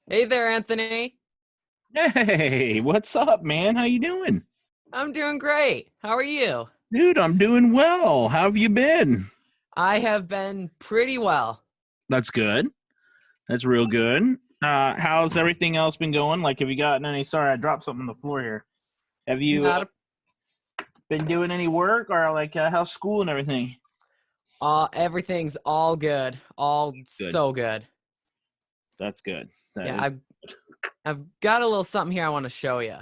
Hey there, Anthony. Hey, what's up, man? How you doing? I'm doing great. How are you? Dude, I'm doing well. How have you been? I have been pretty well. That's good. That's real good. How's everything else been going? Like, have you gotten any? Sorry, I dropped something on the floor here. Have you Not a, been doing any work or like how's school and everything? Everything's all good. All Good. so good. That's good. That Yeah, is. I've got a little something here I want to show you.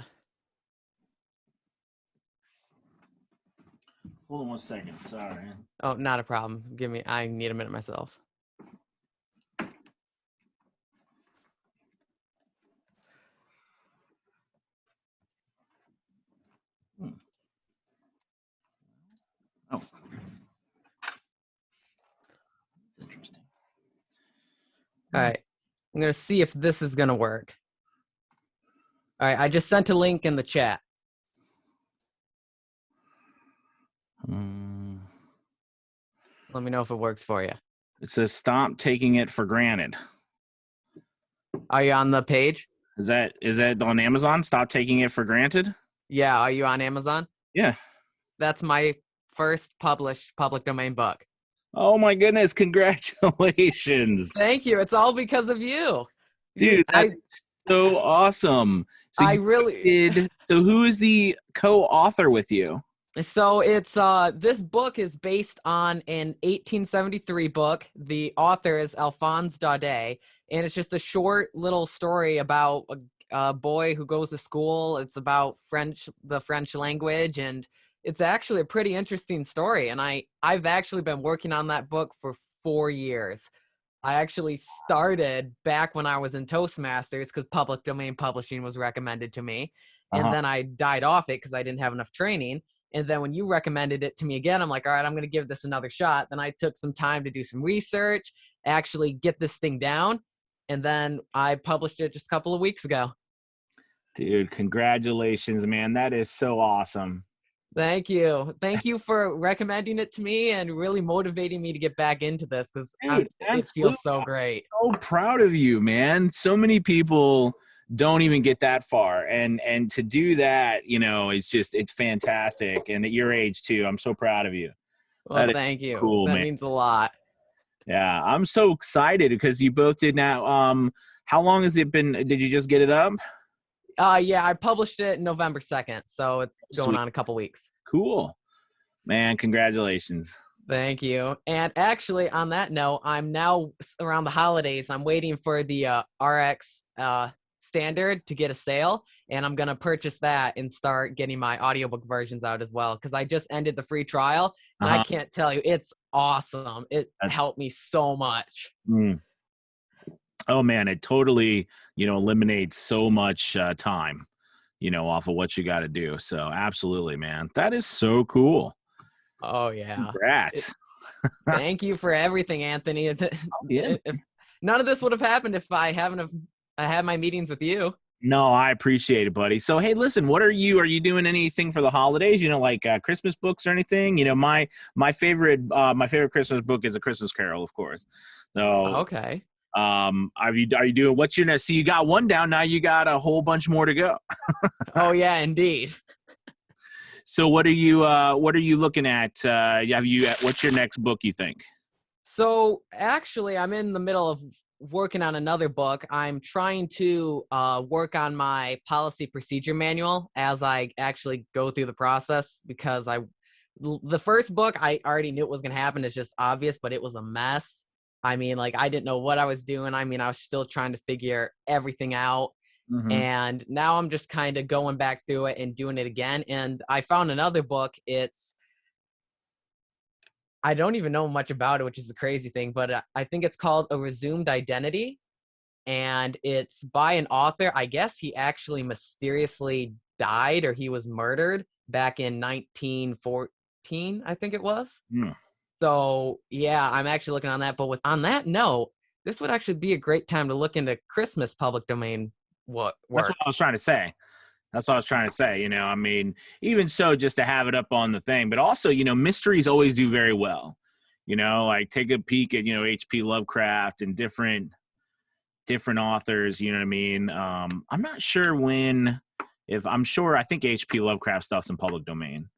Hold on one second. Sorry. Oh, not a problem. I need a minute myself. Hmm. Oh, interesting. All right. I'm going to see if this is going to work. All right, I just sent a link in the chat. Hmm. Let me know if it works for you. It says stop taking it for granted. Are you on the page? Is that on Amazon? Stop taking it for granted? Yeah, are you on Amazon? Yeah. That's my first published public domain book. Oh my goodness, congratulations. Thank you. It's all because of you. You Dude, that's so awesome. So I you really did so who is the co-author with you? so it's this book is based on an 1873 book. The author is Alphonse Daudet, and it's just a short little story about a boy who goes to school. It's about the French language, and it's actually a pretty interesting story. And I've actually been working on that book for 4 years. I actually started back when I was in Toastmasters because public domain publishing was recommended to me. And Uh-huh. then I died off it because I didn't have enough training. And then when you recommended it to me again, I'm like, all right, I'm going to give this another shot. Then I took some time to do some research, actually get this thing down. And then I published it just a couple of weeks ago. Dude, congratulations, man. That is so awesome. Thank you. Thank you for recommending it to me and really motivating me to get back into this because Dude, it absolutely. feels so great. So proud of you, man. So many people don't even get that far. And to do that, it's fantastic. And at your age too, I'm so proud of you. Well, That is thank you. cool, That man. means a lot. Yeah, I'm so excited because you both did now. How long has it been? Did you just get it up? Yeah, I published it November 2nd, so it's going Sweet. on a couple weeks. Cool. Man, congratulations. Thank you. And actually, on that note, I'm now around the holidays. I'm waiting for the RX standard to get a sale, and I'm gonna purchase that and start getting my audiobook versions out as well. Because I just ended the free trial, and I Uh-huh. can't tell you, it's awesome. It helped me so much. Mm. Oh man, it totally, eliminates so much time, off of what you got to do. So absolutely, man. That is so cool. Oh yeah. It, Congrats. Thank you for everything, Anthony. Yeah. None of this would have happened if I had my meetings with you. No, I appreciate it, buddy. So, hey, listen, are you doing anything for the holidays? Like Christmas books or anything? My favorite Christmas book is A Christmas Carol, of course. So, Okay. are you doing what's your next? So you got one down, now you got a whole bunch more to go. Oh yeah, indeed. So, what are you looking at? What's your next book, you think? So actually, I'm in the middle of working on another book. I'm trying to work on my policy procedure manual as I actually go through the process because the first book I already knew it was going to happen. It's just obvious, but it was a mess. I mean, like I didn't know what I was doing. I mean, I was still trying to figure everything out. Mm-hmm. And now I'm just kind of going back through it and doing it again. And I found another book. I don't even know much about it, which is the crazy thing, but I think it's called A Resumed Identity. And it's by an author. I guess he actually mysteriously died or he was murdered back in 1914, I think it was. Mm. So, yeah, I'm actually looking on that. But on that note, this would actually be a great time to look into Christmas public domain what That's what I was works. trying to say. That's what I was trying to say. I mean, even so, just to have it up on the thing, but also, mysteries always do very well. Like take a peek at, H.P. Lovecraft and different, different authors, you know what I mean? I'm not sure when, I think HP Lovecraft stuff's in public domain.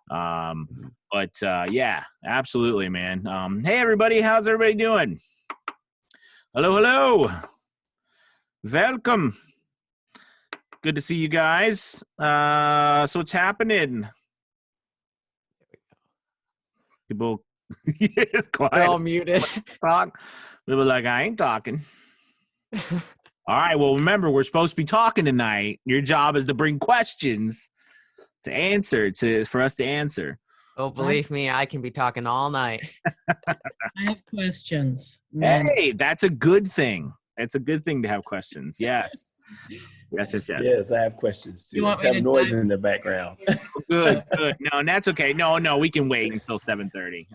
But yeah, absolutely, man. Hey everybody, how's everybody doing? Hello. Welcome. Good to see you guys. So what's happening? People, it's quiet. They're all muted. Talk. They were like, I ain't talking. All right. Well, remember, we're supposed to be talking tonight. Your job is to bring questions to answer, for us to answer. Oh, believe me, I can be talking all night. I have questions. Hey, that's a good thing. It's a good thing to have questions. Yes. Yes. Yes, I have questions too. You want Just me have to noise type? in the background. Good. No, and that's okay. No, we can wait until 7:30.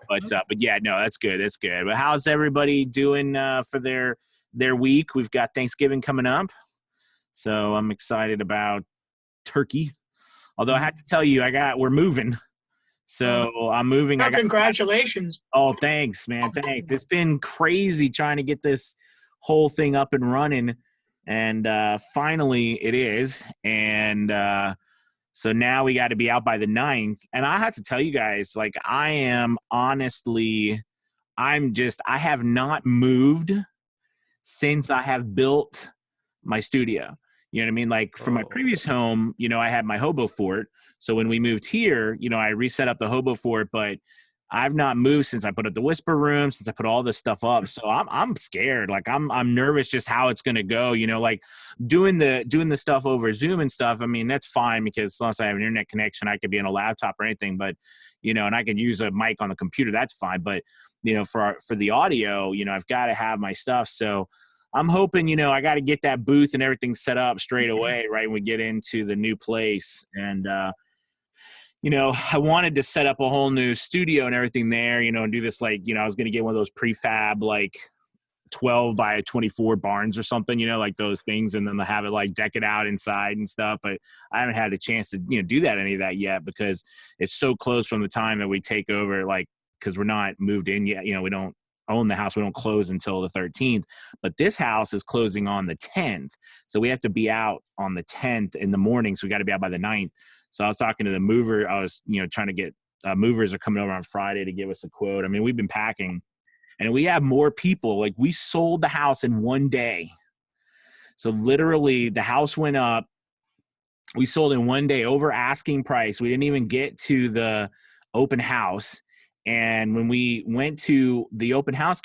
But yeah, no, that's good. That's good. But how's everybody doing for their week? We've got Thanksgiving coming up, so I'm excited about turkey. Although I have to tell you, we're moving. So I'm moving. Oh, congratulations. Oh, thanks, man. Thanks. It's been crazy trying to get this whole thing up and running. And finally it is. And so now we got to be out by the 9th. And I have to tell you guys, like, I am honestly, I have not moved since I have built my studio. You know what I mean? Like from my previous home, you know, I had my hobo fort. So when we moved here, you know, I reset up the hobo fort, but I've not moved since I put up the whisper room, since I put all this stuff up. So I'm scared. Like I'm nervous just how it's going to go, you know, like doing the stuff over Zoom and stuff. I mean, that's fine because as long as I have an internet connection, I could be on a laptop or anything, but you know, and I can use a mic on the computer. That's fine. But you know, for the audio, you know, I've got to have my stuff. So I'm hoping, you know, I got to get that booth and everything set up straight away, right, when we get into the new place. And, you know, I wanted to set up a whole new studio and everything there, you know, and do this, like, you know, I was going to get one of those prefab, like, 12 by 24 barns or something, you know, like those things, and then they'll have it, like, deck it out inside and stuff. But I haven't had a chance to, you know, do any of that yet because it's so close from the time that we take over, like, because we're not moved in yet, you know, we don't own the house. We don't close until the 13th, but this house is closing on the 10th. So we have to be out on the 10th in the morning. So we got to be out by the 9th. So I was talking to the mover. I was, you know, trying to get movers are coming over on Friday to give us a quote. I mean, we've been packing and we have more people. Like we sold the house in one day. So literally the house went up. We sold in one day over asking price. We didn't even get to the open house. And when we went to the open house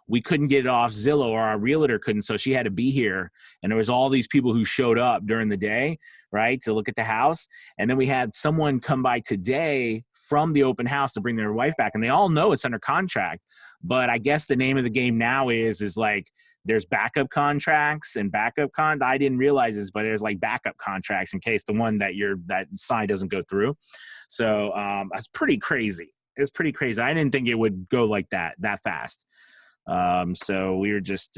we couldn't get it off Zillow, or our realtor couldn't. So she had to be here. And there was all these people who showed up during the day, right, to look at the house. And then we had someone come by today from the open house to bring their wife back. And they all know it's under contract. But I guess the name of the game now is like, there's backup contracts and I didn't realize this, but there's like backup contracts in case the one that sign doesn't go through. So that's pretty crazy. It's pretty crazy. I didn't think it would go like that fast. So we were just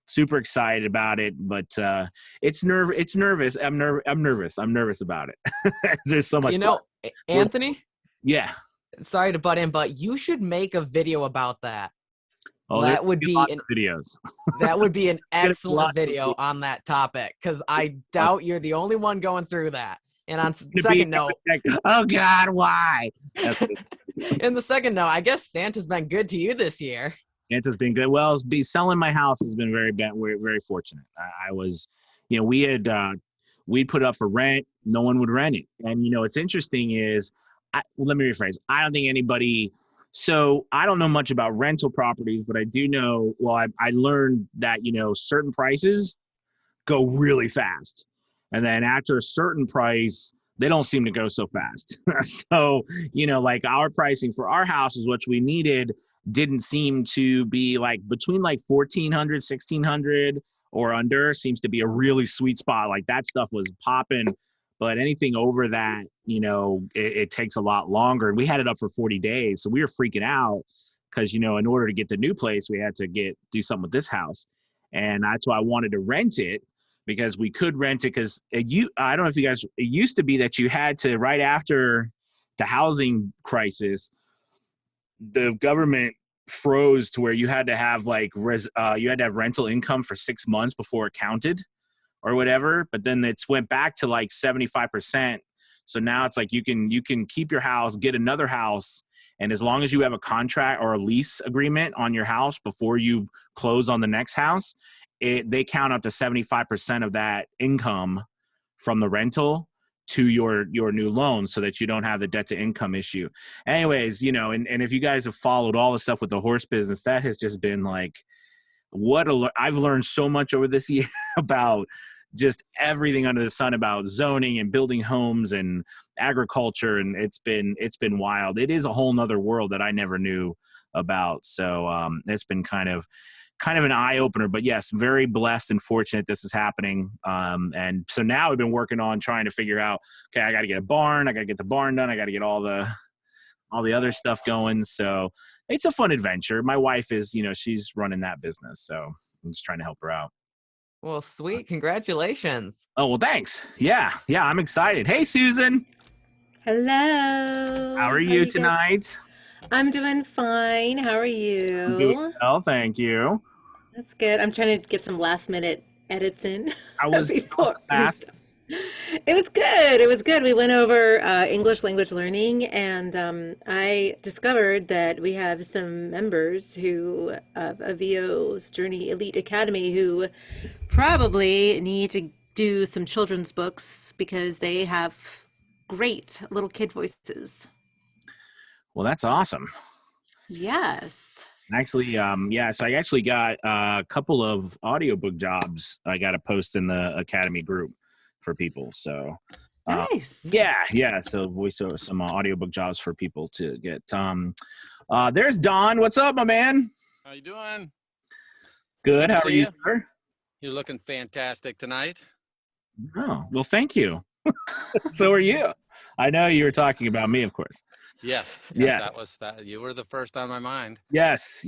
super excited about it, but it's nervous. I'm nervous about it. There's so much. You know, Anthony? Yeah. Sorry to butt in, but you should make a video about that. Oh, that would be videos. That would be an excellent video on that topic, because I doubt you're the only one going through that. And on second note, oh God, why? In the second note, I guess Santa's been good to you this year. Santa's been good. Well, selling my house has been very fortunate. I was, you know, we'd put up for rent. No one would rent it. And, you know, what's interesting is, let me rephrase. I don't think anybody, so I don't know much about rental properties, but I do know, well, I learned that, you know, certain prices go really fast. And then after a certain price, they don't seem to go so fast. So, you know, like our pricing for our houses, which we needed, didn't seem to be like between like 1,400, 1,600 or under seems to be a really sweet spot. Like that stuff was popping, but anything over that, you know, it takes a lot longer. And we had it up for 40 days. So we were freaking out because, you know, in order to get the new place, we had to do something with this house. And that's why I wanted to rent it, because we could rent it, because I don't know if you guys, it used to be that you had to, right after the housing crisis, the government froze to where you had to have like you had to have rental income for 6 months before it counted or whatever. But then it's went back to like 75%. So now it's like you can keep your house, get another house, and as long as you have a contract or a lease agreement on your house before you close on the next house, they count up to 75% of that income from the rental to your new loan, so that you don't have the debt to income issue. Anyways, and if you guys have followed all the stuff with the horse business, that has just been like, I've learned so much over this year about just everything under the sun, about zoning and building homes and agriculture. And it's been wild. It is a whole nother world that I never knew about. So it's been kind of an eye opener, but yes, very blessed and fortunate this is happening. And so now we've been working on trying to figure out, okay, I got to get a barn. I got to get the barn done. I got to get all the other stuff going. So it's a fun adventure. My wife is, she's running that business. So I'm just trying to help her out. Well, sweet. Congratulations. Oh, well, thanks. Yeah, I'm excited. Hey, Susan. Hello. How are you tonight? I'm doing fine. How are I'm doing you? well, thank you. That's good. I'm trying to get some last minute edits in How was before we that? start. It was good. It was good. We went over English language learning, and I discovered that we have some members who of VO's Journey Elite Academy who probably need to do some children's books because they have great little kid voices. Well, that's awesome. Yes. Actually, so I actually got a couple of audiobook jobs I got to post in the Academy group for people. So, Nice. yeah. So voice over some audiobook jobs for people to get. There's Don. What's up, my man? How you doing? Good. to How are see you, ya. sir? You're looking fantastic tonight. Oh, well, thank you. So are you. I know you were talking about me, of course. Yes, Yes. that. You were the first on my mind. Yes.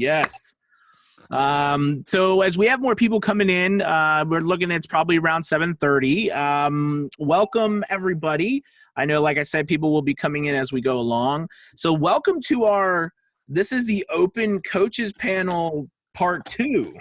So as we have more people coming in, we're looking at it's probably around 7:30. Welcome everybody. I know, like I said, people will be coming in as we go along. So welcome to this is the Open Coaches Panel Part 2.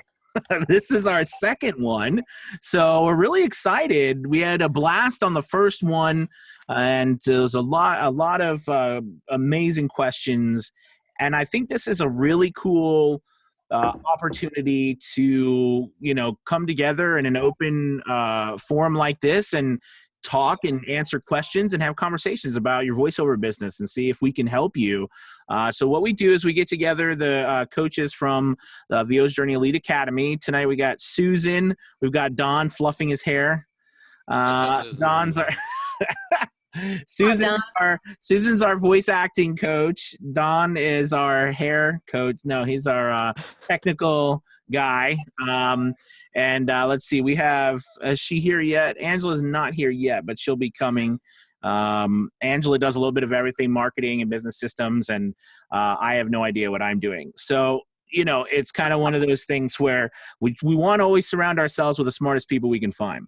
This is our second one. So we're really excited. We had a blast on the first one, and there was a lot of amazing questions. And I think this is a really cool opportunity to, come together in an open forum like this and talk and answer questions and have conversations about your voiceover business and see if we can help you. So what we do is we get together the coaches from VO's Journey Elite Academy. Tonight we got Susan. We've got Don fluffing his hair. Don's our Susan's our voice acting coach. Don is our hair coach. No, he's our technical guy. And let's see, we have, is she here yet? Angela's not here yet, but she'll be coming. Angela does a little bit of everything, marketing and business systems, and I have no idea what I'm doing. So, it's kind of one of those things where we want to always surround ourselves with the smartest people we can find.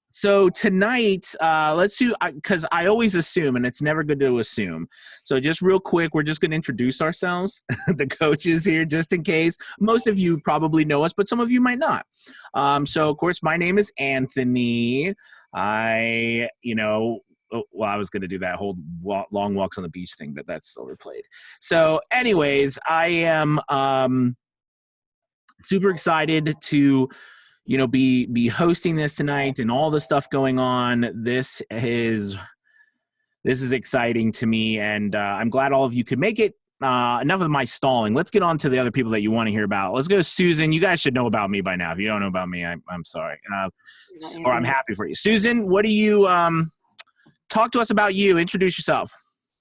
So tonight, let's do, because I always assume, and it's never good to assume. So just real quick, we're just going to introduce ourselves, the coaches here, just in case. Most of you probably know us, but some of you might not. So, of course, my name is Anthony. I was going to do that whole long walks on the beach thing, but that's overplayed. So anyways, I am super excited to be hosting this tonight and all the stuff going on. This is exciting to me, and I'm glad all of you could make it. Enough of my stalling. Let's get on to the other people that you want to hear about. Let's go, Susan. You guys should know about me by now. If you don't know about me, I'm sorry. Or I'm happy for you. Susan, what do you talk to us about you? Introduce yourself.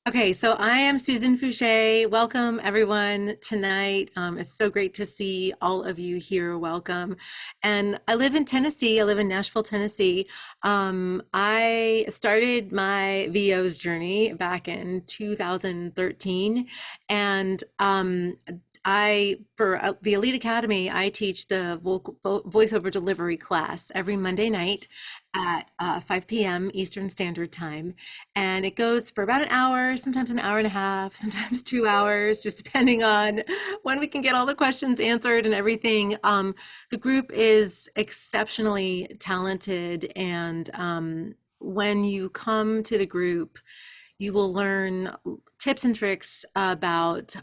Okay, so I am Susan Fouché. Welcome everyone tonight. It's so great to see all of you here. Welcome. And I live in Tennessee. I live in Nashville, Tennessee. I started my VO's journey back in 2013. And for the Elite Academy, I teach the voiceover delivery class every Monday night at 5 p.m. Eastern Standard Time. And it goes for about an hour, sometimes an hour and a half, sometimes 2 hours, just depending on when we can get all the questions answered and everything. The group is exceptionally talented, and when you come to the group, you will learn tips and tricks about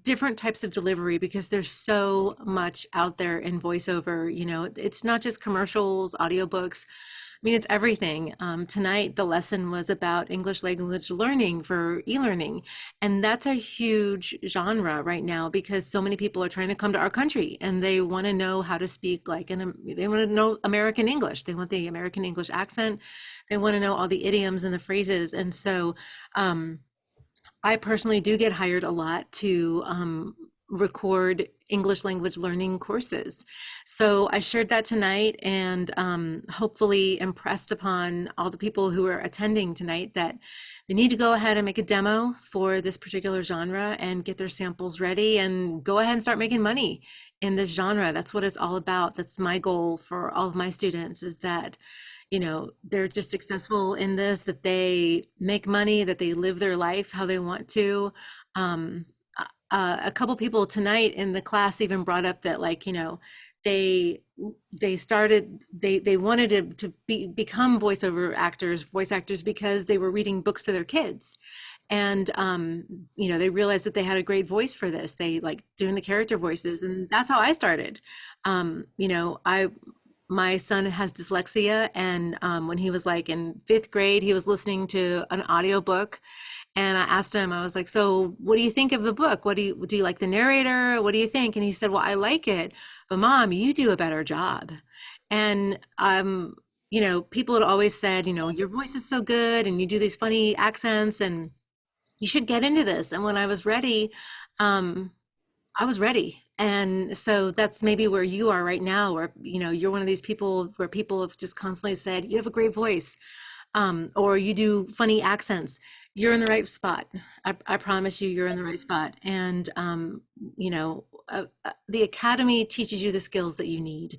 different types of delivery, because there's so much out there in voiceover. It's not just commercials, audiobooks. I mean, it's everything. Tonight, the lesson was about English language learning for e-learning. And that's a huge genre right now, because so many people are trying to come to our country and they want to know how to speak they want to know American English. They want the American English accent. They want to know all the idioms and the phrases. And so I personally do get hired a lot to record English language learning courses. So I shared that tonight, and hopefully impressed upon all the people who are attending tonight that they need to go ahead and make a demo for this particular genre and get their samples ready and go ahead and start making money in this genre. That's what it's all about. That's my goal for all of my students, is that they're just successful in this, that they make money, that they live their life how they want to. A couple people tonight in the class even brought up that, they wanted to become voice actors, because they were reading books to their kids. And, they realized that they had a great voice for this. They like doing the character voices. And that's how I started. My son has dyslexia, and when he was in 5th grade, he was listening to an audiobook, and I asked him, I was like, "So what do you think of the book? Do you like the narrator? What do you think?" And he said, "Well, I like it, but Mom, you do a better job." And people had always said, "Your voice is so good, and you do these funny accents, and you should get into this." And when I was ready, I was ready. And so that's maybe where you are right now, where, you're one of these people where people have just constantly said, "You have a great voice," or "You do funny accents." You're in the right spot. I promise you're in the right spot. And, the Academy teaches you the skills that you need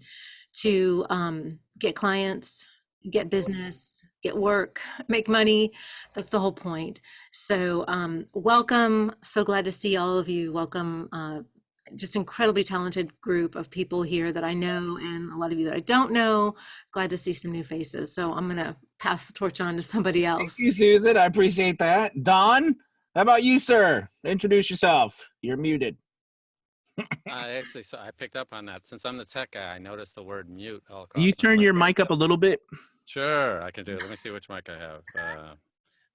to get clients, get business, get work, make money. That's the whole point. So welcome. So glad to see all of you. Welcome. Just incredibly talented group of people here that I know, and a lot of you that I don't know. Glad to see some new faces. So I'm going to pass the torch on to somebody else. Thank you, Susan. I appreciate that. Don, how about you, sir? Introduce yourself. You're muted. I picked up on that. Since I'm the tech guy, I noticed the word mute all across. Can you turn your mic up a little bit? Sure, I can do it. Let me see which mic I have.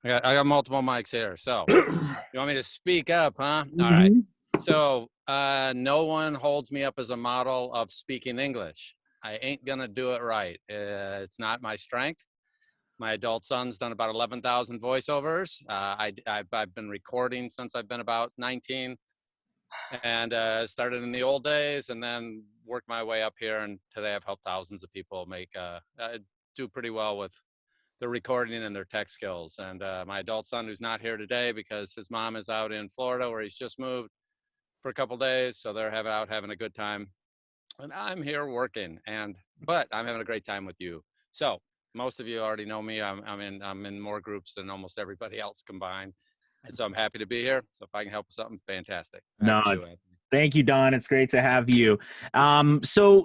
I got multiple mics here. So you want me to speak up, huh? All right. So no one holds me up as a model of speaking English. I ain't gonna do it right. It's not my strength. My adult son's done about 11,000 voiceovers. I've been recording since I've been about 19, and started in the old days, and then worked my way up here. And today I've helped thousands of people do pretty well with the recording and their tech skills. And my adult son, who's not here today because his mom is out in Florida where he's just moved for a couple days, so they're out having a good time, and I'm here working. But I'm having a great time with you. So most of you already know me. I'm in more groups than almost everybody else combined, and so I'm happy to be here. So if I can help with something, fantastic. Thank you, Don. It's great to have you. So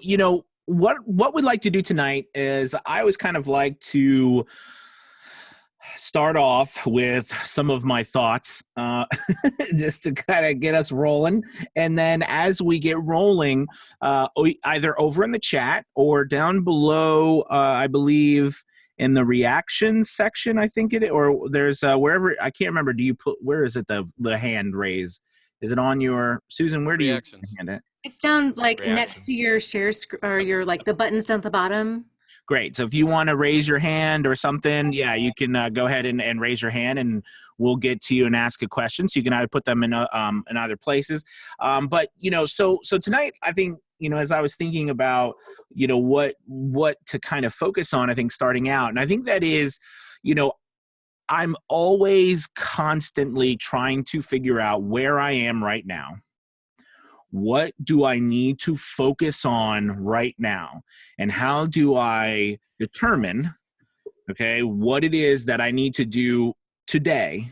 what we'd like to do tonight is I always kind of like to start off with some of my thoughts, just to kind of get us rolling. And then as we get rolling, either over in the chat or down below, I believe in the reactions section, I think or there's wherever, I can't remember. Where is it? The hand raise? Is it on your, Susan, where do you hand it? It's down next to your share or your the buttons down at the bottom. Great. So if you want to raise your hand or something, yeah, you can go ahead and raise your hand, and we'll get to you and ask a question. So you can either put them in other places. But so tonight, I think as I was thinking about what to kind of focus on, I think starting out, and I think that is I'm always constantly trying to figure out where I am right now. What do I need to focus on right now? And how do I determine, okay, what it is that I need to do today,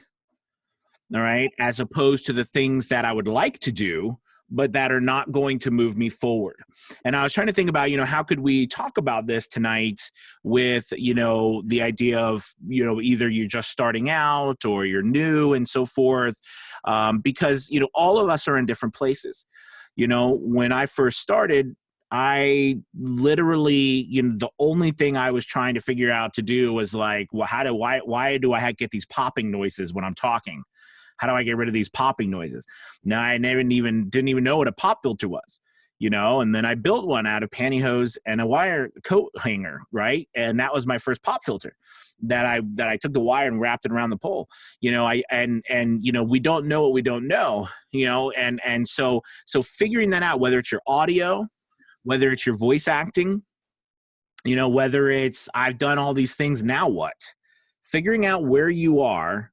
all right, as opposed to the things that I would like to do, but that are not going to move me forward. And I was trying to think about, how could we talk about this tonight with, the idea of, either you're just starting out or you're new and so forth, because, all of us are in different places. When I first started, I literally, the only thing I was trying to figure out to do was like, well, why do I get these popping noises when I'm talking? How do I get rid of these popping noises? Now, I didn't even know what a pop filter was, and then I built one out of pantyhose and a wire coat hanger, right? And that was my first pop filter that I took the wire and wrapped it around the pole. We don't know what we don't know, and so figuring that out, whether it's your audio, whether it's your voice acting, whether it's I've done all these things, now what? Figuring out where you are,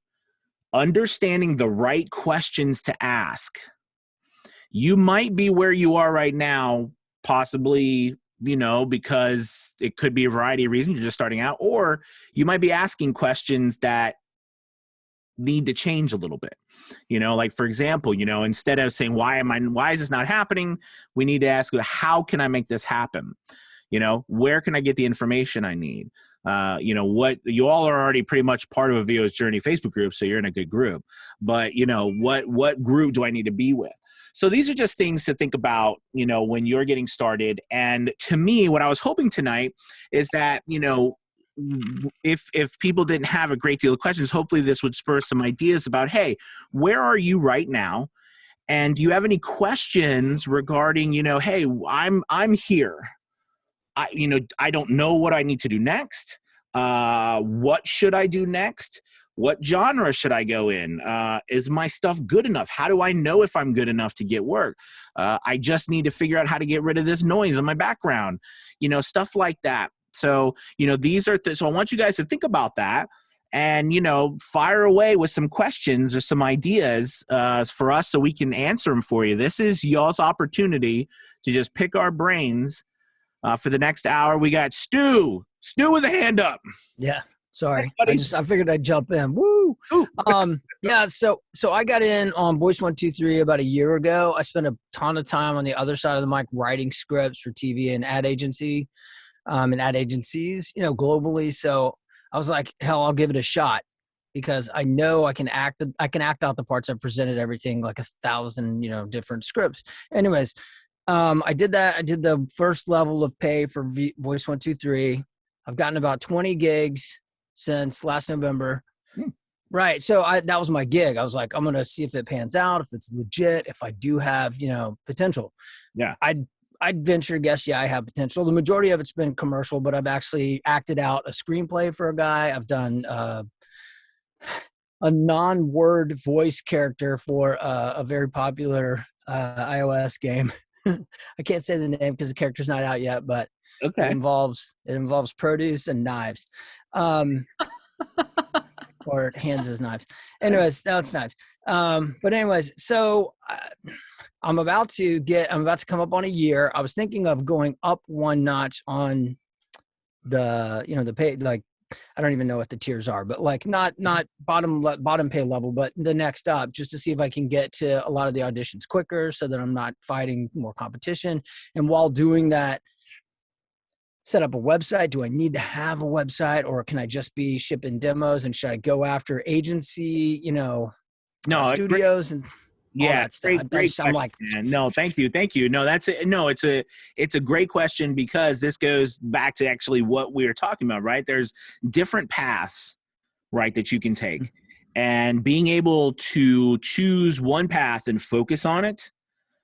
understanding the right questions to ask. You might be where you are right now, possibly, because it could be a variety of reasons. You're just starting out, or you might be asking questions that need to change a little bit. Like for example, instead of saying, why is this not happening? We need to ask, how can I make this happen? Where can I get the information I need? What you all are already pretty much part of a VO's Journey Facebook group, so you're in a good group. But what group do I need to be with? So these are just things to think about, when you're getting started. And to me, what I was hoping tonight is that, if people didn't have a great deal of questions, hopefully this would spur some ideas about, hey, where are you right now? And do you have any questions regarding, hey, I'm here. I don't know what I need to do next. What should I do next? What genre should I go in? Is my stuff good enough? How do I know if I'm good enough to get work? I just need to figure out how to get rid of this noise in my background, stuff like that. So, these are so I want you guys to think about that and, fire away with some questions or some ideas for us so we can answer them for you. This is y'all's opportunity to just pick our brains. For the next hour, we got Stu with a hand up. Yeah. Sorry. Hey, I figured I'd jump in. Woo. Yeah. So I got in on Voice 123 about a year ago. I spent a ton of time on the other side of the mic writing scripts for TV and ad agencies, globally. So I was like, hell, I'll give it a shot because I know I can act out the parts. I've presented everything like 1,000, different scripts. Anyways, I did that. I did the first level of pay for Voice 123. I've gotten about 20 gigs since last November. Right. So that was my gig. I was like, I'm going to see if it pans out, if it's legit, if I do have, potential. Yeah. I'd venture to guess, yeah, I have potential. The majority of it's been commercial, but I've actually acted out a screenplay for a guy. I've done a non-word voice character for a very popular iOS game. I can't say the name because the character's not out yet, but okay. It involves produce and knives, or hands as knives. Anyways, no, it's knives. But anyways, so I'm about to come up on a year. I was thinking of going up one notch on the the pay. Like I don't even know what the tiers are, but like not bottom pay level, but the next up, just to see if I can get to a lot of the auditions quicker so that I'm not fighting more competition. And while doing that, set up a website. Do I need to have a website, or can I just be shipping demos? And should I go after agency, studios and all that stuff? I'm like, no, thank you. No, it's a great question because this goes back to actually what we were talking about, right? There's different paths, right, that you can take, and being able to choose one path and focus on it.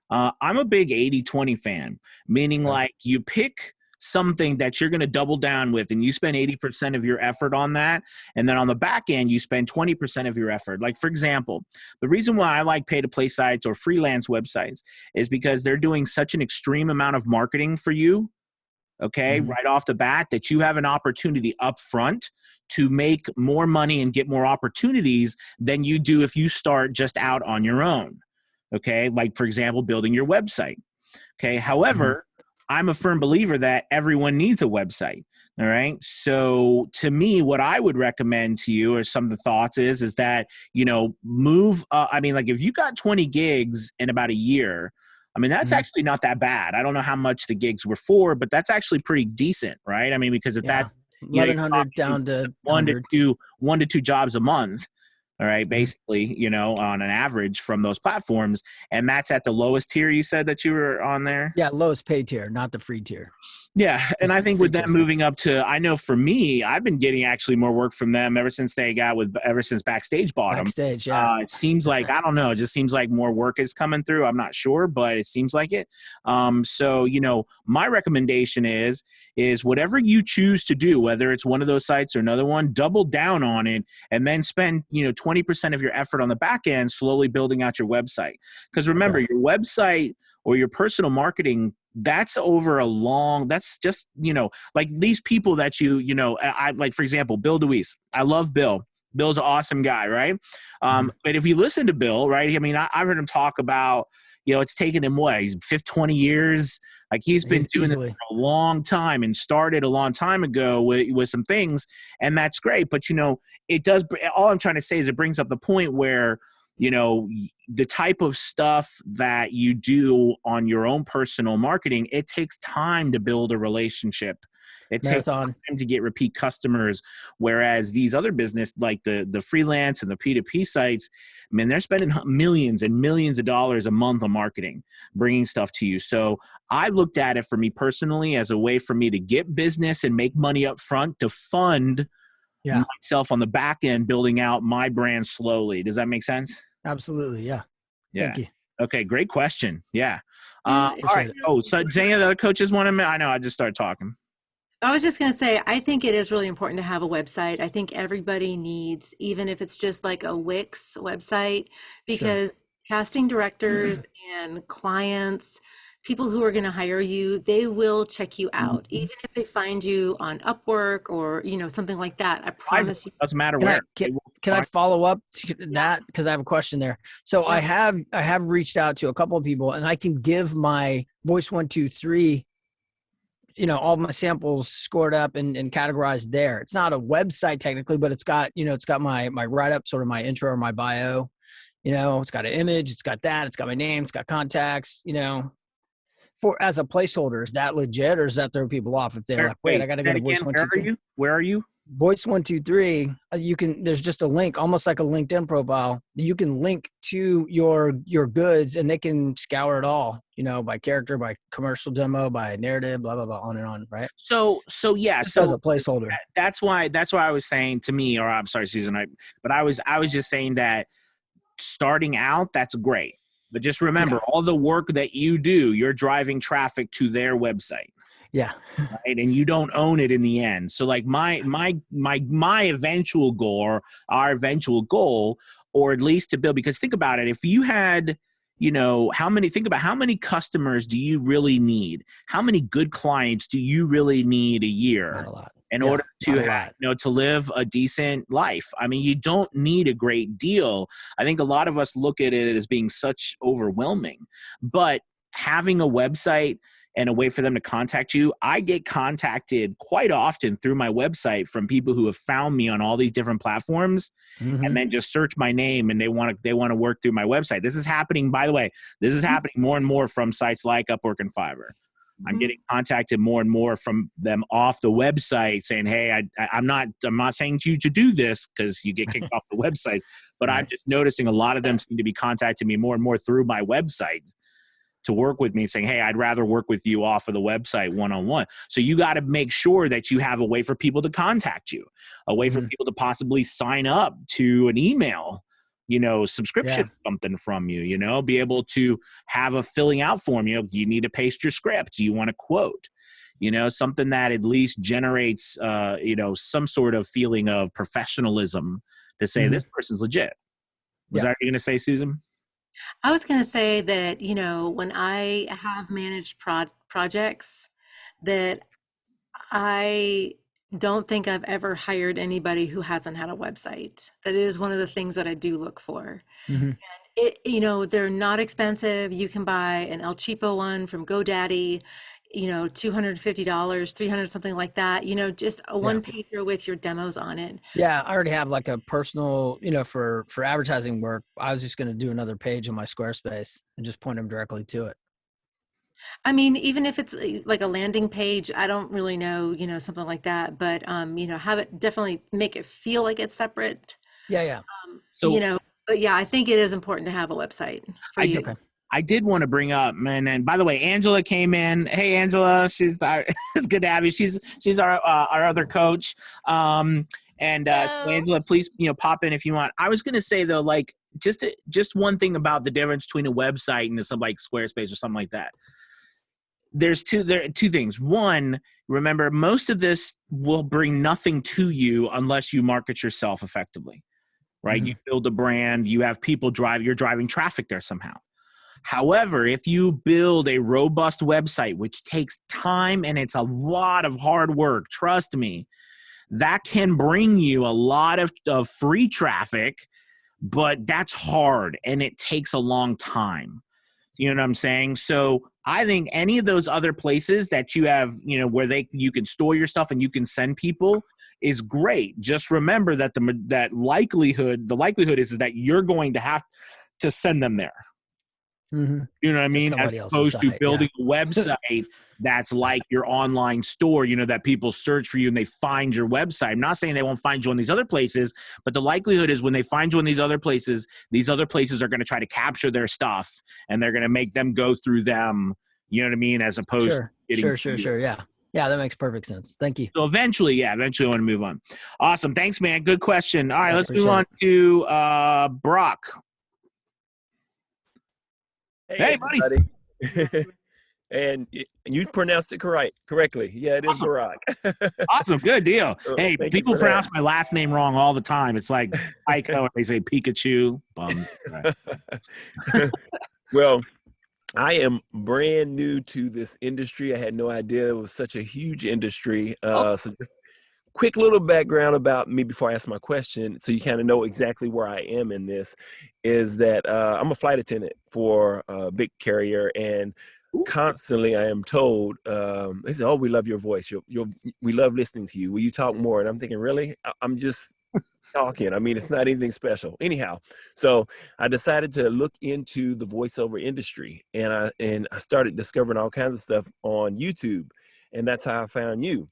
I'm a big 80-20 fan, meaning like you pick something that you're going to double down with and you spend 80% of your effort on that. And then on the back end, you spend 20% of your effort. Like for example, the reason why I like pay to play sites or freelance websites is because they're doing such an extreme amount of marketing for you okay, right off the bat, that you have an opportunity up front to make more money and get more opportunities than you do if you start just out on your own. Okay, like for example, building your website. Okay, however, I'm a firm believer that everyone needs a website. All right. So to me, what I would recommend to you, or some of the thoughts is that, move. I mean, like if you got 20 gigs in about a year, I mean, that's actually not that bad. I don't know how much the gigs were for, but that's actually pretty decent, right? I mean, because if that, 1,100 down to 100. 1 to 2 jobs a month, all right, basically, on an average from those platforms. And that's at the lowest tier you said that you were on there? Yeah, lowest paid tier, not the free tier. Yeah, and I think free with them tiers. moving up to, I know for me, I've been getting actually more work from them ever since Backstage bought them. Backstage, yeah. It seems like, I don't know, it just seems like more work is coming through. I'm not sure, but it seems like it. So, my recommendation is whatever you choose to do, whether it's one of those sites or another one, double down on it and then spend, 20% of your effort on the back end slowly building out your website. Because remember, your website or your personal marketing, that's that's just, like these people that I like, for example, Bill DeWeese. I love Bill. Bill's an awesome guy, right? But if you listen to Bill, right, I mean, I've heard him talk about, it's taken him, he's 20 years. Like he's been doing this for a long time and started a long time ago with some things, and that's great. But, it does, all I'm trying to say is it brings up the point where, the type of stuff that you do on your own personal marketing, it takes time to build a relationship. It takes time to get repeat customers. Whereas these other business, like the freelance and the P2P sites, I mean, they're spending millions and millions of dollars a month on marketing, bringing stuff to you. So I looked at it for me personally as a way for me to get business and make money up front to fund myself on the back end, building out my brand slowly. Does that make sense? Absolutely. Yeah. Thank you. Okay. Great question. Yeah. All right. So does any of the other coaches want to, I know I just started talking. I was just going to say, I think it is really important to have a website. I think everybody needs, even if it's just like a Wix website, because casting directors and clients, people who are going to hire you, they will check you out, even if they find you on Upwork or, something like that. I promise you. Doesn't matter where. Can I follow up to that? Because I have a question there. So I have reached out to a couple of people, and I can give my voice 1, 2, 3, all my samples scored up and categorized there. It's not a website technically, but it's got, it's got my write-up, sort of my intro or my bio. It's got an image, it's got that, it's got my name, it's got contacts, for as a placeholder. Is that legit, or does that throw people off if they're like, wait, I got to go to voice 1, 2, 3? Where are you? Voice 1, 2, 3. There's just a link, almost like a LinkedIn profile. You can link to your goods, and they can scour it all, by character, by commercial demo, by narrative, blah, blah, blah, on and on. Right. So yeah. Just as a placeholder. That's why I was saying to me, or I'm sorry, Susan, but I was just saying that starting out, that's great. But just remember, all the work that you do, you're driving traffic to their website. Yeah. Right. And you don't own it in the end. So like my eventual goal, or our eventual goal, or at least to build, because think about it. If you had, think about how many customers do you really need? How many good clients do you really need a year? Not a lot. In order to to live a decent life. I mean, you don't need a great deal. I think a lot of us look at it as being such overwhelming, but having a website and a way for them to contact you. I get contacted quite often through my website from people who have found me on all these different platforms, and then just search my name, and they want to work through my website. This is happening, by the way, happening more and more from sites like Upwork and Fiverr. I'm getting contacted more and more from them off the website saying, hey, I'm not saying to you to do this because you get kicked off the website, but I'm just noticing a lot of them seem to be contacting me more and more through my website to work with me, saying, hey, I'd rather work with you off of the website one-on-one. So you got to make sure that you have a way for people to contact you, a way for people to possibly sign up to an email, subscription, something from you, be able to have a filling out form. You need to paste your script. You want to quote, something that at least generates, some sort of feeling of professionalism to say this person's legit. Was that what you're going to say, Susan? I was going to say that, when I have managed projects, that I don't think I've ever hired anybody who hasn't had a website. That is one of the things that I do look for. Mhm. They're not expensive. You can buy an El Cheapo one from GoDaddy, $250, 300, something like that. Just a Yeah. one pager with your demos on it. Yeah, I already have like a personal, for advertising work. I was just going to do another page on my Squarespace and just point them directly to it. I mean, even if it's like a landing page, I don't really know, something like that, but have it definitely make it feel like it's separate. Yeah, yeah. So But yeah, I think it is important to have a website for I you. Okay. I did want to bring up, man, and by the way, Angela came in. Hey, Angela, it's good to have you. She's our other coach. Angela, please pop in if you want. I was gonna say though, like just one thing about the difference between a website and something like Squarespace or something like that. There are two things. One, remember, most of this will bring nothing to you unless you market yourself effectively, right? Mhm. You build a brand, you have people you're driving traffic there somehow. However, if you build a robust website, which takes time and it's a lot of hard work, trust me, that can bring you a lot of free traffic, but that's hard and it takes a long time. You know what I'm saying? So I think any of those other places that you have, where you can store your stuff and you can send people is great. Just remember that the likelihood is that you're going to have to send them there. Mhm. You know what I To mean? As somebody else's opposed to site, building a website that's like your online store, that people search for you and they find your website. I'm not saying they won't find you on these other places, but the likelihood is when they find you on these other places are going to try to capture their stuff and they're going to make them go through them. You know what I mean? As opposed to getting Sure. Yeah. Yeah, that makes perfect sense. Thank you. So eventually I want to move on. Awesome. Thanks, man. Good question. All right, Yeah, let's move on appreciate to Brock. Hey, buddy. everybody. And you pronounced it correctly. Yeah, it is Awesome. Barack. Awesome. Good deal. Hey, Thank you people for pronounce that. my last name wrong all the time. It's like Ico, they say Pikachu. Bums. Right. Well, I am brand new to this industry. I had no idea it was such a huge industry. So just quick little background about me before I ask my question, so you kind of know exactly where I am in this, is that I'm a flight attendant for a big carrier, and constantly I am told, they say, "Oh, we love your voice. We love listening to you. Will you talk more?" And I'm thinking, really? I'm just talking. I mean, it's not anything special. Anyhow, so I decided to look into the voiceover industry, and I started discovering all kinds of stuff on YouTube, and that's how I found you.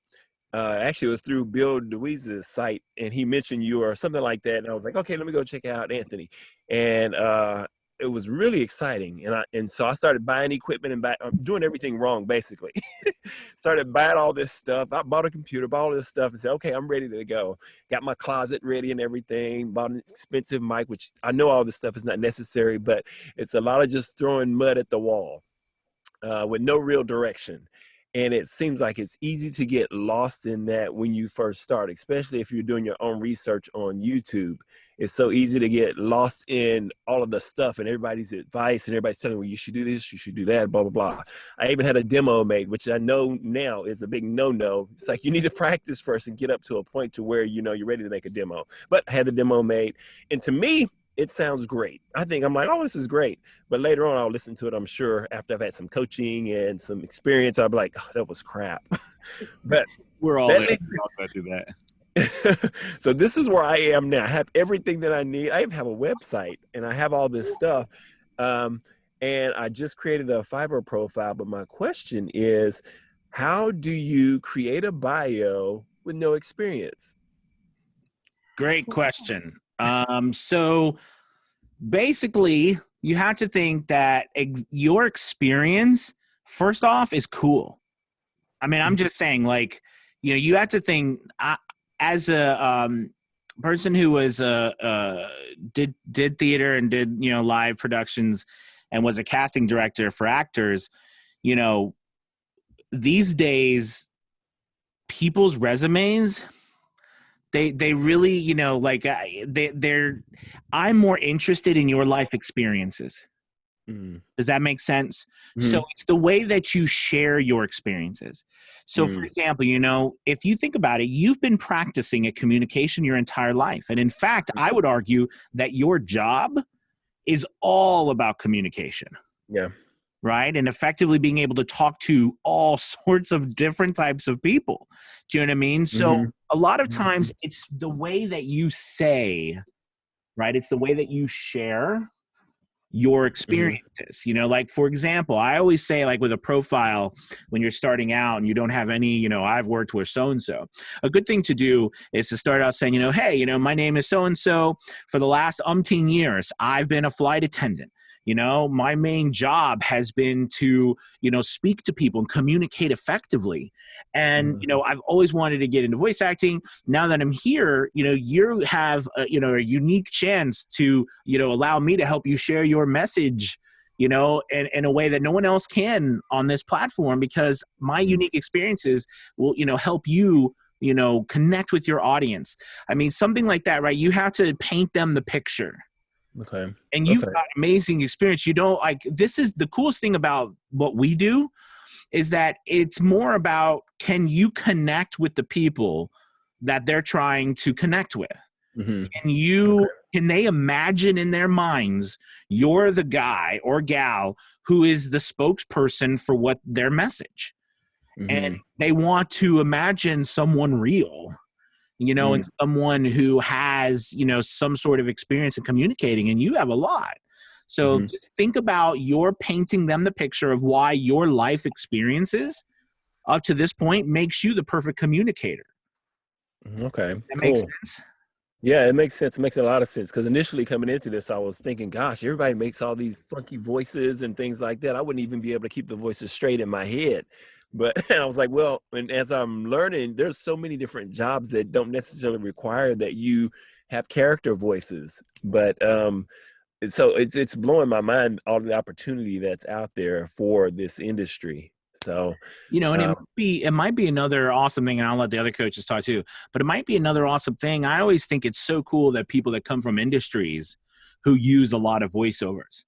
Actually, it was through Bill DeWeese's site, and he mentioned you or something like that. And I was like, okay, let me go check out Anthony. And it was really exciting. And so I started buying equipment and doing everything wrong, basically. Started buying all this stuff. I bought a computer, bought all this stuff, and said, okay, I'm ready to go. Got my closet ready and everything. Bought an expensive mic, which I know all this stuff is not necessary, but it's a lot of just throwing mud at the wall with no real direction. And it seems like it's easy to get lost in that when you first start, especially if you're doing your own research on YouTube. It's so easy to get lost in all of the stuff and everybody's advice, and everybody's telling you, well, you should do this, you should do that, blah, blah, blah. I even had a demo made, which I know now is a big no-no. It's like you need to practice first and get up to a point to where you're ready to make a demo. But I had the demo made. And to me, it sounds great. I'm like, oh, this is great. But later on, I'll listen to it, I'm sure, after I've had some coaching and some experience. I'll be like, oh, that was crap. But We're all there. We're all going to do that. So this is where I am now. I have everything that I need. I even have a website, and I have all this stuff. And I just created a Fiverr profile. But my question is, how do you create a bio with no experience? Great question. So basically, you have to think that your experience, first off, is cool. I mean, I'm just saying, like, you have to think as a person who was did theater and did live productions and was a casting director for actors. These days, people's resumes, they really, like, I'm more interested in your life experiences. Mm. Does that make sense? So Mhm. it's the way that you share your experiences. So for example, you know, if you think about it, you've been practicing at communication your entire life. And in fact, I would argue that your job is all about communication, Yeah. right? And effectively being able to talk to all sorts of different types of people. Do you know what I mean? So Mhm. a lot of times it's the way that you say, right? It's the way that you share your Mhm. experiences. You know, like for example, I always say, like with a profile, when you're starting out and you don't have any, you know, I've worked with so and so, a good thing to do is to start out saying, you know, hey, you know, my name is so and so. For the last umpteen years I've been a flight attendant. You know, my main job has been to, you know, speak to people and communicate effectively. And, you know, I've always wanted to get into voice acting. Now that I'm here, you know, you have a, you know, a unique chance to, you know, allow me to help you share your message, you know, in a way that no one else can on this platform, because my unique experiences will, you know, help you, you know, connect with your audience. I mean, something like that, right? You have to paint them the picture. Okay. And you've got amazing experience. You don't like, this is the coolest thing about what we do, is that it's more about, can you connect with the people that they're trying to connect with? Mhm. Can they imagine in their minds you're the guy or gal who is the spokesperson for what their message? And they want to imagine someone real, you know, and someone who has, you know, some sort of experience in communicating, and you have a lot. So just think about, you're painting them the picture of why your life experiences up to this point makes you the perfect communicator. Okay. That makes Cool. sense. Yeah, it makes sense. It makes a lot of sense, because initially coming into this, I was thinking, gosh, everybody makes all these funky voices and things like that. I wouldn't even be able to keep the voices straight in my head. But and I was like, well, and as I'm learning, there's so many different jobs that don't necessarily require that you have character voices. But so it's blowing my mind, all the opportunity that's out there for this industry. So You know, and um, it might be another awesome thing, and I'll let the other coaches talk too, but it might be another awesome thing. I always think it's so cool that people that come from industries who use a lot of voiceovers.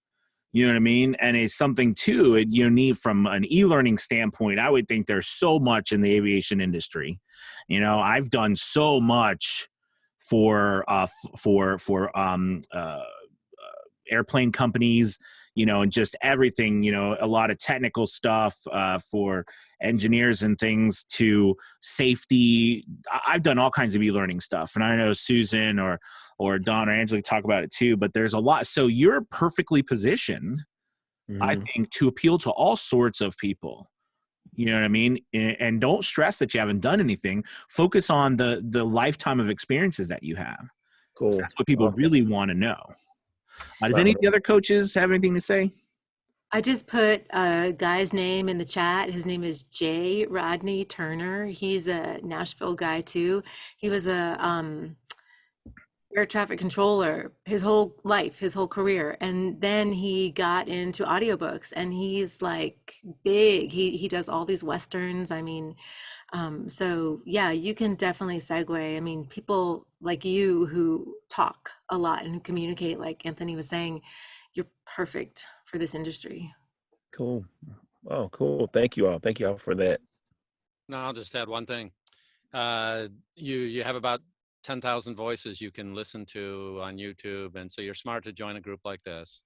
You know what I mean? And it's something too, you need from an e-learning standpoint. I would think there's so much in the aviation industry. You know, I've done so much for airplane companies, you know, and just everything, you know, a lot of technical stuff for engineers and things, to safety. I've done all kinds of e-learning stuff, and I know Susan or Don or Angela talk about it too, but there's a lot. So you're perfectly positioned, I think, to appeal to all sorts of people. You know what I mean? And don't stress that you haven't done anything. Focus on the lifetime of experiences that you have. cool. That's what people Awesome. really want to know. Does any Wow. of the other coaches have anything to say? I just put a guy's name in the chat. His name is J. Rodney Turner. He's a Nashville guy too. He was a air traffic controller his whole life, his whole career. And then he got into audiobooks, and he's like big. He does all these Westerns. I mean, so yeah, you can definitely segue. I mean, people like you who talk a lot and who communicate, like Anthony was saying, you're perfect for this industry. Cool. Oh, cool. Thank you all. Thank you all for that. No, I'll just add one thing. You have about 10,000 voices you can listen to on YouTube, and so you're smart to join a group like this.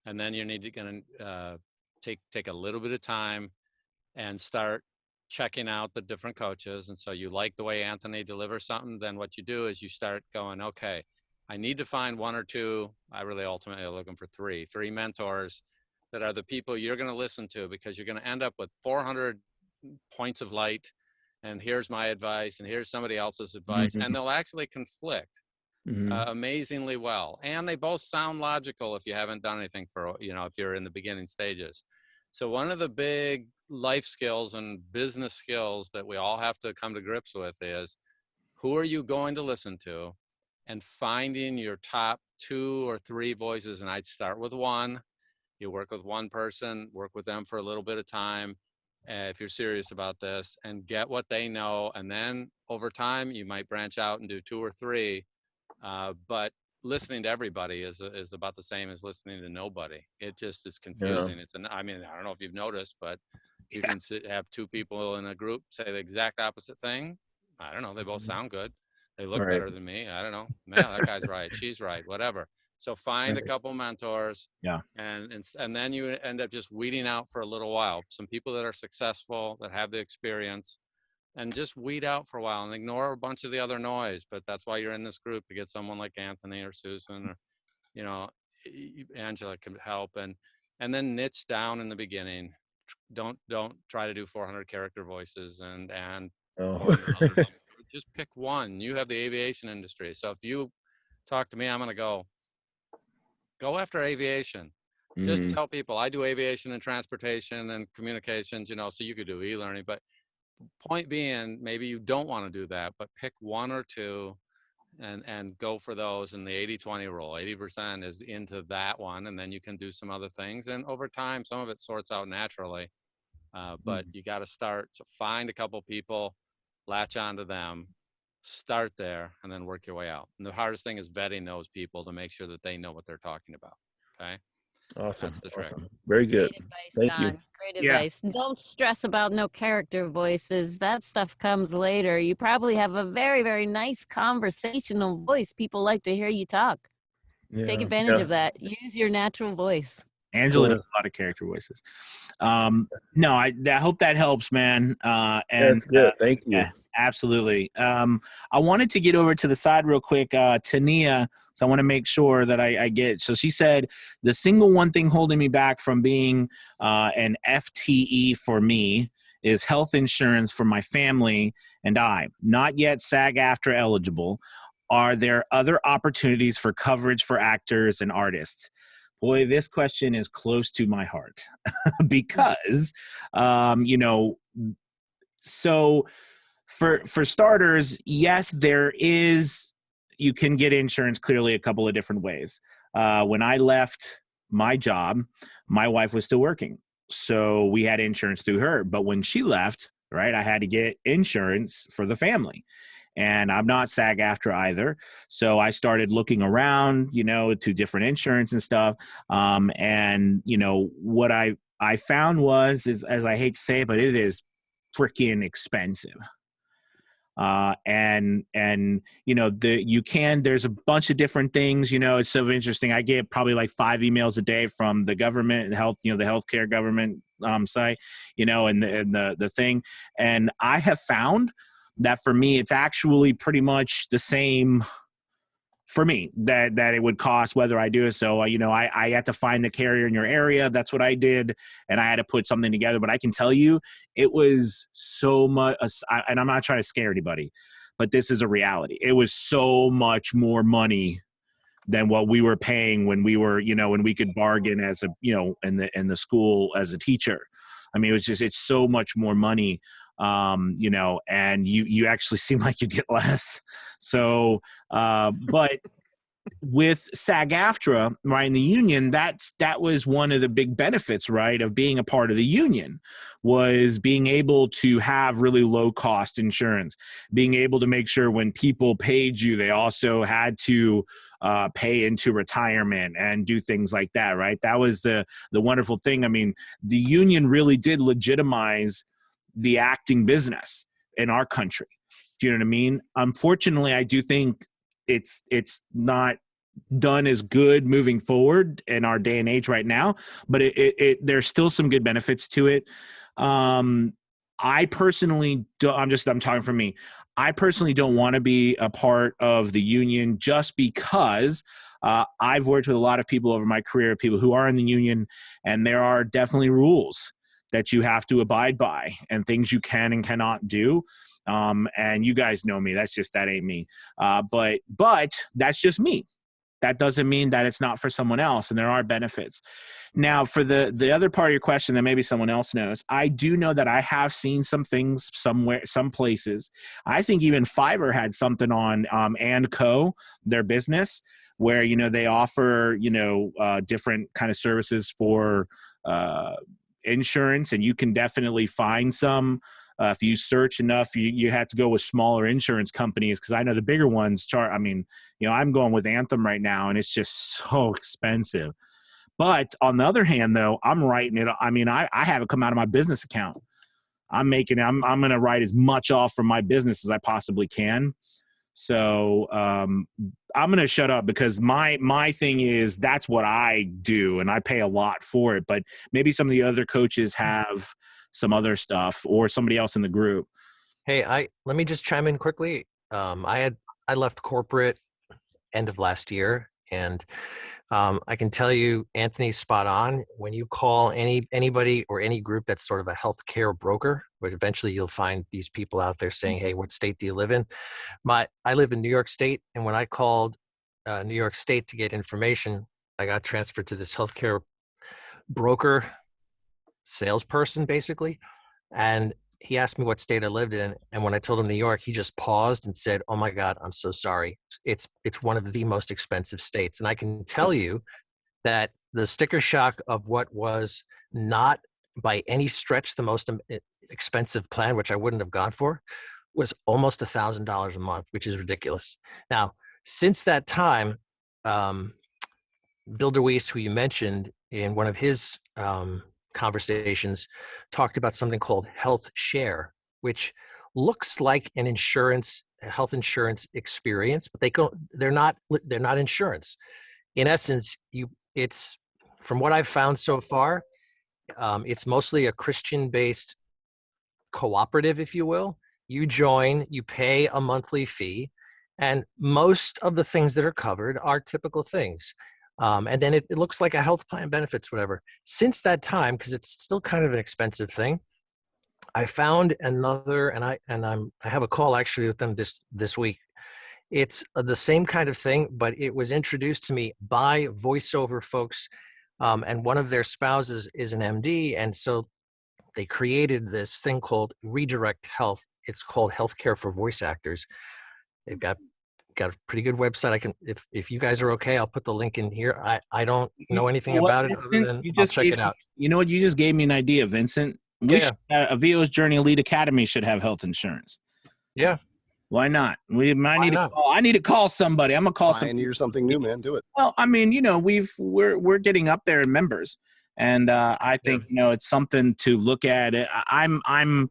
And then you need to take a little bit of time and start checking out the different coaches. And so you like the way Anthony delivers something, then what you do is you start going, okay, I need to find one or two. I really ultimately am looking for three mentors that are the people you're going to listen to, because you're going to end up with 400 points of light, and here's my advice and here's somebody else's advice, and they'll actually conflict amazingly well, and they both sound logical if you haven't done anything for, you know, if you're in the beginning stages. So one of the big life skills and business skills that we all have to come to grips with is, who are you going to listen to, and finding your top 2 or 3 voices. And I'd start with one. You work with one person, work with them for a little bit of time, if you're serious about this, and get what they know. And then over time, you might branch out and do 2 or 3. But listening to everybody is about the same as listening to nobody. It just is Yeah. confusing. I mean, I don't know if you've noticed, but you can have two people in a group say the exact opposite thing. I don't know. They both sound good. They look Right. better than me. I don't know. Man, that guy's right. She's right. Whatever. So find a couple mentors. Yeah. And then you end up just weeding out for a little while some people that are successful, that have the experience, and just weed out for a while and ignore a bunch of the other noise. But that's why you're in this group, to get someone like Anthony or Susan or, you know, Angela can help, and then niche down in the beginning. Don't try to do 400 character voices and Oh. just pick one. You have the aviation industry. So if you talk to me, I'm going to go after aviation. Just tell people I do aviation and transportation and communications, you know, so you could do e-learning. But point being, maybe you don't want to do that, but pick one or two and go for those in the 80-20 rule. 80% is into that one, and then you can do some other things. And over time, some of it sorts out naturally. But you got to start. So find a couple people, latch onto them, start there, and then work your way out. And the hardest thing is vetting those people to make sure that they know what they're talking about. Okay. Awesome. That's the trick. Awesome. Very good. Great advice, Thank you. Don. Great Yeah. advice. Don't stress about no character voices. That stuff comes later. You probably have a very, very nice conversational voice. People like to hear you talk. Take Yeah. advantage Yeah. of that. Use your natural voice. Angela Cool. does a lot of character voices. No, I hope that helps, man. And That's good. Thank you. yeah, absolutely. I wanted to get over to the side real quick, Tania. So I want to make sure that I get. So she said the single one thing holding me back from being an FTE for me is health insurance for my family and I. Not yet SAG-AFTRA eligible. Are there other opportunities for coverage for actors and artists? Boy, this question is close to my heart because, you know, so for starters, yes, there is, you can get insurance clearly a couple of different ways. When I left my job, my wife was still working. So we had insurance through her. But when she left, right, I had to get insurance for the family. And I'm not SAG-AFTRA either. So I started looking around, you know, to different insurance and stuff. And, you know, what I found is, as I hate to say it, but it is freaking expensive. And you know, there's a bunch of different things, you know, it's so interesting. I get probably like 5 emails a day from the government and health, you know, the healthcare government site, you know, and the thing. And I have found that for me, it's actually pretty much the same for me that it would cost whether I do it. So, you know, I had to find the carrier in your area. That's what I did. And I had to put something together, but I can tell you it was so much, and I'm not trying to scare anybody, but this is a reality. It was so much more money than what we were paying when we were, you know, when we could bargain as a, you know, in the school as a teacher. I mean, it's so much more money, you know, and you actually seem like you get less. So, but with SAG-AFTRA, right, in the union, that was one of the big benefits, right, of being a part of the union, was being able to have really low cost insurance, being able to make sure when people paid you, they also had to pay into retirement and do things like that, right? That was the wonderful thing. I mean, the union really did legitimize the acting business in our country. Do you know what I mean? Unfortunately, I do think it's not done as good moving forward in our day and age right now, but there's still some good benefits to it. I personally I'm talking for me. I personally don't want to be a part of the union just because I've worked with a lot of people over my career, people who are in the union, and there are definitely rules that you have to abide by and things you can and cannot do. And you guys know me. That ain't me. But that's just me. That doesn't mean that it's not for someone else, and there are benefits. Now, for the other part of your question that maybe someone else knows, I do know that I have seen some things somewhere, some places. I think even Fiverr had something on & Co, their business, where, you know, they offer, you know, different kind of services for insurance, and you can definitely find some If you search enough, you have to go with smaller insurance companies, because I know the bigger ones charge. I mean, I'm going with Anthem right now, and it's just so expensive. But on the other hand, though, I'm writing it. I mean, I have it come out of my business account. I'm going to write as much off from my business as I possibly can. So I'm going to shut up, because my thing is that's what I do, and I pay a lot for it. But maybe some of the other coaches have some other stuff, or somebody else in the group. Hey, let me just chime in quickly. I left corporate end of last year, and I can tell you, Anthony's spot on. When you call anybody or any group that's sort of a healthcare broker, but eventually you'll find these people out there saying, "Hey, what state do you live in?" I live in New York State, and when I called New York State to get information, I got transferred to this healthcare broker salesperson, basically, and he asked me what state I lived in, and when I told him New York, he just paused and said, "Oh my God, I'm so sorry. It's one of the most expensive states." And I can tell you that the sticker shock of what was not by any stretch the most expensive plan, which I wouldn't have gone for, was almost $1,000 a month, which is ridiculous. Now, since that time, Bill DeWeese, who you mentioned in one of his conversations, talked about something called health share, which looks like a health insurance experience, but they're not insurance. In essence, it's, from what I've found so far, it's mostly a Christian-based cooperative, if you will. You join, you pay a monthly fee, and most of the things that are covered are typical things. And then it looks like a health plan, benefits, whatever. Since that time, because it's still kind of an expensive thing, I found another, and I have a call actually with them this week. It's the same kind of thing, but it was introduced to me by voiceover folks, and one of their spouses is an MD, and so they created this thing called Redirect Health. It's called Healthcare for Voice Actors. They've got a pretty good website. I can, if you guys are okay, I'll put the link in here. I don't know anything about it other than I'll check it out. You know what? You just gave me an idea, Vincent. A VO's Journey Elite Academy should have health insurance. Yeah. Why not? I need to call somebody. I'm gonna call somebody. Something new, man. Do it. Well, I mean, we're getting up there in members, and I think it's something to look at. I'm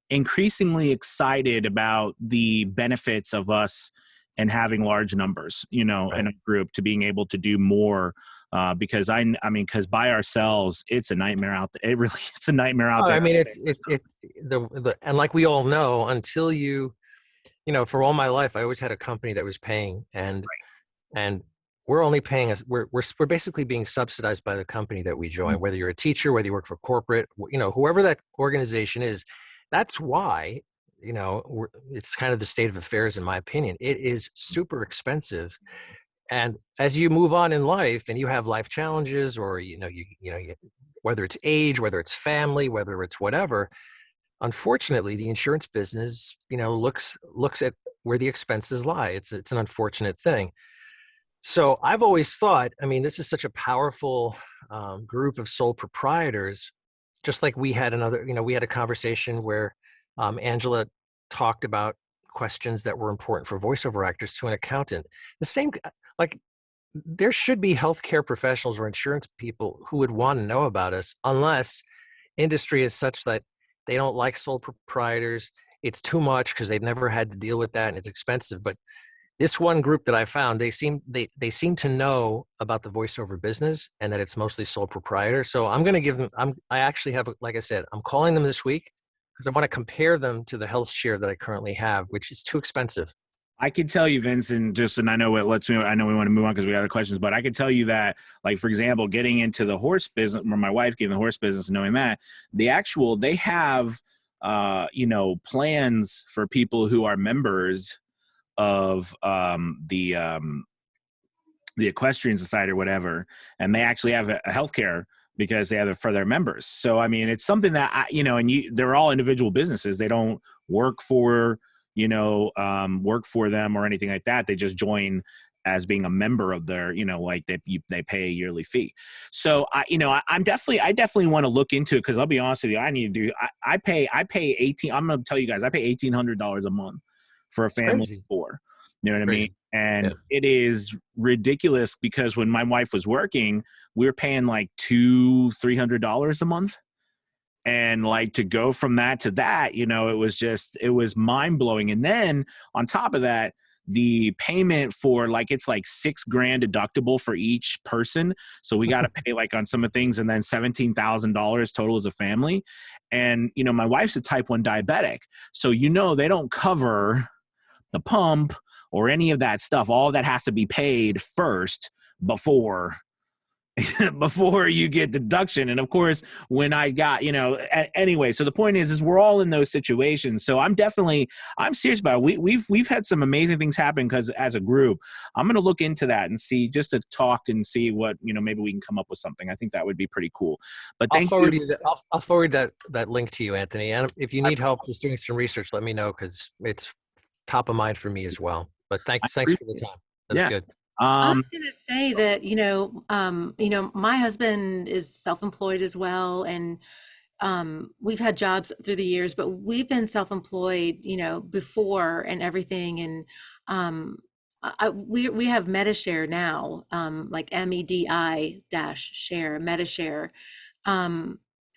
increasingly excited about the benefits of us and having large numbers, in a group, to being able to do more, because because by ourselves, it's a nightmare out there. It really, it's a nightmare out there. I mean, and like we all know, until for all my life, I always had a company that was paying, and we're only paying us. We're basically being subsidized by the company that we join. Whether you're a teacher, whether you work for corporate, whoever that organization is, that's why. It's kind of the state of affairs, in my opinion. It is super expensive, and as you move on in life, and you have life challenges, or whether it's age, whether it's family, whether it's whatever. Unfortunately, the insurance business, looks at where the expenses lie. It's an unfortunate thing. So I've always thought, this is such a powerful group of sole proprietors. Just like we had we had a conversation where Angela talked about questions that were important for voiceover actors to an accountant. The same, there should be healthcare professionals or insurance people who would want to know about us, unless industry is such that they don't like sole proprietors. It's too much because they've never had to deal with that, and it's expensive. But this one group that I found, they seem to know about the voiceover business, and that it's mostly sole proprietor. So I'm going to give them. I actually have, like I said, I'm calling them this week, because I want to compare them to the health share that I currently have, which is too expensive. I can tell you, Vincent, and I know we want to move on because we got other questions, but I can tell you that, for example, getting into the horse business, or my wife getting the horse business, and knowing that, they have, plans for people who are members of the Equestrian Society or whatever, and they actually have a healthcare because they have it for their members. So, it's something that, they're all individual businesses. They don't work for them or anything like that. They just join as being a member of their, like they pay a yearly fee. So I definitely want to look into it, because I'll be honest with you, I pay I'm going to tell you guys, I pay $1,800 a month for a family of crazy. 4. You know what I Crazy. mean? And Yeah. it is ridiculous, because when my wife was working, we were paying like $200-$300 a month. And like, to go from that to that, it was mind blowing. And then on top of that, the payment for it's like $6,000 deductible for each person. So we got to pay like on some of the things, and then $17,000 total as a family. And, my wife's a type 1 diabetic. So, they don't cover the pump or any of that stuff. All that has to be paid first before you get deduction. And of course, when I got, anyway, so the point is we're all in those situations. So I'm serious about it. We've had some amazing things happen, because as a group, I'm going to look into that and see, just to talk and see what, maybe we can come up with something. I think that would be pretty cool. But I'll forward that link to you, Anthony. And if you need help just doing some research, let me know, because it's top of mind for me as well. But thanks for the time. That's good. I was going to say that, my husband is self-employed as well. And we've had jobs through the years, but we've been self-employed, before and everything. And we have MediShare now, like MEDI-share, MediShare.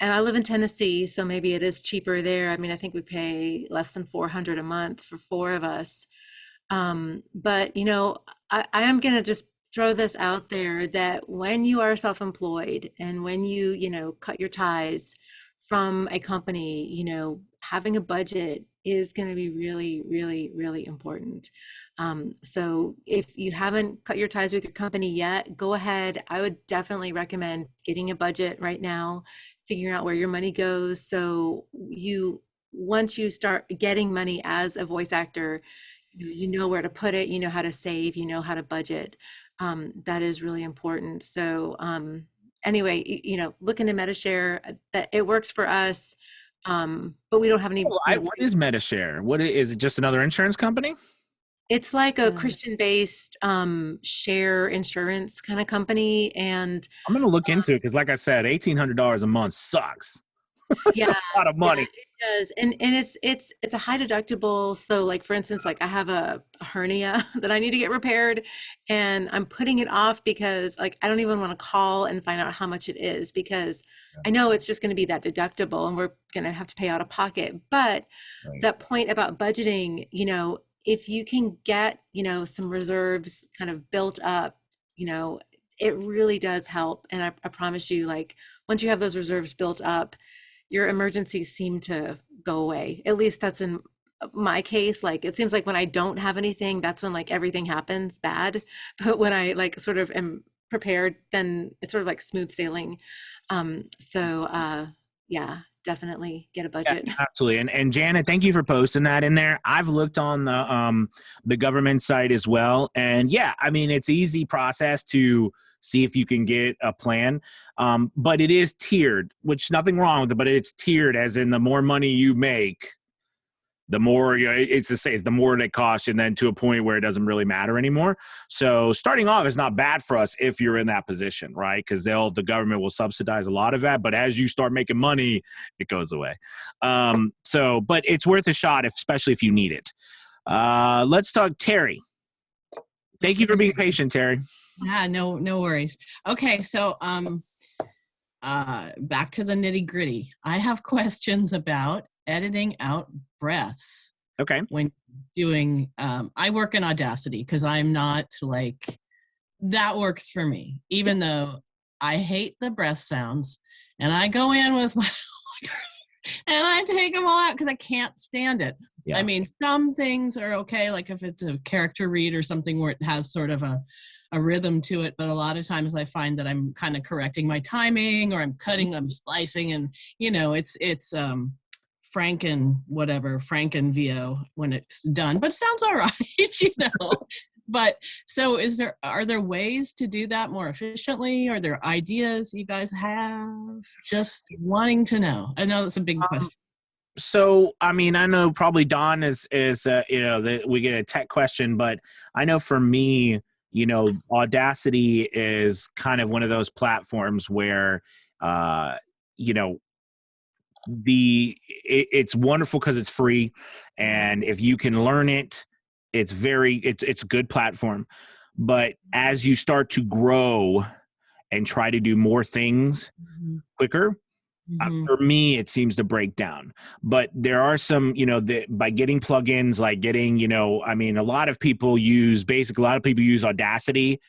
And I live in Tennessee, so maybe it is cheaper there. I mean, I think we pay less than $400 a month for 4 of us. But I am going to just throw this out there, that when you are self-employed and when you cut your ties from a company, having a budget is going to be really, really, really important. So if you haven't cut your ties with your company yet, go ahead. I would definitely recommend getting a budget right now, figuring out where your money goes. So once you start getting money as a voice actor, you know where to put it, you know how to save, you know how to budget. That is really important. So anyway, look into MediShare. That it works for us, but we don't have any. What is MediShare? What is it? Just another insurance company? It's like a Christian-based share insurance kind of company, and I'm going to look into it, because, like I said, $1,800 a month sucks. It's a lot of money. Yeah, it does. And it's a high deductible. So like, for instance, like I have a hernia that I need to get repaired, and I'm putting it off because like, I don't even want to call and find out how much it is, because I know it's just going to be that deductible and we're going to have to pay out of pocket. But that point about budgeting, if you can get, some reserves kind of built up, it really does help. And I promise you, like, once you have those reserves built up, your emergencies seem to go away. At least that's in my case. Like, it seems like when I don't have anything, that's when like everything happens bad. But when I like sort of am prepared, then it's sort of like smooth sailing. Yeah, definitely get a budget. Yeah, absolutely. And Janet, thank you for posting that in there. I've looked on the government site as well. And yeah, I mean, it's easy process to see if you can get a plan. But it is tiered, which nothing wrong with it, but it's tiered as in the more money you make, the more it's to say the more it costs, and then to a point where it doesn't really matter anymore. So starting off is not bad for us if you're in that position, right? Because the government will subsidize a lot of that, but as you start making money, it goes away. But it's worth a shot, especially if you need it. Let's talk Terry. Thank you for being patient, Terry. Yeah, no worries. Okay, so back to the nitty gritty. I have questions about editing out breaths. Okay. When doing, I work in Audacity because I'm not like, that works for me, even though I hate the breath sounds, and I go in with my and I take them all out because I can't stand it. Yeah. I mean, some things are okay, like if it's a character read or something where it has sort of a rhythm to it, but a lot of times I find that I'm kind of correcting my timing, or I'm cutting, I'm splicing, and it's Franken VO when it's done, but it sounds all right, But so are there ways to do that more efficiently? Are there ideas you guys have? Just wanting to know. I know that's a big question. So, I mean, I know probably Don is we get a tech question, but I know for me, you know, Audacity is kind of one of those platforms where, you know, it's wonderful because it's free, and if you can learn it, it's a good platform. But as you start to grow and try to do more things quicker, for me, it seems to break down. But there are some, you know, by getting plugins, like getting, you know, I mean, a lot of people use Audacity,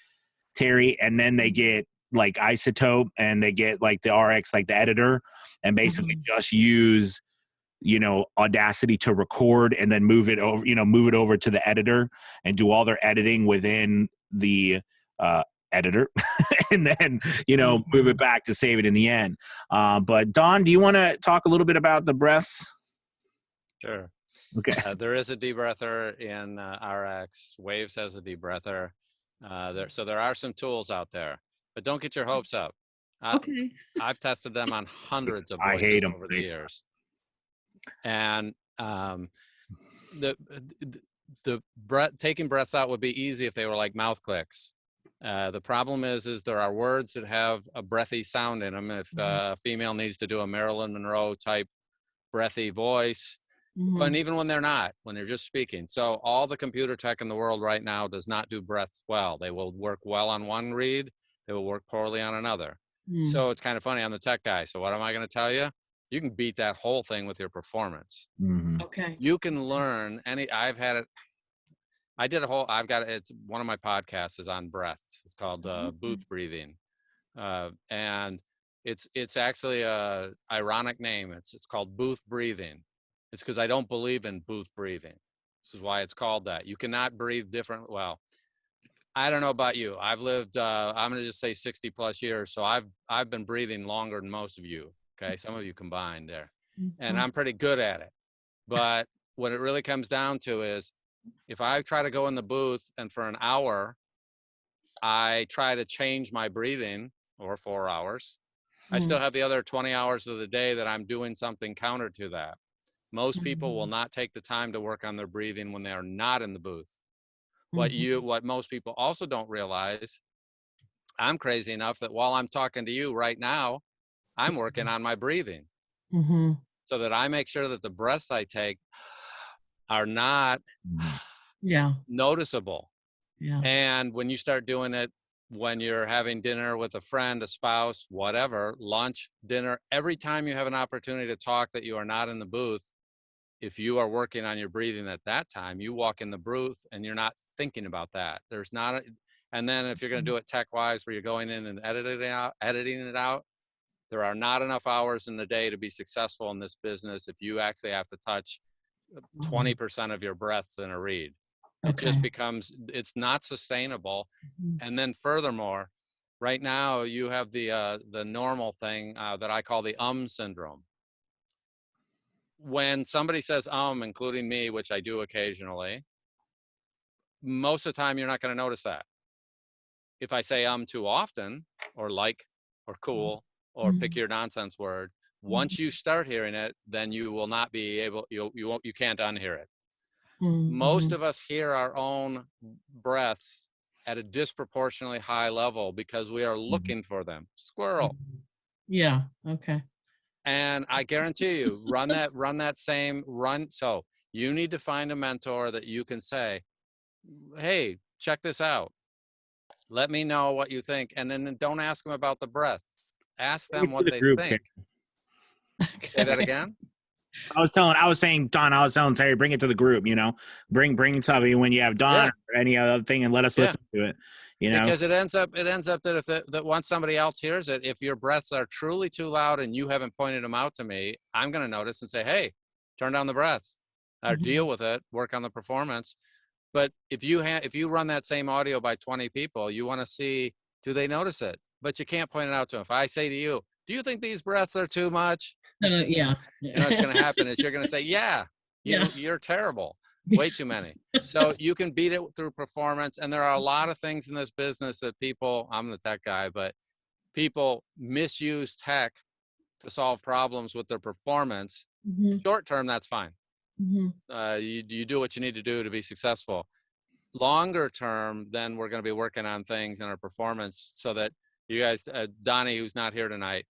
Terry, and then they get like Isotope, and they get like the RX, like the editor, and basically just use, you know, Audacity to record and then move it over to the editor and do all their editing within the editor and then, you know, move it back to save it in the end. But Don, do you want to talk a little bit about the breaths? Sure. Okay. There is a debreather in RX. Waves has a debreather. So there are some tools out there, but don't get your hopes up. Okay. I've tested them on hundreds of I hate voices them. over the years. And the taking breaths out would be easy if they were like mouth clicks. The problem is there are words that have a breathy sound in them. If a female needs to do a Marilyn Monroe type breathy voice, and even when they're not, when they're just speaking. So all the computer tech in the world right now does not do breaths well. They will work well on one read, they will work poorly on another. So it's kind of funny. I'm the tech guy. So what am I going to tell you? You can beat that whole thing with your performance. Okay. You can learn I've had it. It's one of my podcasts is on breaths. It's called Booth Breathing. And it's actually a ironic name. It's called Booth Breathing. It's because I don't believe in booth breathing. This is why it's called that. You cannot breathe different. Well, I don't know about you. I've lived, I'm going to just say 60 plus years. So I've been breathing longer than most of you. Okay. Some of you combined there, and I'm pretty good at it. But what it really comes down to is if I try to go in the booth and for an hour, I try to change my breathing, or 4 hours, I still have the other 20 hours of the day that I'm doing something counter to that. Most people will not take the time to work on their breathing when they are not in the booth. What most people also don't realize, I'm crazy enough that while I'm talking to you right now, I'm working on my breathing so that I make sure that the breaths I take are not noticeable. And when you start doing it, when you're having dinner with a friend, a spouse, whatever, lunch, dinner, every time you have an opportunity to talk that you are not in the booth, if you are working on your breathing at that time, you walk in the booth and you're not thinking about that. And then if you're going to do it tech wise, where you're going in and editing it out, there are not enough hours in the day to be successful in this business if you actually have to touch 20% of your breaths in a read. It just becomes, it's not sustainable. And then furthermore, right now you have the normal thing that I call the syndrome. When somebody says including me, which I do occasionally, most of the time you're not going to notice that. If I say too often, or like, or cool, or pick your nonsense word, once you start hearing it, then you will not be able, you can't unhear it. Most of us hear our own breaths at a disproportionately high level because we are looking for them. Squirrel. Yeah. Okay. And I guarantee you, run that same run. So you need to find a mentor that you can say, hey, check this out. Let me know what you think. And then don't ask them about the breath. Ask them what they think. Say that again. I was saying, Don, I was telling Terry, bring it to the group, you know, bring Tubby when you have Don or any other thing, and let us listen to it, you know, because it ends up that that once somebody else hears it, if your breaths are truly too loud and you haven't pointed them out to me, I'm going to notice and say, hey, turn down the breath, or deal with it, work on the performance. But if you run that same audio by 20 people, you want to see, do they notice it? But you can't point it out to them. If I say to you, do you think these breaths are too much? You know what's going to happen is you're going to say, you're terrible, way too many. So you can beat it through performance. And there are a lot of things in this business that I'm the tech guy, but people misuse tech to solve problems with their performance. Short term, that's fine. You do what you need to do to be successful. longer term, then we're going to be working on things in our performance so that you guys, Donnie, who's not here tonight,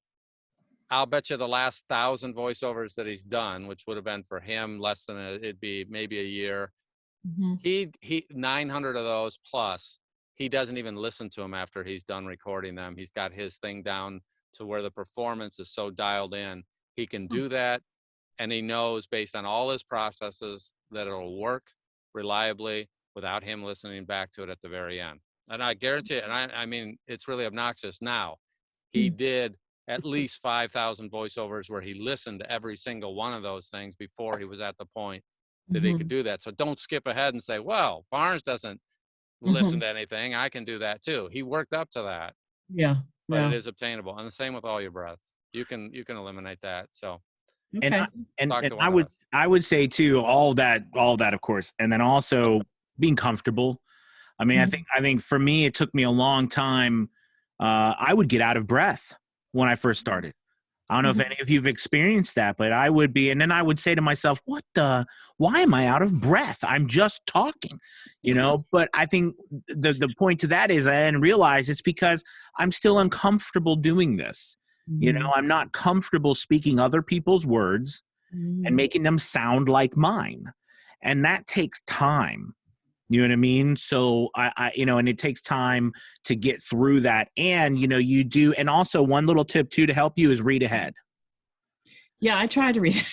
I'll bet you the last 1,000 voiceovers that he's done, which would have been for him less than it'd be maybe a year. He 900 of those plus, he doesn't even listen to them after he's done recording them. He's got his thing down to where the performance is so dialed in. He can do that, and he knows based on all his processes that it'll work reliably without him listening back to it at the very end. And I guarantee it, and I mean, it's really obnoxious now. He did at least 5,000 voiceovers where he listened to every single one of those things before he was at the point that he could do that. So don't skip ahead and say, well, Barnes doesn't listen to anything. I can do that too. He worked up to that. Yeah. But it is obtainable. And the same with all your breaths. You can eliminate that. So Okay. And Talk to one I of would us. I would say too, all that of course, and then also being comfortable. I mean, I think for me it took me a long time. I would get out of breath when I first started. I don't know if any of you've experienced that, but I would be, and then I would say to myself, why am I out of breath? I'm just talking, you know? But I think the point to that is I didn't realize it's because I'm still uncomfortable doing this. You know, I'm not comfortable speaking other people's words and making them sound like mine. And that takes time. You know what I mean? So I you know, and it takes time to get through that. And, you know, you do. And also one little tip too, to help you is read ahead. Yeah, I tried to read it.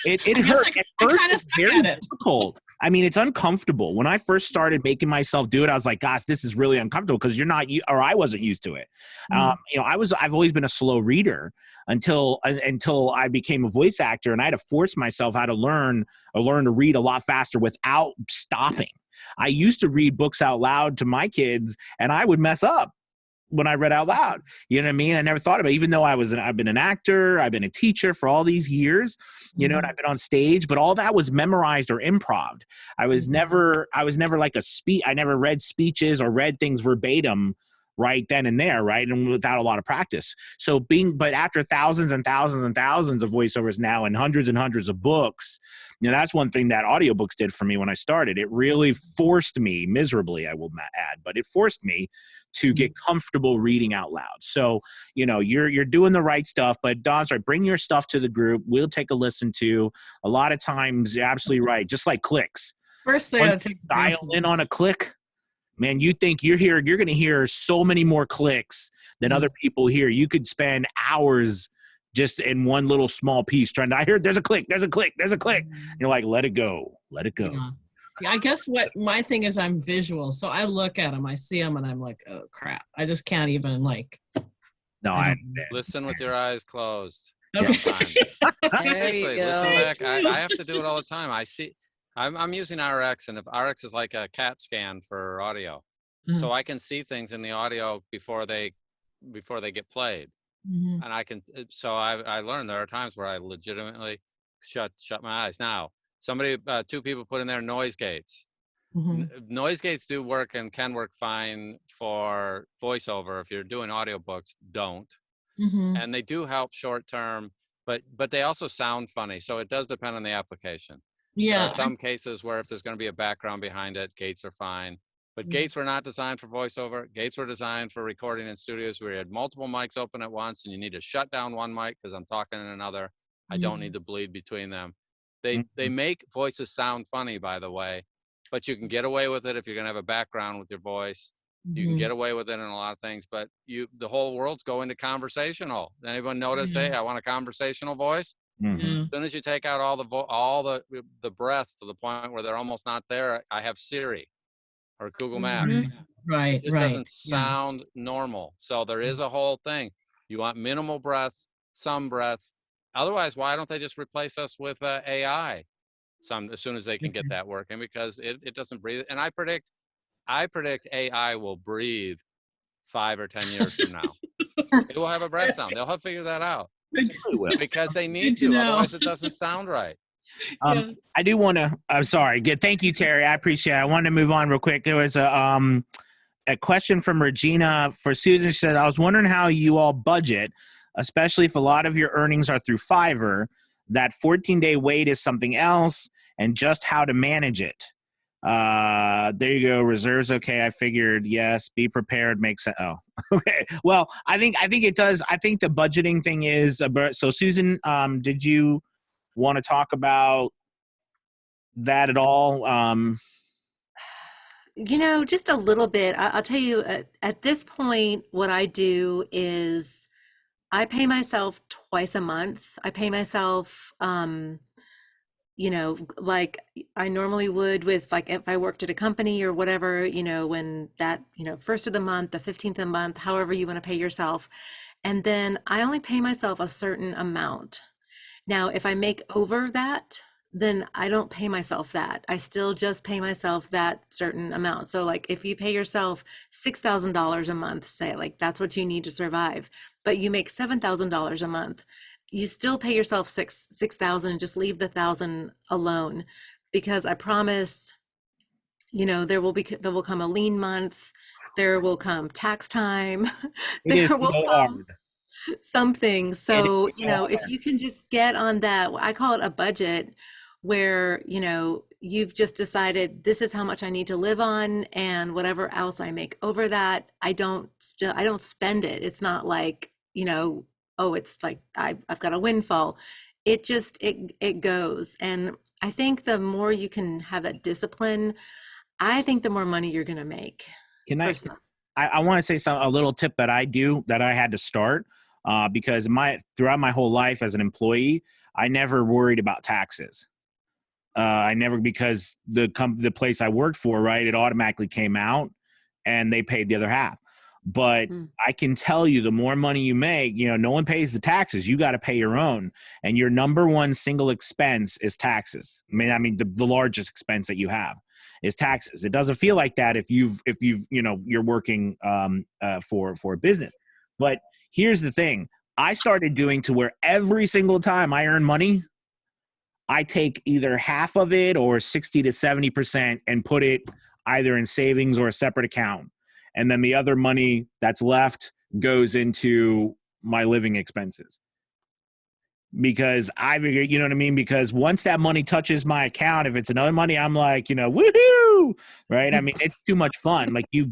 It hurts. At first, kinda it's suck very at it. difficult. I mean, it's uncomfortable. When I first started making myself do it, I was like, gosh, this is really uncomfortable because you're not, or I wasn't used to it. You know, I've always been a slow reader until I became a voice actor, and I had to force myself how to learn to read a lot faster without stopping. I used to read books out loud to my kids, and I would mess up when I read out loud. You know what I mean? I never thought about it, even though I've been an actor, I've been a teacher for all these years, you know, and I've been on stage, but all that was memorized or improv. I was never like I never read speeches or read things verbatim right then and there, right? And without a lot of practice. So but after thousands and thousands and thousands of voiceovers now and hundreds of books, you know, that's one thing that audiobooks did for me when I started. It really forced me, miserably, I will add, but it forced me to get comfortable reading out loud. So, you know, you're doing the right stuff, but Don's right. Bring your stuff to the group. We'll take a listen to. A lot of times, you're absolutely right. Just like clicks. First thing Once you dial in on a click, man, you think you're going to hear so many more clicks than other people hear. You could spend hours just in one little small piece trying to, I hear there's a click. And you're like, let it go. Yeah, I guess what my thing is, I'm visual. So I look at them, I see them, and I'm like, oh crap. I just can't even like. No, I I don't- listen with your eyes closed. Okay. Sometimes. There Seriously, you listen go. back. I have to do it all the time. I'm using RX, and if RX is like a CAT scan for audio, so I can see things in the audio before they get played, and I can. So I learned there are times where I legitimately shut my eyes. Now, two people put in there noise gates. Noise gates do work and can work fine for voiceover. If you're doing audiobooks, don't. And they do help short term, but they also sound funny. So it does depend on the application. There Yeah. are some cases where if there's going to be a background behind it, gates are fine. But gates were not designed for voiceover. Gates were designed for recording in studios where you had multiple mics open at once and you need to shut down one mic because I'm talking in another. I don't need to bleed between them. They make voices sound funny, by the way, but you can get away with it if you're going to have a background with your voice. You can get away with it in a lot of things, but the whole world's going to conversational. Anyone notice, hey, I want a conversational voice? As soon as you take out all the breaths to the point where they're almost not there, I have Siri or Google Maps. Right. It just doesn't sound normal. So there is a whole thing. You want minimal breaths, some breaths. Otherwise, why don't they just replace us with AI? As soon as they can get that working, because it doesn't breathe. And I predict AI will breathe 5 or 10 years from now. It will have a breath sound. They'll have figured that out. Because they need to, otherwise it doesn't sound right. I do want to. I'm sorry. Thank you, Terry. I appreciate it. I wanted to move on real quick. There was a question from Regina for Susan. She said, "I was wondering how you all budget, especially if a lot of your earnings are through Fiverr. That 14-day wait is something else, and just how to manage it. There you go. Reserves. Okay. I figured yes. Be prepared. Makes sense. Oh, okay. Well, I think it does. I think the budgeting thing is, so Susan, did you want to talk about that at all? Just a little bit. I'll tell you, at this point, what I do is I pay myself twice a month. I pay myself, like I normally would with, like, if I worked at a company or whatever, when that, first of the month, the 15th of the month, however you want to pay yourself. And then I only pay myself a certain amount. Now, if I make over that, then I don't pay myself that. I still just pay myself that certain amount. So, like, if you pay yourself $6,000 a month, say, like, that's what you need to survive, but you make $7,000 a month, you still pay yourself 6,000 and just leave the 1,000 alone, because I promise, there will come a lean month, there will come tax time, It is there will so come hard. something. So, It is so if hard. you can just get on that, I call it a budget, where, you've just decided this is how much I need to live on, and whatever else I make over that, I don't spend it. It's not like, oh, it's like I've got a windfall. It goes. And I think the more you can have that discipline, I think the more money you're going to make. Can personally. I want to say a little tip that I do that I had to start, because throughout my whole life as an employee, I never worried about taxes. I never, because the place I worked for, right, it automatically came out and they paid the other half. But I can tell you, the more money you make, no one pays the taxes. You got to pay your own. And your number one single expense is taxes. The largest expense that you have is taxes. It doesn't feel like that if you're working for a business. But here's the thing. I started doing to where every single time I earn money, I take either half of it or 60 to 70% and put it either in savings or a separate account. And then the other money that's left goes into my living expenses. Because I figure, you know what I mean? Because once that money touches my account, if it's another money, I'm like, woohoo, right? It's too much fun. Like, you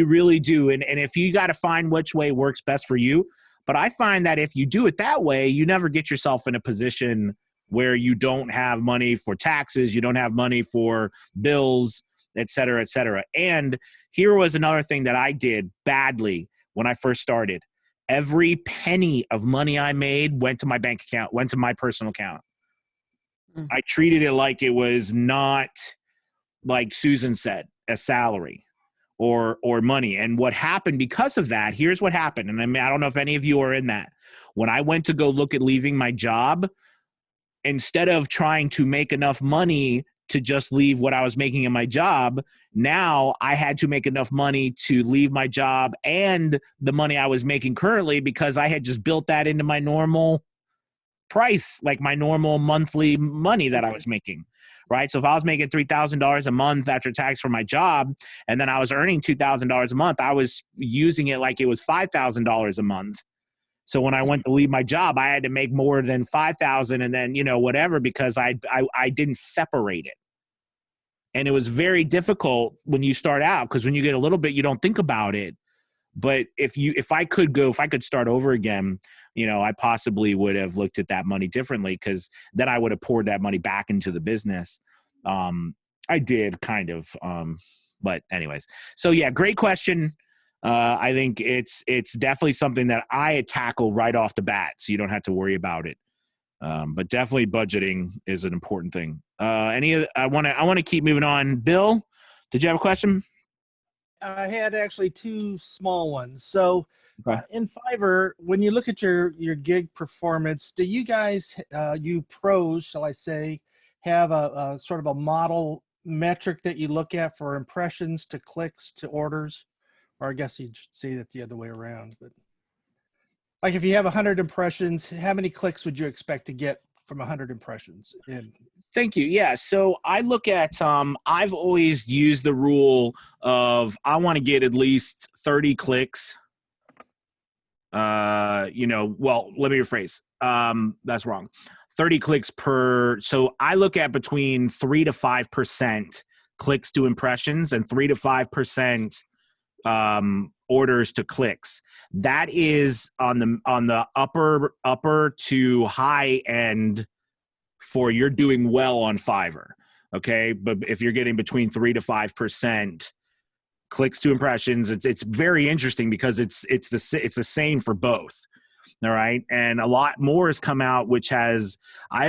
really do. And if you got to find which way works best for you. But I find that if you do it that way, you never get yourself in a position where you don't have money for taxes, you don't have money for bills, et cetera, et cetera. And here was another thing that I did badly when I first started. Every penny of money I made went to my bank account, went to my personal account. I treated it like it was not, like Susan said, a salary or money. And what happened because of that, here's what happened. And I don't know if any of you are in that. When I went to go look at leaving my job, instead of trying to make enough money to just leave what I was making in my job, now I had to make enough money to leave my job and the money I was making currently, because I had just built that into my normal price, like my normal monthly money that I was making, right? So if I was making $3,000 a month after tax for my job, and then I was earning $2,000 a month, I was using it like it was $5,000 a month. So when I went to leave my job, I had to make more than 5,000 and then, whatever, because I didn't separate it. And it was very difficult when you start out, because when you get a little bit, you don't think about it. But if I could start over again, I possibly would have looked at that money differently, because then I would have poured that money back into the business. I did kind of, but anyways. So yeah, great question. I think it's definitely something that I tackle right off the bat, so you don't have to worry about it. But definitely budgeting is an important thing. I want to keep moving on. Bill, did you have a question? I had actually two small ones. So Okay. in Fiverr, when you look at your gig performance, do you guys, you pros, shall I say, have a sort of a model metric that you look at for impressions to clicks to orders? Or I guess you'd say that the other way around. But like, if you have 100 impressions, how many clicks would you expect to get from 100 impressions? Thank you. Yeah. So I look at, I've always used the rule of, I want to get at least 30 clicks. Well, let me rephrase. That's wrong. 30 clicks per. So I look at between 3 to 5% clicks to impressions and 3 to 5% orders to clicks. That is on the upper to high end for you're doing well on Fiverr. Okay, but if you're getting between 3 to 5% clicks to impressions, it's very interesting because it's the same for both. All right, and a lot more has come out, which has I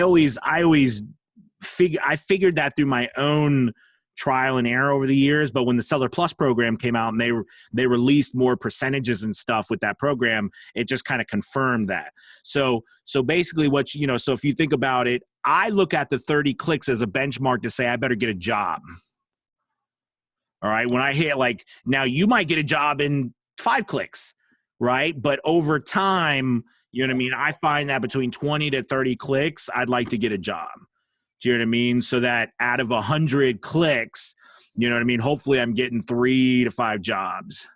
figured that through my own trial and error over the years. But when the Seller Plus program came out and they released more percentages and stuff with that program, it just kind of confirmed that. So basically so if you think about it, I look at the 30 clicks as a benchmark to say I better get a job. All right. When I hit now you might get a job in 5 clicks, right? But over time, you know what I mean? I find that between 20 to 30 clicks, I'd like to get a job. Do you know what I mean? So that out of 100 clicks, you know what I mean? Hopefully I'm getting 3 to 5 jobs.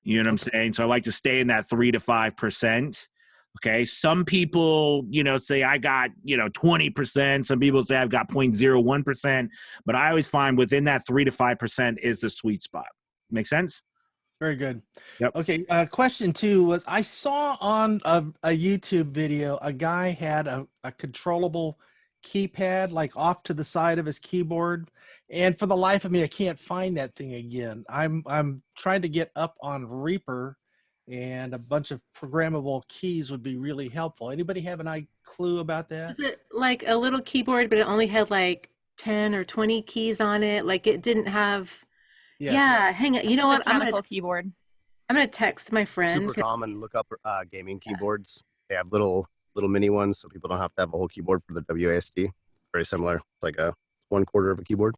You know what I'm saying? So I like to stay in that 3 to 5%. Okay. Some people, say I got, 20%. Some people say I've got 0.01%, but I always find within that 3 to 5% is the sweet spot. Make sense? Very good. Yep. Okay. Question 2 was I saw on a YouTube video, a guy had a controllable keypad off to the side of his keyboard. And for the life of me, I can't find that thing again. I'm trying to get up on Reaper, and a bunch of programmable keys would be really helpful. Anybody have any clue about that? Is it like a little keyboard, but it only had 10 or 20 keys on it? It didn't have. Yes. Yeah, hang on. You know what? Mechanical keyboard. I'm gonna text my friend. Super common. Look up gaming keyboards. They have little mini ones, so people don't have to have a whole keyboard for the WASD. Very similar. It's like a 1/4 of a keyboard.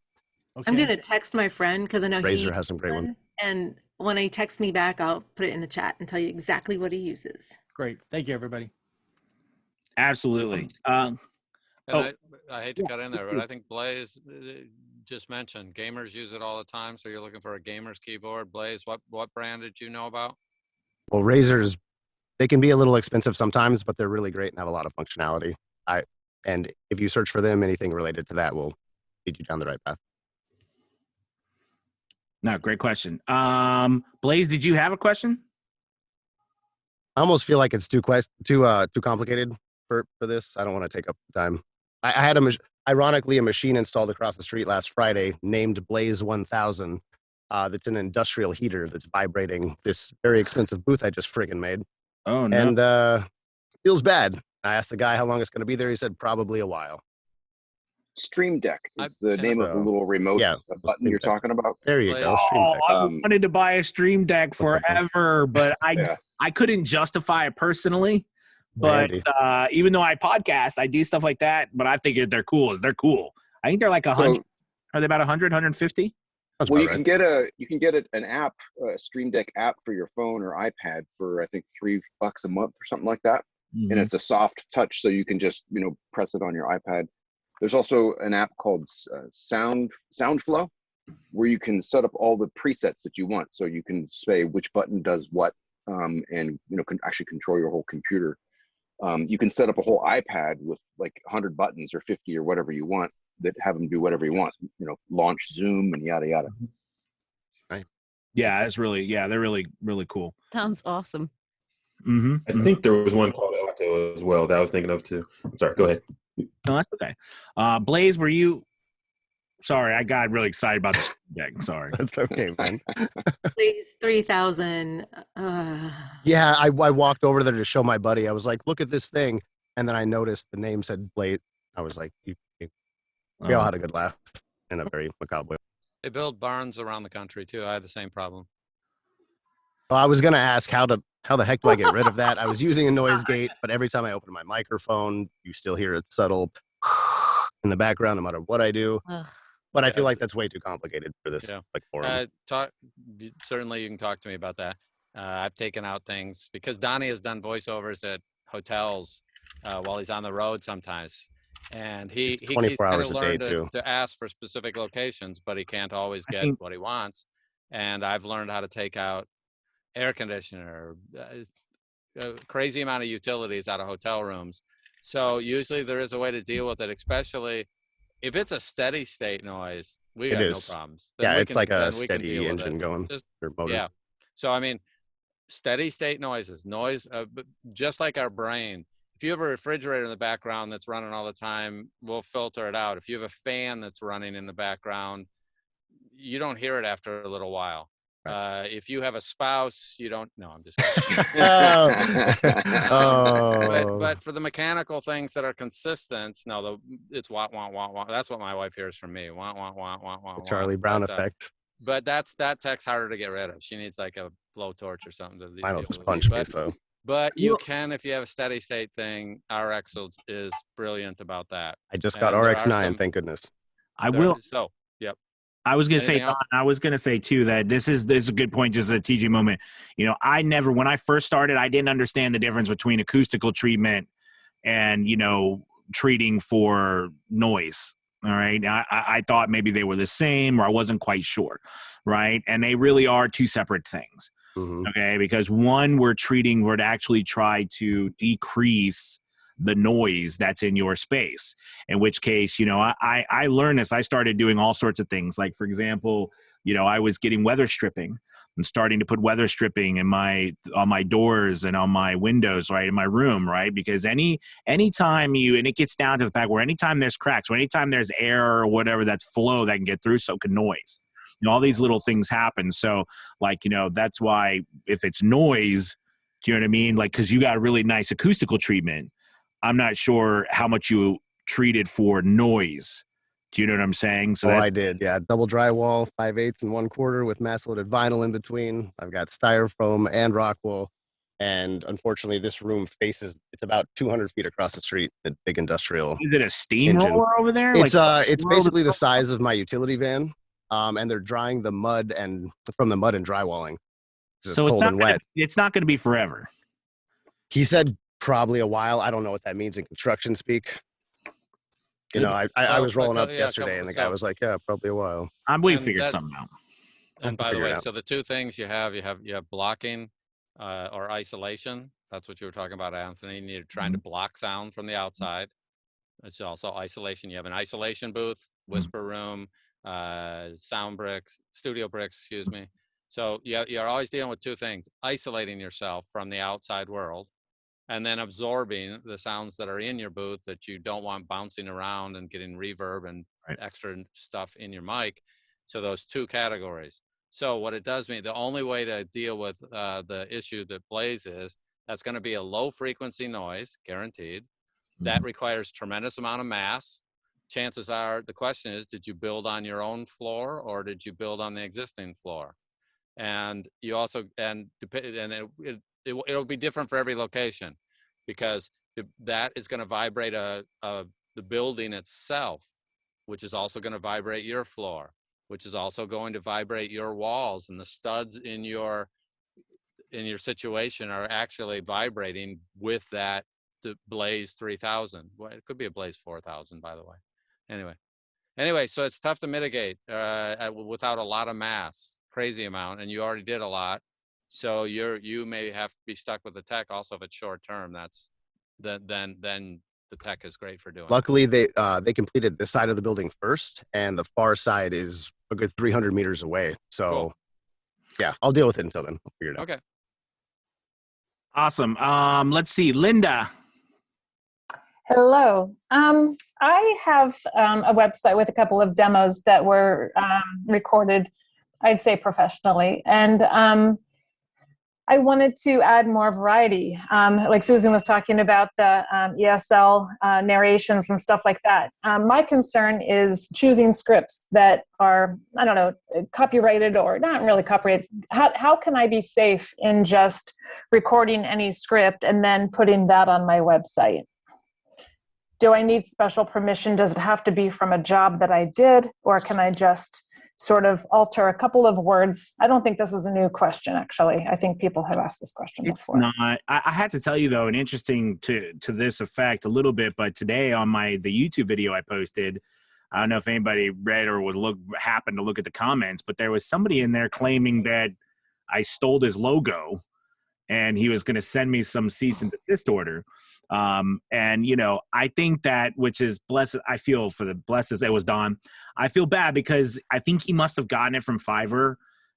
Okay. I'm gonna text my friend because I know Razer has some great ones. And when he texts me back, I'll put it in the chat and tell you exactly what he uses. Great. Thank you, everybody. Absolutely. And I hate to cut in there, but I think Blaze just mentioned gamers use it all the time. So you're looking for a gamer's keyboard. Blaze, what brand did you know about? Well, Razers, they can be a little expensive sometimes, but they're really great and have a lot of functionality. And if you search for them, anything related to that will lead you down the right path. No, great question. Blaze, did you have a question? I almost feel like it's too complicated for this. I don't want to take up the time. I had ironically a machine installed across the street last Friday named Blaze 1000. That's an industrial heater that's vibrating this very expensive booth I just friggin' made. Oh no! And feels bad. I asked the guy how long it's going to be there. He said probably a while. Stream Deck is the name of the little remote button you're talking about. There you go. Stream Deck. I wanted to buy a Stream Deck forever, but I couldn't justify it personally. But even though I podcast, I do stuff like that. But I think they're cool. They're cool. I think they're like 100. Are they about 100, 150? Well, you can get an app, a Stream Deck app for your phone or iPad for I think $3 a month or something like that. Mm-hmm. And it's a soft touch, so you can just press it on your iPad. There's also an app called SoundFlow, where you can set up all the presets that you want. So you can say which button does what, and can actually control your whole computer. You can set up a whole iPad with 100 buttons or 50 or whatever you want that have them do whatever you want. Launch Zoom and yada yada. Right. Yeah, they're really really cool. Sounds awesome. Mm-hmm. I think there was one called Octo as well that I was thinking of too. I'm sorry, go ahead. No, that's okay. Blaze, were you? Sorry, I got really excited about this deck. Sorry. That's okay, man. Blaze 3000. Yeah, I walked over there to show my buddy. I was like, look at this thing. And then I noticed the name said Blaze. I was like, we all had a good laugh in a very macabre way. They build barns around the country too. I had the same problem. Well, I was going to ask how the heck do I get rid of that? I was using a noise gate, but every time I open my microphone, you still hear a subtle in the background, no matter what I do. But I feel like that's way too complicated for this forum. Certainly, you can talk to me about that. I've taken out things because Donnie has done voiceovers at hotels while he's on the road sometimes. And he's 24 hours a day, learned to ask for specific locations, but he can't always get what he wants. And I've learned how to take out air conditioner, a crazy amount of utilities out of hotel rooms. So usually there is a way to deal with it, especially if it's a steady state noise. We It got no is. problems. Yeah, it's like a Then we can steady deal with it. engine going Just or motor. yeah. So I mean, steady state noises, but just like our brain. If you have a refrigerator in the background that's running all the time, we'll filter it out. If you have a fan that's running in the background, you don't hear it after a little while. If you have a spouse, you don't. No, I'm just kidding. But for the mechanical things that are consistent, no, it's wah wah wah wah. That's what my wife hears from me. Wah wah wah wah wah. The Charlie Brown effect. But that tech's harder to get rid of. She needs like a blowtorch or something to Mine will deal just with punch me. So. But you can, if you have a steady state thing, RX is brilliant about that. I just got RX9, thank goodness. I will. So, yep. I was going to say, Anything else? Don, I was going to say too that this is a good point, just a TJ moment. You know, when I first started, I didn't understand the difference between acoustical treatment and, you know, treating for noise. All right. I thought maybe they were the same, or I wasn't quite sure. Right. And they really are two separate things. Mm-hmm. Okay. Because one, we're to actually try to decrease the noise that's in your space, in which case, you know, I learned this. I started doing all sorts of things. Like, for example, you know, I was getting weather stripping and starting to put weather stripping on my doors and on my windows, right, in my room, right? Because anytime and it gets down to the fact where anytime there's cracks or anytime there's air or whatever that's flow that can get through, so can noise. You know, all these little things happen. So, like, you know, that's why if it's noise, do you know what I mean? Like, because you got a really nice acoustical treatment, I'm not sure how much you treated for noise. Do you know what I'm saying? So I did. Yeah. Double drywall, 5/8 and 1/4 with mass-loaded vinyl in between. I've got styrofoam and rock wool. And unfortunately, this room it's about 200 feet across the street, a big industrial. Is it a steamroller over there? It's basically the size of my utility van. And they're drying the mud from the mud and drywalling. So it's cold and wet. It's not going to be forever. He said probably a while. I don't know what that means in construction speak. You know, I was rolling up yesterday, and the guy was like, "Yeah, probably a while." We figured something out. And by the way, so the two things you have blocking or isolation. That's what you were talking about, Anthony. You're trying to block sound from the outside. It's also isolation. You have an isolation booth, whisper room, sound bricks, studio bricks, excuse me. So you're always dealing with two things: isolating yourself from the outside world, and then absorbing the sounds that are in your booth that you don't want bouncing around and getting reverb and extra stuff in your mic. So those two categories. So what it does mean, the only way to deal with the issue that Blaze is, that's going to be a low frequency noise, guaranteed. That requires tremendous amount of mass. Chances are, the question is, did you build on your own floor or did you build on the existing floor? And you also, it'll be different for every location, because that is going to vibrate the building itself, which is also going to vibrate your floor, which is also going to vibrate your walls, and the studs in your situation are actually vibrating with the Blaze 3000. Well, it could be a Blaze 4000, by the way. Anyway, so it's tough to mitigate without a lot of mass, crazy amount, and you already did a lot. So you may have to be stuck with the tech. Also, if it's short term, then the tech is great for doing. Luckily, they completed this side of the building first, and the far side is a good 300 meters away. So, cool. Yeah, I'll deal with it until then. I'll figure it out. Okay. Awesome. Let's see, Linda. Hello. I have a website with a couple of demos that were recorded, I'd say professionally, and I wanted to add more variety. Like Susan was talking about the ESL narrations and stuff like that. My concern is choosing scripts that are, I don't know, copyrighted or not really copyrighted. How can I be safe in just recording any script and then putting that on my website? Do I need special permission? Does it have to be from a job that I did, or can I just sort of alter a couple of words? I don't think this is a new question, actually. I think people have asked this question before. It's not. I had to tell you, though, and interesting to this effect a little bit, but today on the YouTube video I posted, I don't know if anybody read or happened to look at the comments, but there was somebody in there claiming that I stole his logo and he was going to send me some cease and desist order. And I think that, which is blessed, I feel for the blessed it was Don. I feel bad because I think he must have gotten it from Fiverr,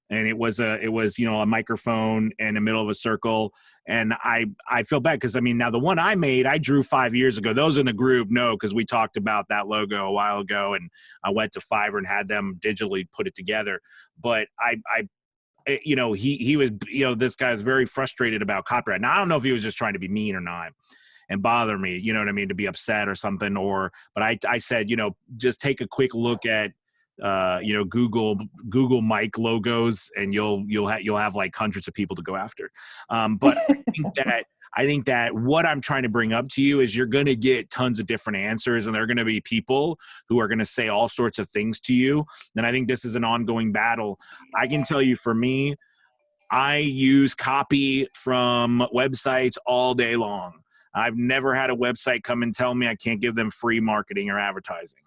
and it was a microphone in the middle of a circle. And I feel bad because now the one I made, I drew 5 years ago. Those in the group know, because we talked about that logo a while ago, and I went to Fiverr and had them digitally put it together. But he was, this guy is very frustrated about copyright. Now, I don't know if he was just trying to be mean or not and bother me, you know what I mean, to be upset or something, but I said, just take a quick look at, Google mic logos, and you'll have like hundreds of people to go after. But I think that what I'm trying to bring up to you is you're going to get tons of different answers, and there are going to be people who are going to say all sorts of things to you. And I think this is an ongoing battle. I can tell you, for me, I use copy from websites all day long. I've never had a website come and tell me I can't give them free marketing or advertising.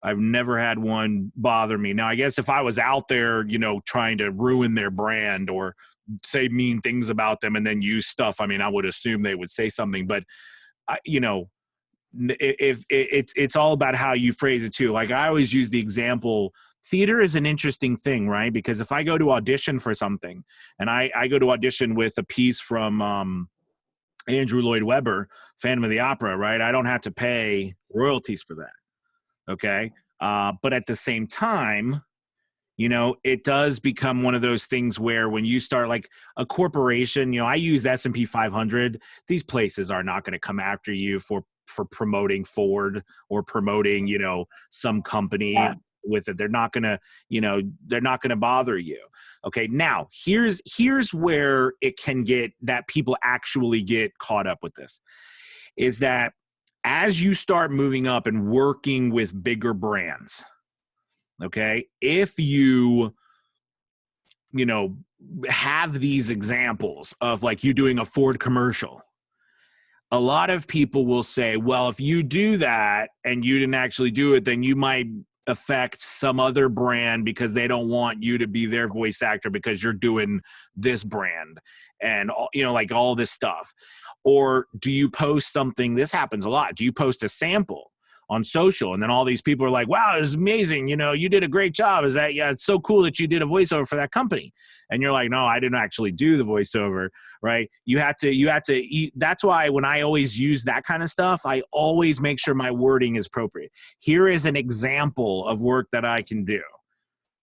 I've never had one bother me. Now, I guess if I was out there, trying to ruin their brand or say mean things about them and then use stuff, I would assume they would say something. But, if it's all about how you phrase it too. Like, I always use the example, theater is an interesting thing, right? Because if I go to audition for something, and I go to audition with a piece from Andrew Lloyd Webber, Phantom of the Opera, right? I don't have to pay royalties for that. Okay. But at the same time, it does become one of those things where when you start like a corporation, I use S&P 500, these places are not going to come after you for promoting Ford or promoting, some company with it. They're not going to bother you. Okay. Now here's where it can get that people actually get caught up with this, is that as you start moving up and working with bigger brands, okay, if you have these examples of like you doing a Ford commercial, a lot of people will say, well, if you do that and you didn't actually do it, then you might affect some other brand because they don't want you to be their voice actor because you're doing this brand and like all this stuff. Or do you post something? This happens a lot. Do you post a sample on social, and then all these people are like, wow, it's amazing, you did a great job. Is that, yeah, it's so cool that you did a voiceover for that company. And you're like, no, I didn't actually do the voiceover, right? You had to that's why when I always use that kind of stuff, I always make sure my wording is appropriate. Here is an example of work that I can do.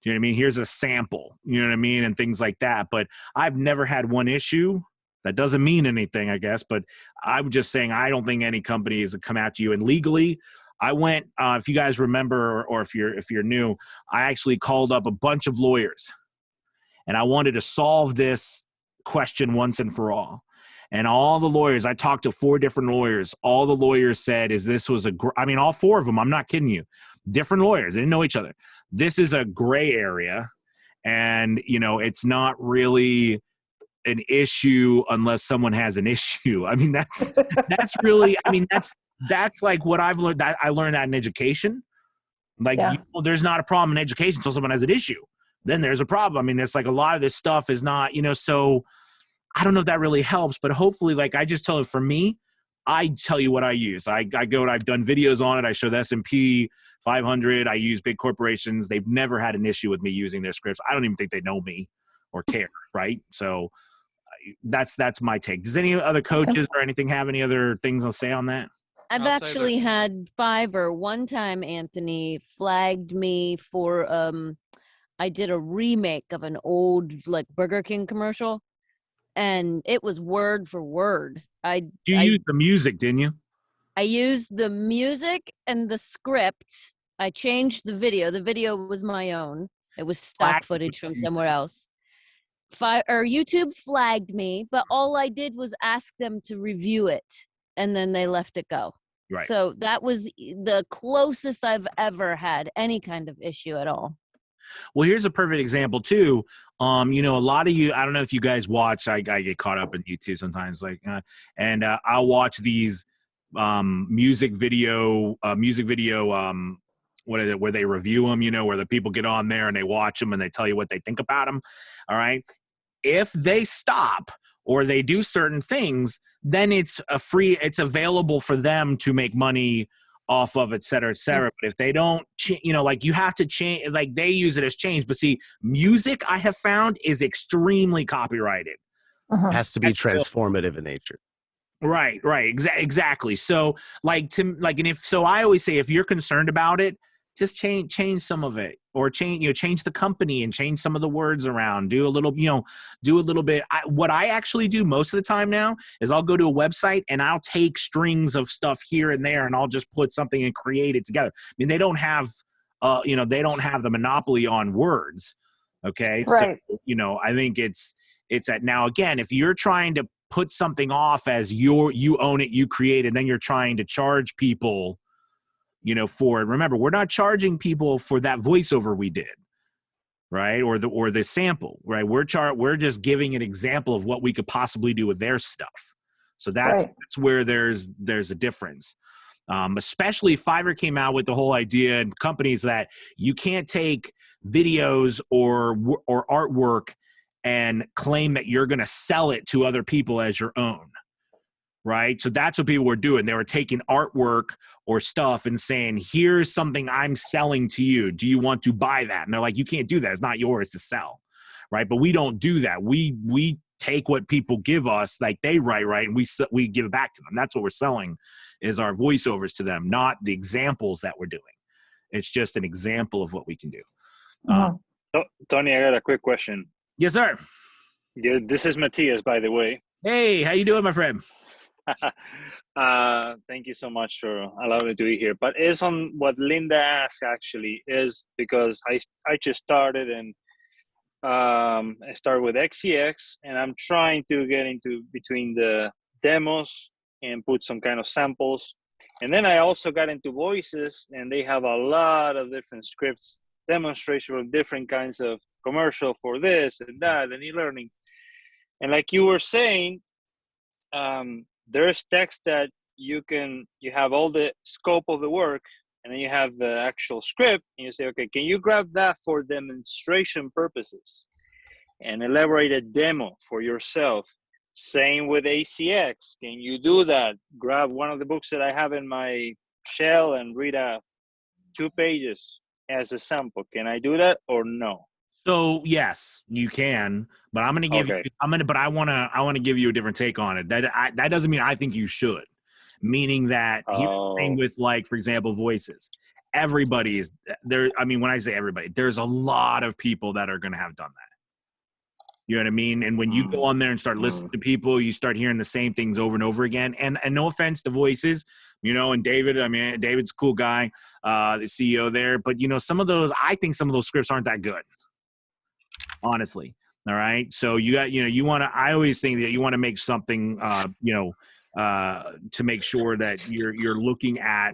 Do you know what I mean? Here's a sample, you know what I mean? And things like that. But I've never had one issue. That doesn't mean anything, I guess, but I'm just saying I don't think any company has come after you. And legally, I went, if you guys remember, or if you're new, I actually called up a bunch of lawyers, and I wanted to solve this question once and for all. And all the lawyers, I talked to 4 different lawyers. All the lawyers said all 4 of them, I'm not kidding you, different lawyers, they didn't know each other. This is a gray area, and it's not really an issue unless someone has an issue. That's really, that's like what I've learned. That I learned that in education. Like, there's not a problem in education until someone has an issue. Then there's a problem. It's like a lot of this stuff is not, so I don't know if that really helps, but hopefully, like, I just tell it, for me, I tell you what I use. I've done videos on it. I show the S&P 500. I use big corporations. They've never had an issue with me using their scripts. I don't even think they know me or care. Right. So that's my take. Does any other coaches or anything have any other things I'll say on that? I've actually had Fiverr one time, Anthony, flagged me for I did a remake of an old like Burger King commercial, and it was word for word. You used the music, didn't you? I used the music and the script. I changed the video. The video was my own. It was stock footage from somewhere else. YouTube flagged me, but all I did was ask them to review it, and then they let it go. Right. So that was the closest I've ever had any kind of issue at all. Well, here's a perfect example too. A lot of you, I don't know if you guys watch, I get caught up in YouTube sometimes, like, and I'll watch these music video, what is it, where they review them, where the people get on there and they watch them and they tell you what they think about them. All right. If they stop or they do certain things, then it's available for them to make money off of, et cetera, et cetera. But if they don't, like you have to change, like they use it as change. But see, music I have found is extremely copyrighted. It has to be transformative in nature. Right. Exactly. So I always say, if you're concerned about it, just change some of it, or change the company and change some of the words around. Do a little bit. What I actually do most of the time now is I'll go to a website and I'll take strings of stuff here and there and I'll just put something and create it together. I mean, they don't have the monopoly on words. Okay. Right. So, I think it's that now, again, if you're trying to put something off as you own it, you create it, and then you're trying to charge people, for it. Remember, we're not charging people for that voiceover we did, right? Or the sample, right? We're just giving an example of what we could possibly do with their stuff. So that's where there's a difference. Especially Fiverr came out with the whole idea, and companies, that you can't take videos or artwork and claim that you're going to sell it to other people as your own. Right. So that's what people were doing. They were taking artwork or stuff and saying, here's something I'm selling to you. Do you want to buy that? And they're like, you can't do that. It's not yours to sell. Right. But we don't do that. We take what people give us, like they write, right, and we give it back to them. That's what we're selling, is our voiceovers to them, not the examples that we're doing. It's just an example of what we can do. Tony, I got a quick question. Yes, sir. Yeah, this is Matthias, by the way. Hey, how you doing, my friend? Thank you so much for allowing me to be here. But it's on what Linda asked, actually, is because I just started, and I started with XCX, and I'm trying to get into between the demos and put some kind of samples. And then I also got into voices, and they have a lot of different scripts, demonstration of different kinds of commercial for this and that and e-learning. And like you were saying, there's text that you have all the scope of the work, and then you have the actual script, and you say, okay, can you grab that for demonstration purposes and elaborate a demo for yourself? Same with ACX. Can you do that? Grab one of the books that I have in my shell and read 2 pages as a sample. Can I do that or no? So yes, you can, but I'm going to give you. But I want to give you a different take on it. That doesn't mean I think you should. Meaning that here's the thing with, like, for example, voices. Everybody is there. I mean, when I say everybody, there's a lot of people that are going to have done that. You know what I mean? And when you go on there and start listening to people, you start hearing the same things over and over again. And no offense to voices, and David. I mean, David's a cool guy, the CEO there. But I think some of those scripts aren't that good. Honestly. All right. So I always think that you want to make something, to make sure that you're looking at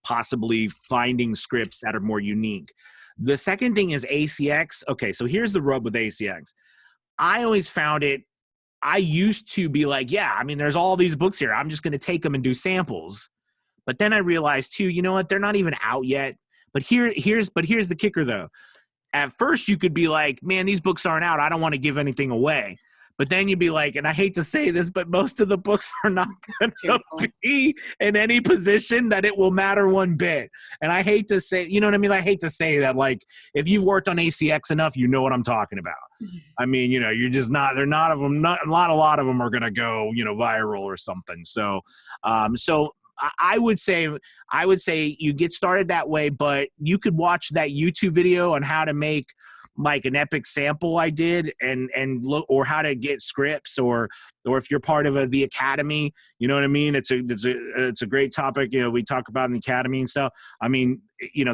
possibly finding scripts that are more unique. The second thing is ACX. Okay. So here's the rub with ACX. I always found it, I used to be like, yeah, I mean, there's all these books here. I'm just going to take them and do samples. But then I realized too, you know what? They're not even out yet. But here's the kicker though. At first you could be like, man, these books aren't out. I don't want to give anything away. But then you'd be like, and I hate to say this, but most of the books are not going to be in any position that it will matter one bit. And I hate to say, you know what I mean? I hate to say that, like, if you've worked on ACX enough, you know what I'm talking about. I mean, you're just not, they're not of them, not a lot of them are going to go, viral or something. So, I would say you get started that way, but you could watch that YouTube video on how to make like an epic sample I did and look, or how to get scripts, or if you're part of the academy, you know what I mean? It's a great topic. We talk about in the academy and stuff. I mean,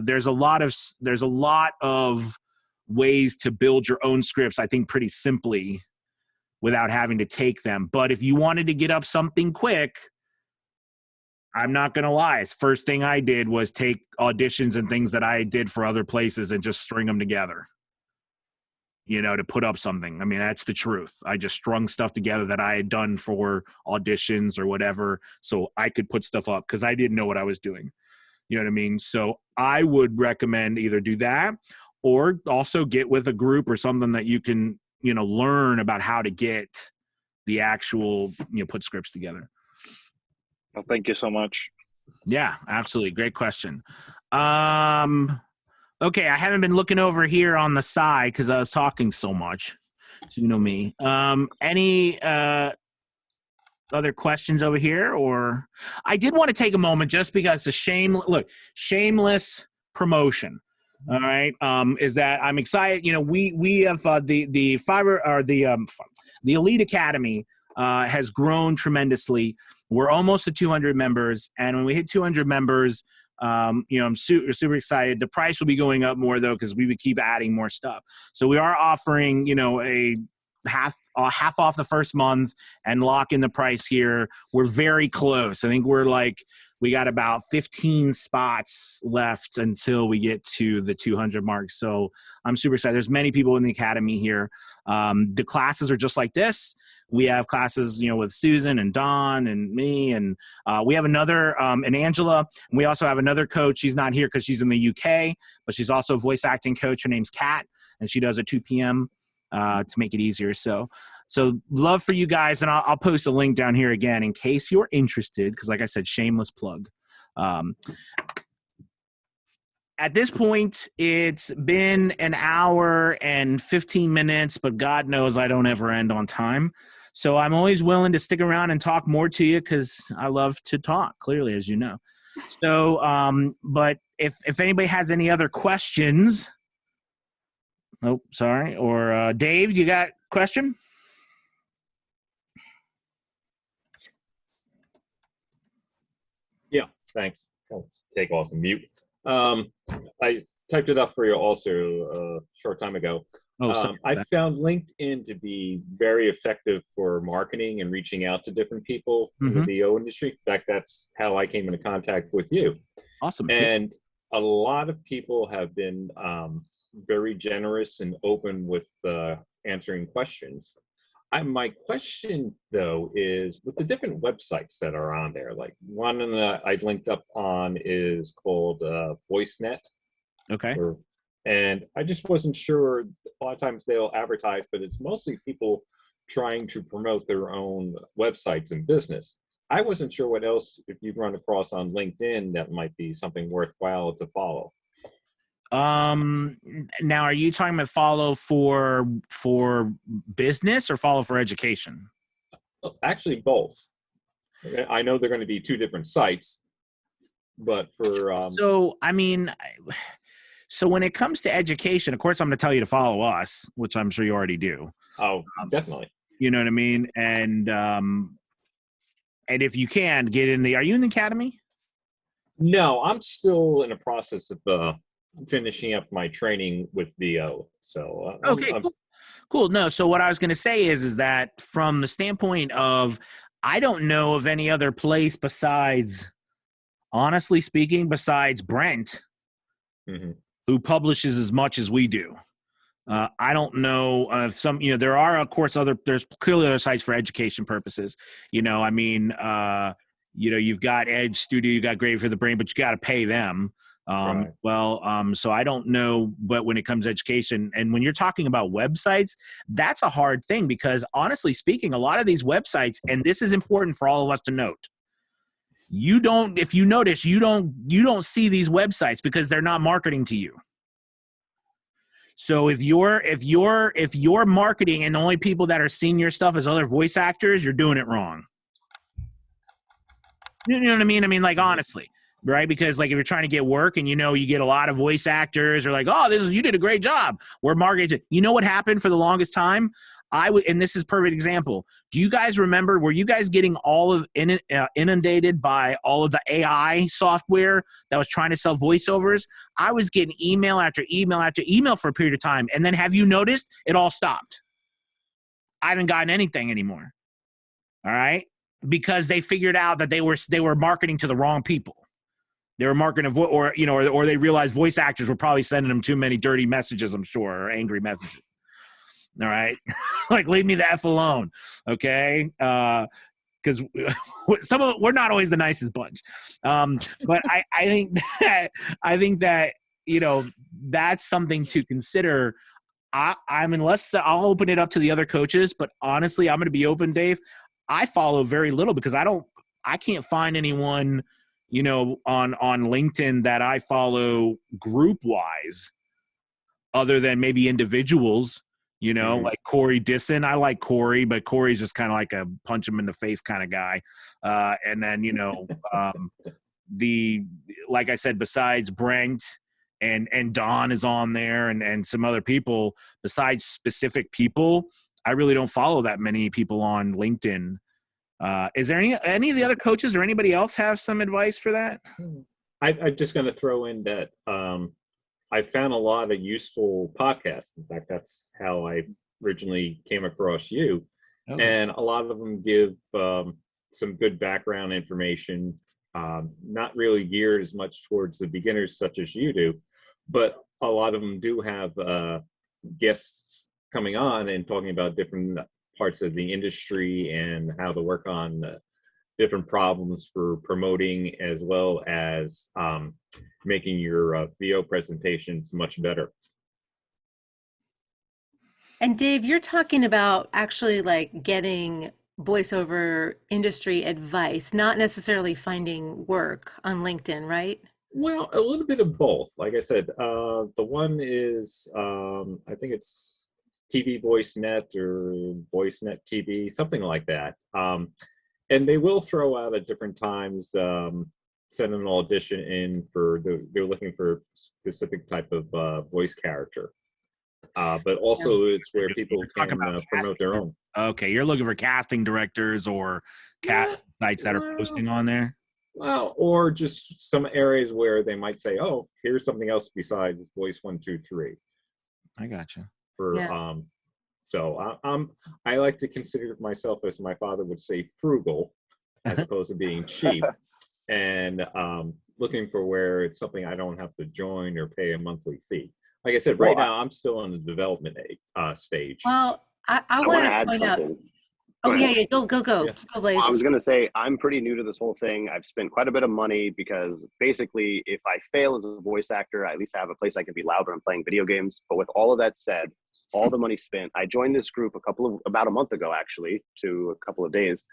there's a lot of ways to build your own scripts, I think, pretty simply without having to take them. But if you wanted to get up something quick, I'm not going to lie. First thing I did was take auditions and things that I did for other places and just string them together, to put up something. I mean, that's the truth. I just strung stuff together that I had done for auditions or whatever, so I could put stuff up because I didn't know what I was doing. You know what I mean? So I would recommend either do that or also get with a group or something that you can, learn about how to get the actual, put scripts together. Well, thank you so much. Yeah, absolutely. Great question. Okay, I haven't been looking over here on the side because I was talking so much. So you know me. Any other questions over here? Or I did want to take a moment just because shameless promotion. All right. Is that I'm excited. We have the Fiverr or the Elite Academy has grown tremendously. We're almost at 200 members, and when we hit 200 members, I'm super excited. The price will be going up more though because we would keep adding more stuff. So we are offering, a half off the first month and lock in the price here. We're very close. I think we got about 15 spots left until we get to the 200 mark. So I'm super excited. There's many people in the academy here. The classes are just like this. We have classes, with Susan and Don and me, and we have another, and Angela. And we also have another coach. She's not here because she's in the UK, but she's also a voice acting coach. Her name's Kat, and she does at 2 p.m. To make it easier. So love for you guys, and I'll post a link down here again in case you're interested, because like I said, shameless plug. At this point, it's been an hour and 15 minutes, but God knows I don't ever end on time. So I'm always willing to stick around and talk more to you because I love to talk, clearly, as you know. So, but if anybody has any other questions, oh, sorry, or Dave, you got a question? Yeah, thanks. I'll take off and mute. I typed it up for you also a short time ago. I found LinkedIn to be very effective for marketing and reaching out to different people in the VO industry. In fact, that's how I came into contact with you. Awesome. And a lot of people have been very generous and open with answering questions. My question, though, is with the different websites that are on there, like one that I linked up on is called VoiceNet. Okay. And I just wasn't sure. A lot of times they'll advertise, but it's mostly people trying to promote their own websites and business. I wasn't sure what else, if you've run across on LinkedIn, that might be something worthwhile to follow. Now, are you talking about follow for business or follow for education? Actually, both. I know they're going to be two different sites, but for so when it comes to education, of course, I'm going to tell you to follow us, which I'm sure you already do. Oh, definitely. You know what I mean? And if you can get in are you in the academy? No, I'm still in the process of finishing up my training with VO. So cool. No, so what I was going to say is that from the standpoint of, I don't know of any other place honestly speaking, besides Brent, who publishes as much as we do. I don't know of some, there are, of course, there's clearly other sites for education purposes. You've got Edge Studio, you got Grade for the Brain, but you got to pay them. Right. So I don't know, but when it comes to education, and when you're talking about websites, that's a hard thing because honestly speaking, a lot of these websites, and this is important for all of us to note, if you notice, you don't see these websites because they're not marketing to you. So if you're marketing and the only people that are seeing your stuff as other voice actors, you're doing it wrong. You know what I mean? I mean, like, honestly, right? Because like if you're trying to get work and you get a lot of voice actors are like, oh, you did a great job. We're marketing. You know what happened for the longest time? And this is a perfect example. Do you guys remember, were you guys getting inundated by all of the AI software that was trying to sell voiceovers? I was getting email after email after email for a period of time. And then have you noticed it all stopped? I haven't gotten anything anymore. All right. Because they figured out that they were marketing to the wrong people. They were marketing, or they realized voice actors were probably sending them too many dirty messages, I'm sure, or angry messages. All right. Like, leave me the F alone. Okay. Because we're not always the nicest bunch. But I think that, that's something to consider. I'm I'll open it up to the other coaches, but honestly, I'm going to be open, Dave. I follow very little because I can't find anyone, on LinkedIn that I follow group wise, other than maybe individuals. Like Corey Disson. I like Corey, but Corey's just kind of like a punch him in the face kind of guy. And then like I said, besides Brent and Don is on there and some other people, besides specific people, I really don't follow that many people on LinkedIn. Is there any of the other coaches or anybody else have some advice for that? I'm just going to throw in that I found a lot of useful podcasts. In fact, that's how I originally came across you. Oh. And a lot of them give some good background information, not really geared as much towards the beginners such as you do, but a lot of them do have guests coming on and talking about different parts of the industry and how to work on different problems for promoting, as well as making your VO presentations much better. And Dave, you're talking about actually like getting voiceover industry advice, not necessarily finding work on LinkedIn, right? Well, a little bit of both. Like I said, the one is, I think it's TV VoiceNet or VoiceNet TV, something like that. And they will throw out at different times, send an audition in for, they're looking for a specific type of voice character. But also it's where people can promote their own. Okay, you're looking for casting directors or sites that are posting on there? Well, or just some areas where they might say, oh, here's something else besides voice 1, 2, 3. I gotcha. So I like to consider myself, as my father would say, frugal, as opposed to being cheap, and looking for where it's something I don't have to join or pay a monthly fee. Like I said, right now I'm still in the development stage. Well, I want to add something. Oh yeah, go, Blaze. I was going to say, I'm pretty new to this whole thing. I've spent quite a bit of money because basically if I fail as a voice actor, I at least have a place I can be loud when I'm playing video games. But with all of that said, all the money spent, I joined this group about a month ago, actually, to a couple of days.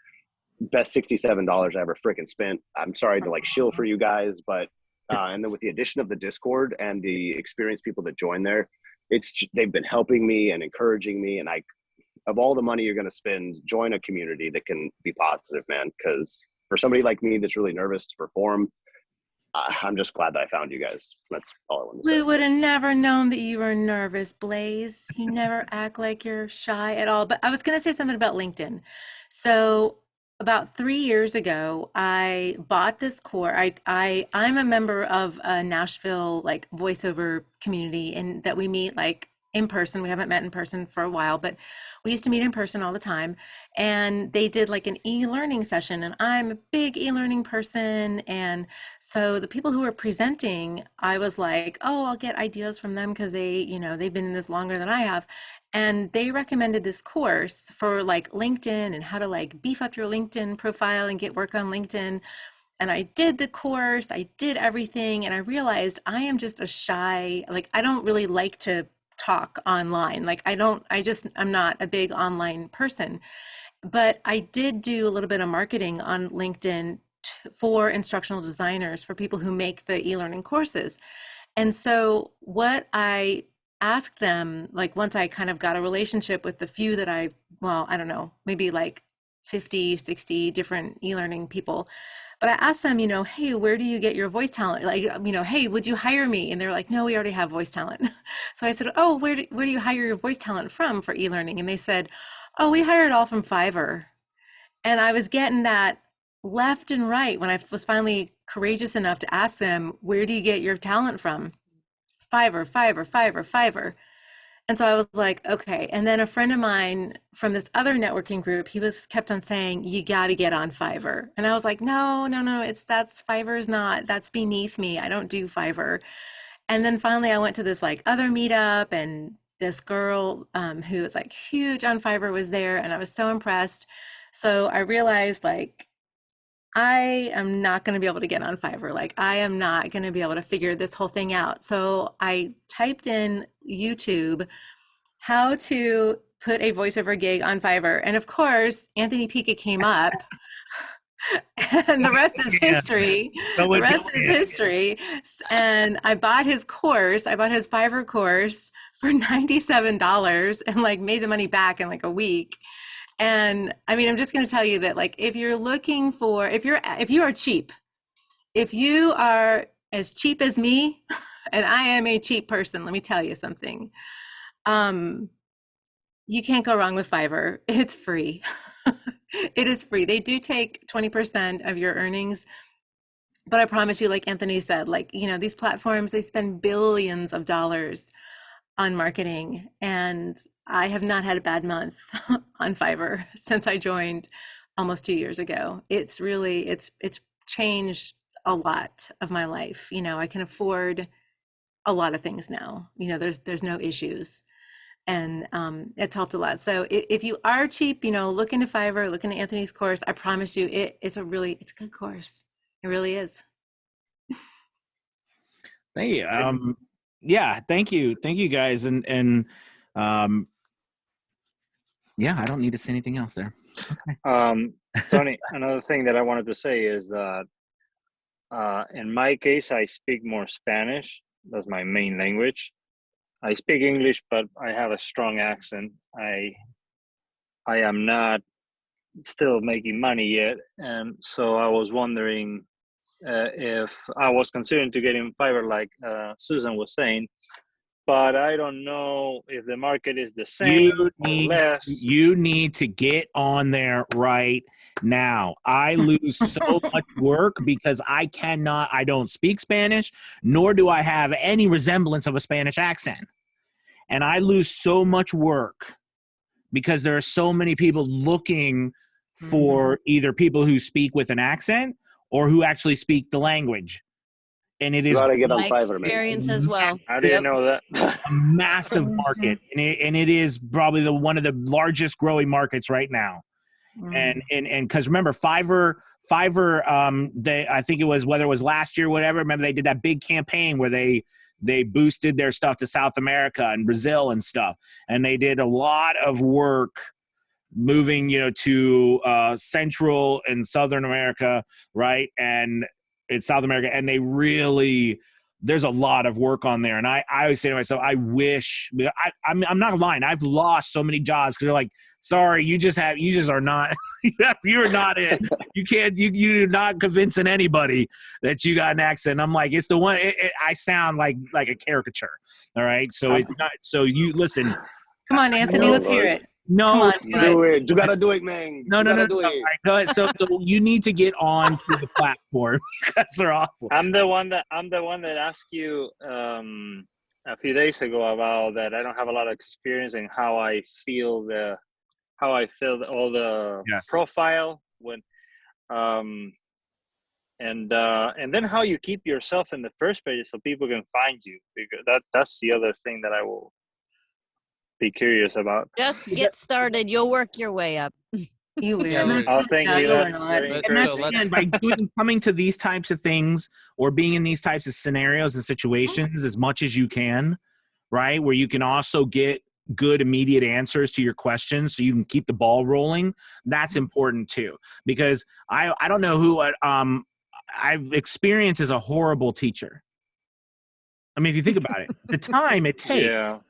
Best $67 I ever freaking spent. I'm sorry to like shill for you guys, but and then with the addition of the Discord and the experienced people that join there, they've been helping me and encouraging me, and of all the money you're going to spend, join a community that can be positive, man. Because for somebody like me that's really nervous to perform, I'm just glad that I found you guys. That's all I want to say. We would have never known that you were nervous, Blaze. You never act like you're shy at all. But I was going to say something about LinkedIn. So about 3 years ago, I bought this course. I'm a member of a Nashville like voiceover community, and that we meet like in person. We haven't met in person for a while, but we used to meet in person all the time. And they did like an e-learning session, and I'm a big e-learning person. And so the people who were presenting, I was like, oh, I'll get ideas from them because they've been in this longer than I have. And they recommended this course for like LinkedIn and how to like beef up your LinkedIn profile and get work on LinkedIn. And I did the course, I did everything. And I realized I am just a shy, like, I don't really like to talk online. Like I'm not a big online person, but I did do a little bit of marketing on LinkedIn for instructional designers, for people who make the e-learning courses. And so what I asked them, like once I kind of got a relationship with the few that I don't know, maybe like 50, 60 different e-learning people. But I asked them, hey, where do you get your voice talent? Like, hey, would you hire me? And they're like, no, we already have voice talent. So I said, oh, where do you hire your voice talent from for e-learning? And they said, oh, we hire it all from Fiverr. And I was getting that left and right when I was finally courageous enough to ask them, where do you get your talent from? Fiverr, Fiverr, Fiverr, Fiverr. And so I was like, okay. And then a friend of mine from this other networking group, he kept on saying, you got to get on Fiverr. And I was like, no, Fiverr's not, that's beneath me. I don't do Fiverr. And then finally I went to this like other meetup, and this girl who was like huge on Fiverr was there, and I was so impressed. So I realized like, I am not going to be able to get on Fiverr. Like I am not going to be able to figure this whole thing out. So I typed in YouTube, how to put a voiceover gig on Fiverr. And of course, Anthony Pica came up. And the rest is history. So The rest is history. And I bought his course. I bought his Fiverr course for $97 and like made the money back in like a week. And I mean, I'm just going to tell you that like if you're looking for, if you are cheap, if you are as cheap as me, and I am a cheap person, let me tell you something. You can't go wrong with Fiverr. It's free. It is free. They do take 20% of your earnings, but I promise you, like Anthony said, like, you know, these platforms, they spend billions of dollars on marketing, and I have not had a bad month on Fiverr since I joined almost 2 years ago. It's really, it's changed a lot of my life. You know, I can afford a lot of things now. You know, there's no issues. And it's helped a lot. So if you are cheap, you know, look into Fiverr, look into Anthony's course. I promise you, it's a good course. It really is. Hey, yeah, thank you guys, and yeah, I don't need to say anything else there. Okay. Tony, another thing that I wanted to say is that in my case, I speak more Spanish. That's my main language. I speak English, but I have a strong accent. I am not still making money yet, and so I was wondering if I was considering to get in Fiverr, like Susan was saying, but I don't know if the market is the same or less. You need to get on there right now. I lose so much work because I don't speak Spanish, nor do I have any resemblance of a Spanish accent. And I lose so much work because there are so many people looking for either people who speak with an accent or who actually speak the language. And it is gotta get on My Fiverr, man. experience as well. I didn't know that. a massive market, and it is probably one of the largest growing markets right now. And because remember, Fiverr, I think it was, whether it was last year or whatever, remember they did that big campaign where they boosted their stuff to South America and Brazil and stuff, and they did a lot of work moving, you know, to Central and Southern America, right, and it's South America, and they really, there's a lot of work on there. And I always say to myself, I wish, I'm not lying, I've lost so many jobs because they're like, sorry, you just are not, you're not in. You're not convincing anybody that you got an accent. I'm like, it's the one, I sound like a caricature. All right. So it's not, so you listen. Come on, Anthony, let's hear it. No, do it. You gotta do it, man. No. Right, so you need to get on to the platform because they're awful. I'm the one that asked you a few days ago about that. I don't have a lot of experience in how I feel all the profile when, and then how you keep yourself in the first page so people can find you, because that's the other thing that I will be curious about. Just get started. You'll work your way up. You will. Thank you. That's very And by coming to these types of things or being in these types of scenarios and situations as much as you can, right, where you can also get good immediate answers to your questions so you can keep the ball rolling, that's important too. Because I don't know who I've experienced as a horrible teacher. I mean, if you think about it, the time it takes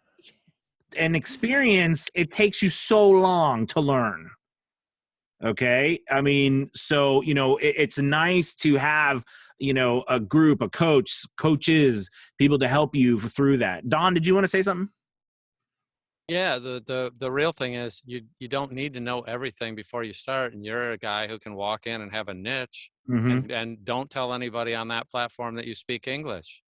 and experience, it takes you so long to learn. Okay. I mean, so, you know, it's nice to have, you know, a group, a coaches, people to help you through that. Don, did you want to say something? Yeah, the real thing is you don't need to know everything before you start, and you're a guy who can walk in and have a niche, and don't tell anybody on that platform that you speak English.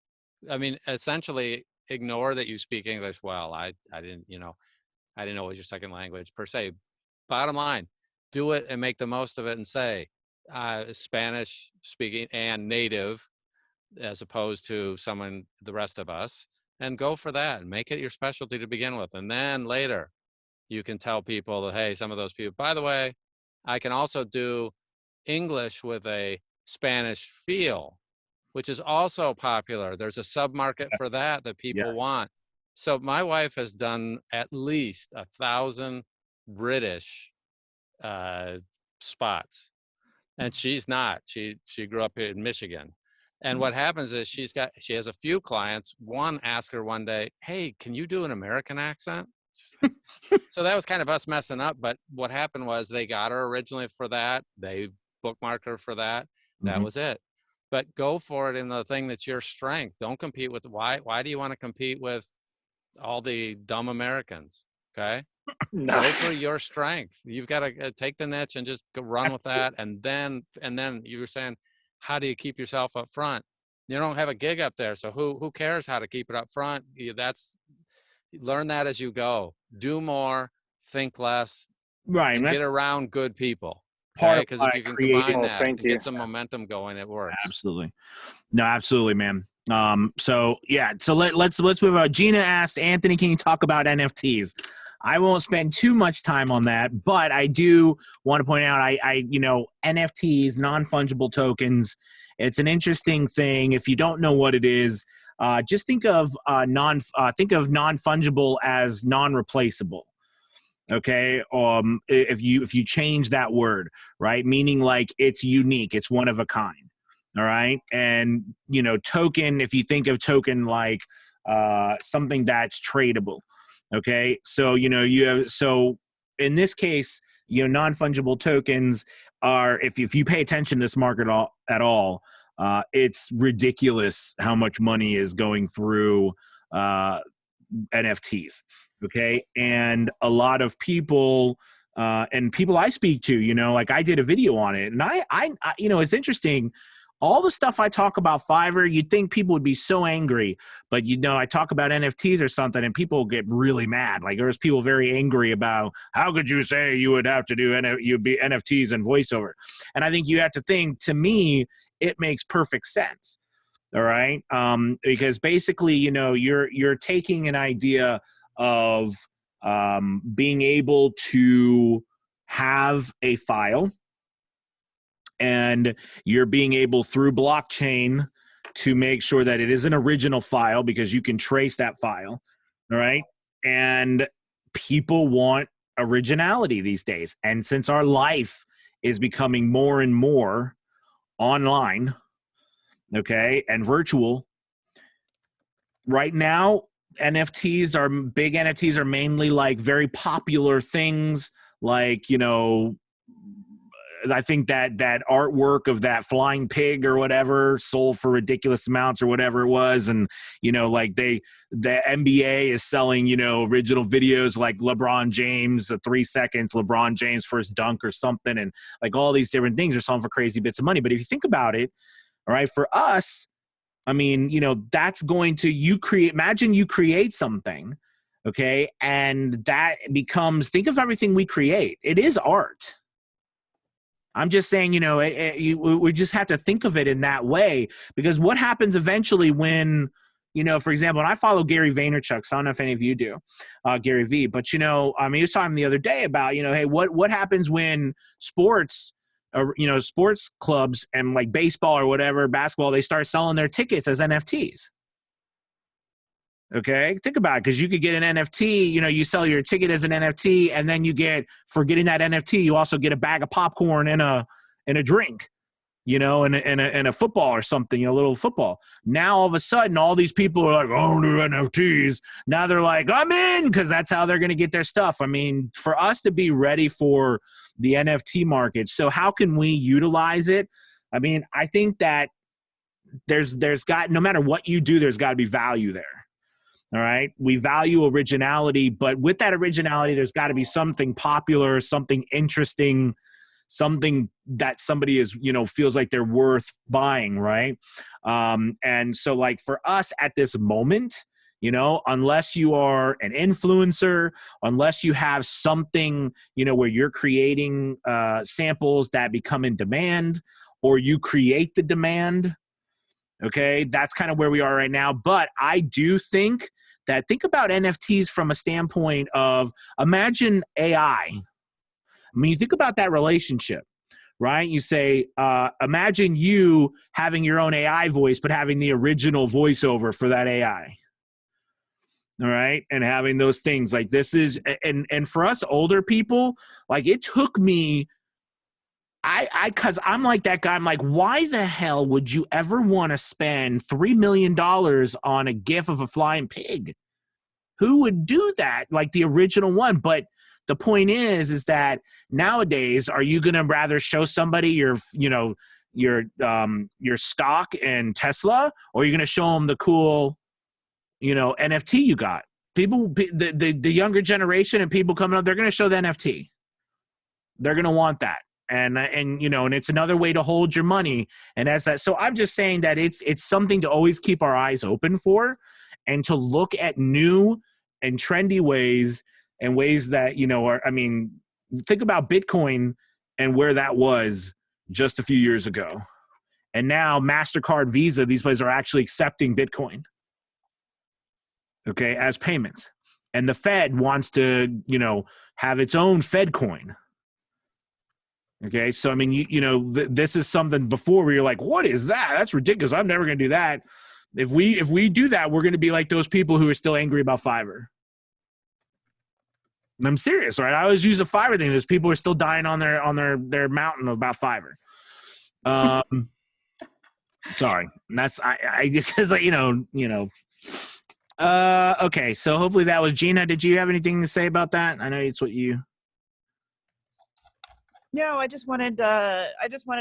I mean, essentially ignore that you speak English well. I didn't know it was your second language per se. Bottom line, do it and make the most of it, and say Spanish speaking and native as opposed to the rest of us. And go for that and make it your specialty to begin with. And then later you can tell people that, hey, some of those people, by the way, I can also do English with a Spanish feel, which is also popular. There's a sub-market for that people want. So my wife has done at least 1,000 British spots, and she's not. She grew up here in Michigan. And what happens is she has a few clients. One asked her one day, "Hey, can you do an American accent?" So that was kind of us messing up. But what happened was they got her originally for that. They bookmarked her for that. That was it. But go for it in the thing that's your strength. Don't compete with why do you want to compete with all the dumb Americans? Okay. Go for your strength. You've got to take the niche and just go run with that. And then you were saying, how do you keep yourself up front? You don't have a gig up there. So who cares how to keep it up front? Learn that as you go. Do more, think less, Right. and get around good people. Part Okay, of because what if I you can created. combine that and get some momentum going, it works. Absolutely. No, absolutely, man. So yeah, so let's move on. Gina asked, Anthony, can you talk about NFTs? I won't spend too much time on that, but I do want to point out, NFTs, non-fungible tokens. It's an interesting thing. If you don't know what it is, just think of non-fungible as non-replaceable. Okay. If you change that word, right, meaning like it's unique, it's one of a kind. All right. And token, if you think of token like something that's tradable. Okay. So in this case, non-fungible tokens are, if you pay attention to this market at all, it's ridiculous how much money is going through NFTs. Okay. And a lot of people, and people I speak to, like I did a video on it, and I it's interesting. All the stuff I talk about Fiverr, you'd think people would be so angry, but I talk about NFTs or something and people get really mad. Like there's people very angry about, how could you say you would have to do NFTs and voiceover? And I think you have to think, to me, it makes perfect sense. All right. Because basically, you're taking an idea of being able to have a file, and you're being able through blockchain to make sure that it is an original file, because you can trace that file. All right. And people want originality these days. And since our life is becoming more and more online, okay, and virtual, right now, big NFTs are mainly like very popular things, like, I think that artwork of that flying pig or whatever sold for ridiculous amounts or whatever it was. And, like the NBA is selling, original videos like LeBron James, 3 seconds, LeBron James first dunk or something. And like all these different things are selling for crazy bits of money. But if you think about it, all right, for us, I mean, that's going to, imagine you create something, okay, and that becomes, think of everything we create. It is art. I'm just saying, we just have to think of it in that way, because what happens eventually when, for example, and I follow Gary Vaynerchuk, so I don't know if any of you do, Gary V, but, he was talking the other day about, hey, what happens when sports clubs and like baseball or whatever, basketball, they start selling their tickets as NFTs. Okay, think about it, because you could get an NFT, you sell your ticket as an NFT, and then you get, for getting that NFT, you also get a bag of popcorn and a drink, and a football or something, a little football. Now all of a sudden, all these people are like, oh, do NFTs. Now they're like, I'm in, because that's how they're going to get their stuff. I mean, for us to be ready for the NFT market, so how can we utilize it? I mean, I think that there's got, no matter what you do, there's got to be value there. All right. We value originality, but with that originality, there's got to be something popular, something interesting, something that somebody is, feels like they're worth buying. Right. And so like for us at this moment, unless you are an influencer, unless you have something, where you're creating samples that become in demand, or you create the demand. Okay, that's kind of where we are right now. But I do think about NFTs from a standpoint of, imagine AI. I mean, you think about that relationship, right? You say, imagine you having your own AI voice, but having the original voiceover for that AI. All right. And having those things like this is, and for us older people, like it took me, cause I'm like that guy. I'm like, why the hell would you ever want to spend $3 million on a GIF of a flying pig? Who would do that? Like the original one. But the point is that nowadays, are you going to rather show somebody your stock in Tesla, or are you going to show them the cool, NFT you got? People, the younger generation and people coming up, they're going to show the NFT. They're going to want that. And it's another way to hold your money. And as that, so I'm just saying that it's something to always keep our eyes open for, and to look at new and trendy ways, and ways that, think about Bitcoin and where that was just a few years ago. And now MasterCard, Visa, these places are actually accepting Bitcoin, okay, as payments. And the Fed wants to, have its own Fed coin. Okay, so I mean, this is something before where you're like, what is that? That's ridiculous. I'm never going to do that. If we do that, we're going to be like those people who are still angry about Fiverr. And I'm serious, right? I always use the Fiverr thing. There's people who are still dying on their mountain about Fiverr. Sorry, that's because okay. So hopefully that was Gina. Did you have anything to say about that? I know it's what you. No, I just wanted to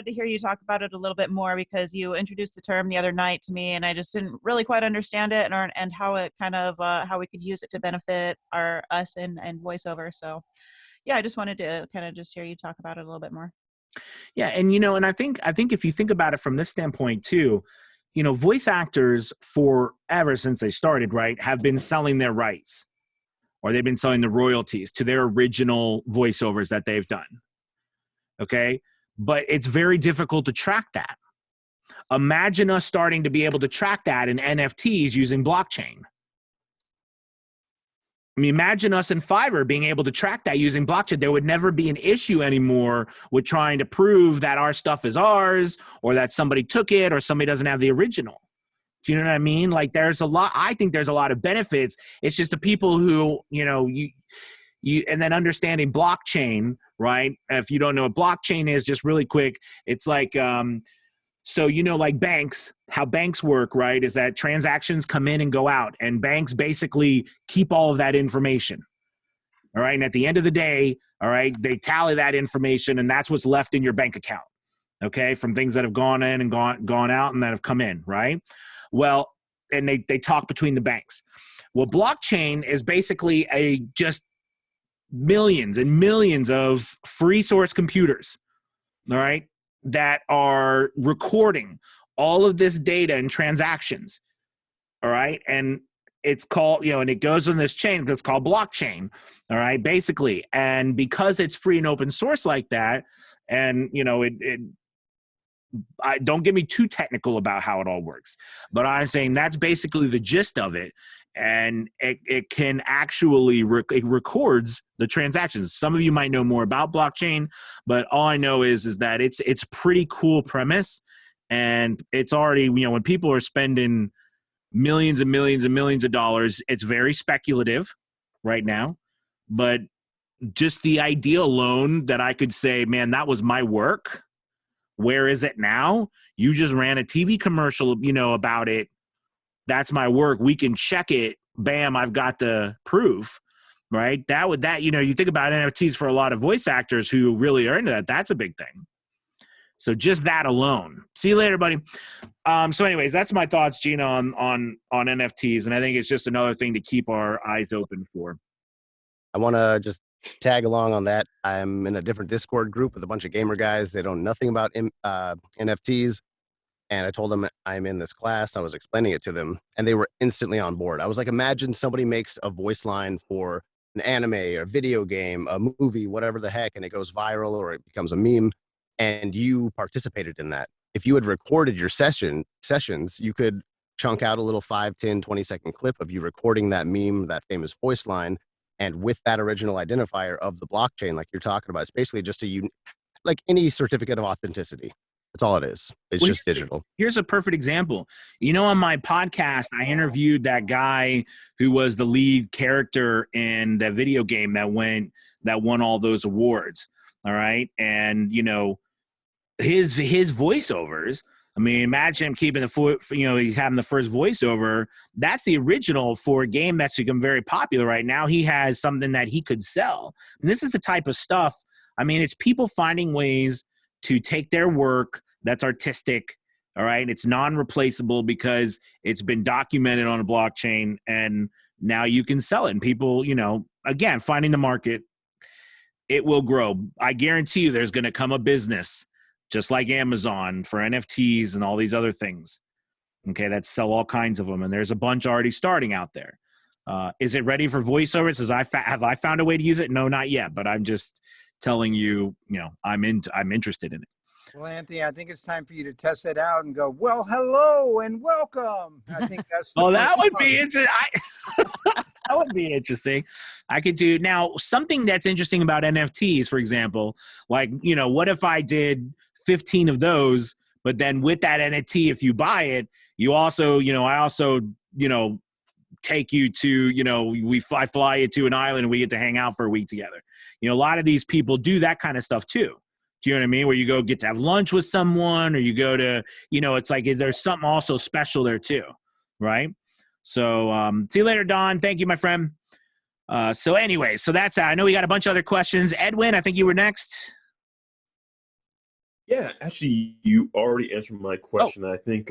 hear you talk about it a little bit more, because you introduced the term the other night to me, and I just didn't really quite understand it, and how it kind of how we could use it to benefit us and voiceover. So, yeah, I just wanted to kind of just hear you talk about it a little bit more. Yeah, and and I think if you think about it from this standpoint too, voice actors forever since they started, right, have been selling their rights, or they've been selling the royalties to their original voiceovers that they've done. Okay. But it's very difficult to track that. Imagine us starting to be able to track that in NFTs using blockchain. I mean, imagine us in Fiverr being able to track that using blockchain. There would never be an issue anymore with trying to prove that our stuff is ours, or that somebody took it, or somebody doesn't have the original. Do you know what I mean? Like I think there's a lot of benefits. It's just the people who, and then understanding blockchain, right? If you don't know what blockchain is, just really quick, it's like, so like banks, how banks work, right, is that transactions come in and go out, and banks basically keep all of that information. All right. And at the end of the day, all right, they tally that information, and that's what's left in your bank account. Okay. From things that have gone in and gone out and that have come in. Right. Well, and they talk between the banks. Well, blockchain is basically just millions and millions of free source computers, all right, that are recording all of this data and transactions, all right, and it's called, and it goes on this chain, it's called blockchain, all right, basically, and because it's free and open source like that, and don't get me too technical about how it all works, but I'm saying that's basically the gist of it. And it can actually it records the transactions. Some of you might know more about blockchain, but all I know is that it's pretty cool premise, and it's already, when people are spending millions and millions and millions of dollars, it's very speculative right now. But just the idea alone that I could say, man, that was my work. Where is it now? You just ran a TV commercial, about it. That's my work. We can check it. Bam, I've got the proof, right? You think about NFTs for a lot of voice actors who really are into that. That's a big thing. So just that alone. See you later, buddy. So anyways, that's my thoughts, Gina, on NFTs. And I think it's just another thing to keep our eyes open for. I want to just tag along on that. I'm in a different Discord group with a bunch of gamer guys. They don't know nothing about NFTs. And I told them I'm in this class. I was explaining it to them, and they were instantly on board. I was like, imagine somebody makes a voice line for an anime or a video game, a movie, whatever the heck, and it goes viral or it becomes a meme, and you participated in that. If you had recorded your sessions, you could chunk out a little 5, 10, 20-second clip of you recording that meme, that famous voice line, and with that original identifier of the blockchain, like you're talking about, it's basically just like any certificate of authenticity. That's all it is. It's Well, just digital. Here's a perfect example. On my podcast, I interviewed that guy who was the lead character in the video game that won all those awards. All right. And, his voiceovers, I mean, imagine him keeping he's having the first voiceover. That's the original for a game that's become very popular right now. He has something that he could sell. And this is the type of stuff. I mean, it's people finding ways to take their work that's artistic, all right? It's non-replaceable because it's been documented on a blockchain, and now you can sell it. And people, again, finding the market, it will grow. I guarantee you there's going to come a business just like Amazon for NFTs and all these other things, okay, that sell all kinds of them. And there's a bunch already starting out there. Is it ready for voiceovers? Have I found a way to use it? No, not yet, but I'm just telling you, I'm interested in it. Well, Anthony, I think it's time for you to test it out and go, well, hello and welcome. I think that's that would be interesting. That would be interesting. I could do now something that's interesting about NFTs, for example, like, what if I did 15 of those, but then with that NFT, if you buy it, you also, I also, take you to, I fly you to an island and we get to hang out for a week together. A lot of these people do that kind of stuff too. Do you know what I mean? Where you go get to have lunch with someone, or you go to, it's like there's something also special there too, right? So see you later, Don. Thank you, my friend. So anyway, so that's I know we got a bunch of other questions. Edwin, I think you were next. Yeah, actually, you already answered my question. I think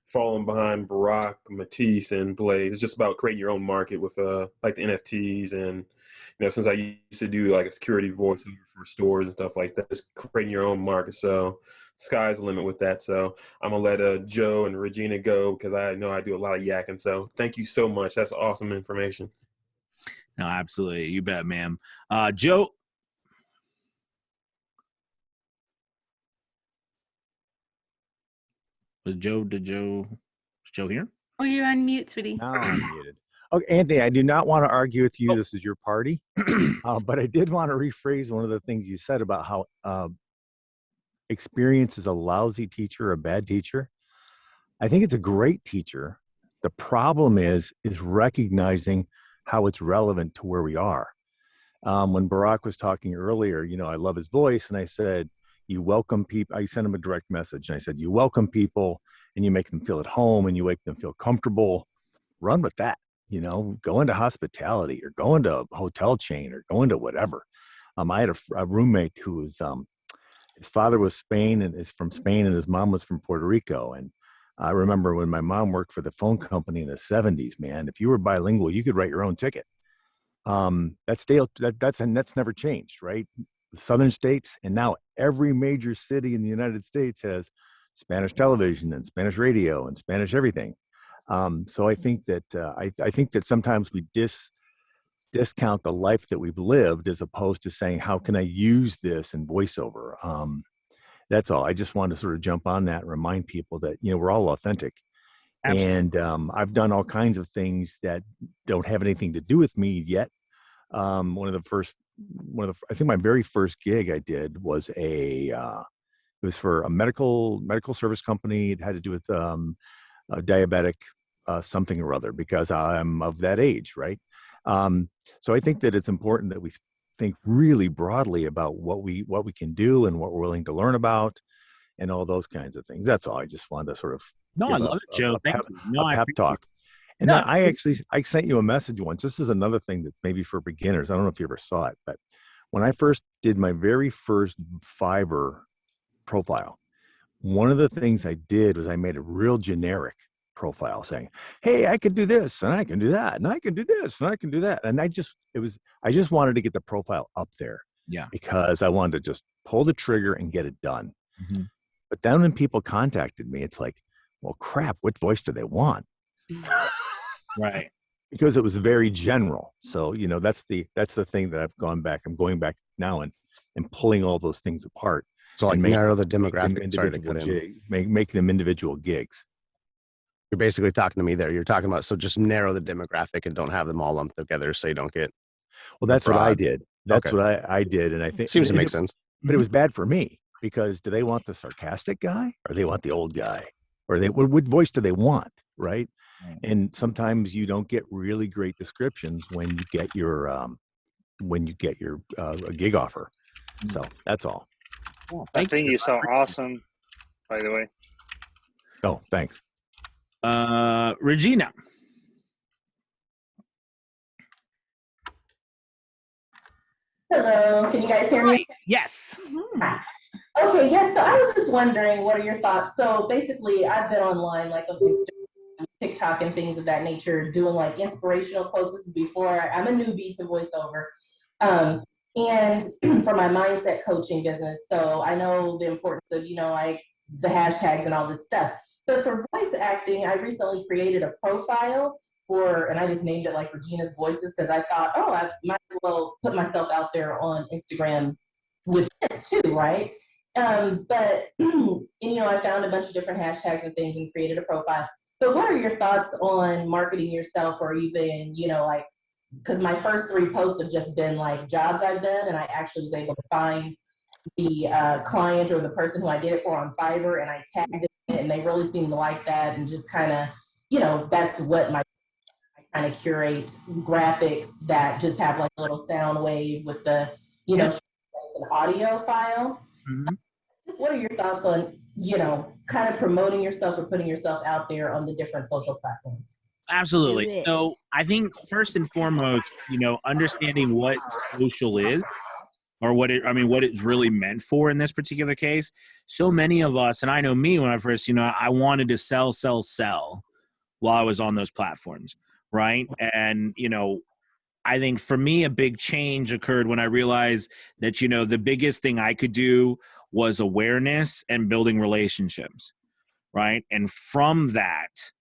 falling behind Barack, Matisse, and Blaze is just about creating your own market with like the NFTs. And since I used to do like a security voiceover for stores and stuff like that, just creating your own market. So sky's the limit with that. So I'm gonna let Joe and Regina go because I know I do a lot of yakking. So thank you so much. That's awesome information. No, absolutely. You bet, ma'am. Joe. Is Joe here? Oh, you're on mute, sweetie. Now I'm muted. Okay, Anthony, I do not want to argue with you. This is your party. But I did want to rephrase one of the things you said about how experience is a lousy teacher, or a bad teacher. I think it's a great teacher. The problem is recognizing how it's relevant to where we are. When Barack was talking earlier, I love his voice, and I said, you welcome people. I sent him a direct message, and I said, you welcome people, and you make them feel at home, and you make them feel comfortable. Run with that. Go into hospitality, or go into a hotel chain, or go into whatever. I had a roommate who was, his father was from Spain, and his mom was from Puerto Rico. And I remember when my mom worked for the phone company in the 70s, man, if you were bilingual, you could write your own ticket. That's never changed, right? The southern states, and now every major city in the United States has Spanish television and Spanish radio and Spanish everything. So I think that I think that sometimes we discount the life that we've lived, as opposed to saying, how can I use this in voiceover? That's all. I just wanted to sort of jump on that and remind people that, we're all authentic. Absolutely. And I've done all kinds of things that don't have anything to do with me yet. I think my very first gig I did was it was for a medical service company. It had to do with a diabetic something or other, because I'm of that age, right? So I think that it's important that we think really broadly about what we can do and what we're willing to learn about, and all those kinds of things. That's all. I just wanted to sort of I love it, Joe. Thank you. No, a pep talk. And then I sent you a message once. This is another thing that maybe for beginners, I don't know if you ever saw it, but when I first did my very first Fiverr profile, one of the things I did was I made a real generic profile saying, hey, I can do this, and I can do that, and I can do this, and I can do that. And I just wanted to get the profile up there. Yeah. Because I wanted to just pull the trigger and get it done. Mm-hmm. But then when people contacted me, it's like, well, crap, what voice do they want? Right. Because it was very general. So, that's the thing that I'm going back now and pulling all those things apart. So like narrow the demographic. Sorry to cut in. Make them individual gigs. You're basically talking to me there. You're talking about, so just narrow the demographic and don't have them all lumped together so you don't get. Well, that's what I did. That's what I did. And I think seems to make sense. But it was bad for me. because do they want the sarcastic guy or they want the old guy, or what voice do they want, right? And sometimes you don't get really great descriptions when you get your a gig offer. So that's all. I think you sound awesome, by the way. Oh, thanks. Regina. Hello, can you guys hear me? Yes. Hi. Okay, yes, so I was just wondering, what are your thoughts? So basically, I've been online, like on Instagram, TikTok, and things of that nature, doing like inspirational quotes. This is before I'm a newbie to voiceover. And for my mindset coaching business, so I know the importance of, like the hashtags and all this stuff. But for voice acting, I recently created a profile and I just named it like Regina's Voices, because I thought, I might as well put myself out there on Instagram with this too, right? But I found a bunch of different hashtags and things and created a profile. So what are your thoughts on marketing yourself, or even, like, because my first 3 posts have just been like jobs I've done, and I actually was able to find the client or the person who I did it for on Fiverr, and I tagged it, and they really seemed to like that, and just kind of, that's what I kind of curate graphics that just have like a little sound wave with the, an audio file. Mm-hmm. What are your thoughts on, kind of promoting yourself or putting yourself out there on the different social platforms? Absolutely. So I think first and foremost, understanding what social is, or what it's really meant for in this particular case. So many of us, and I know me when I first, I wanted to sell while I was on those platforms, right? And, I think for me, a big change occurred when I realized that, the biggest thing I could do was awareness and building relationships, right? And from that,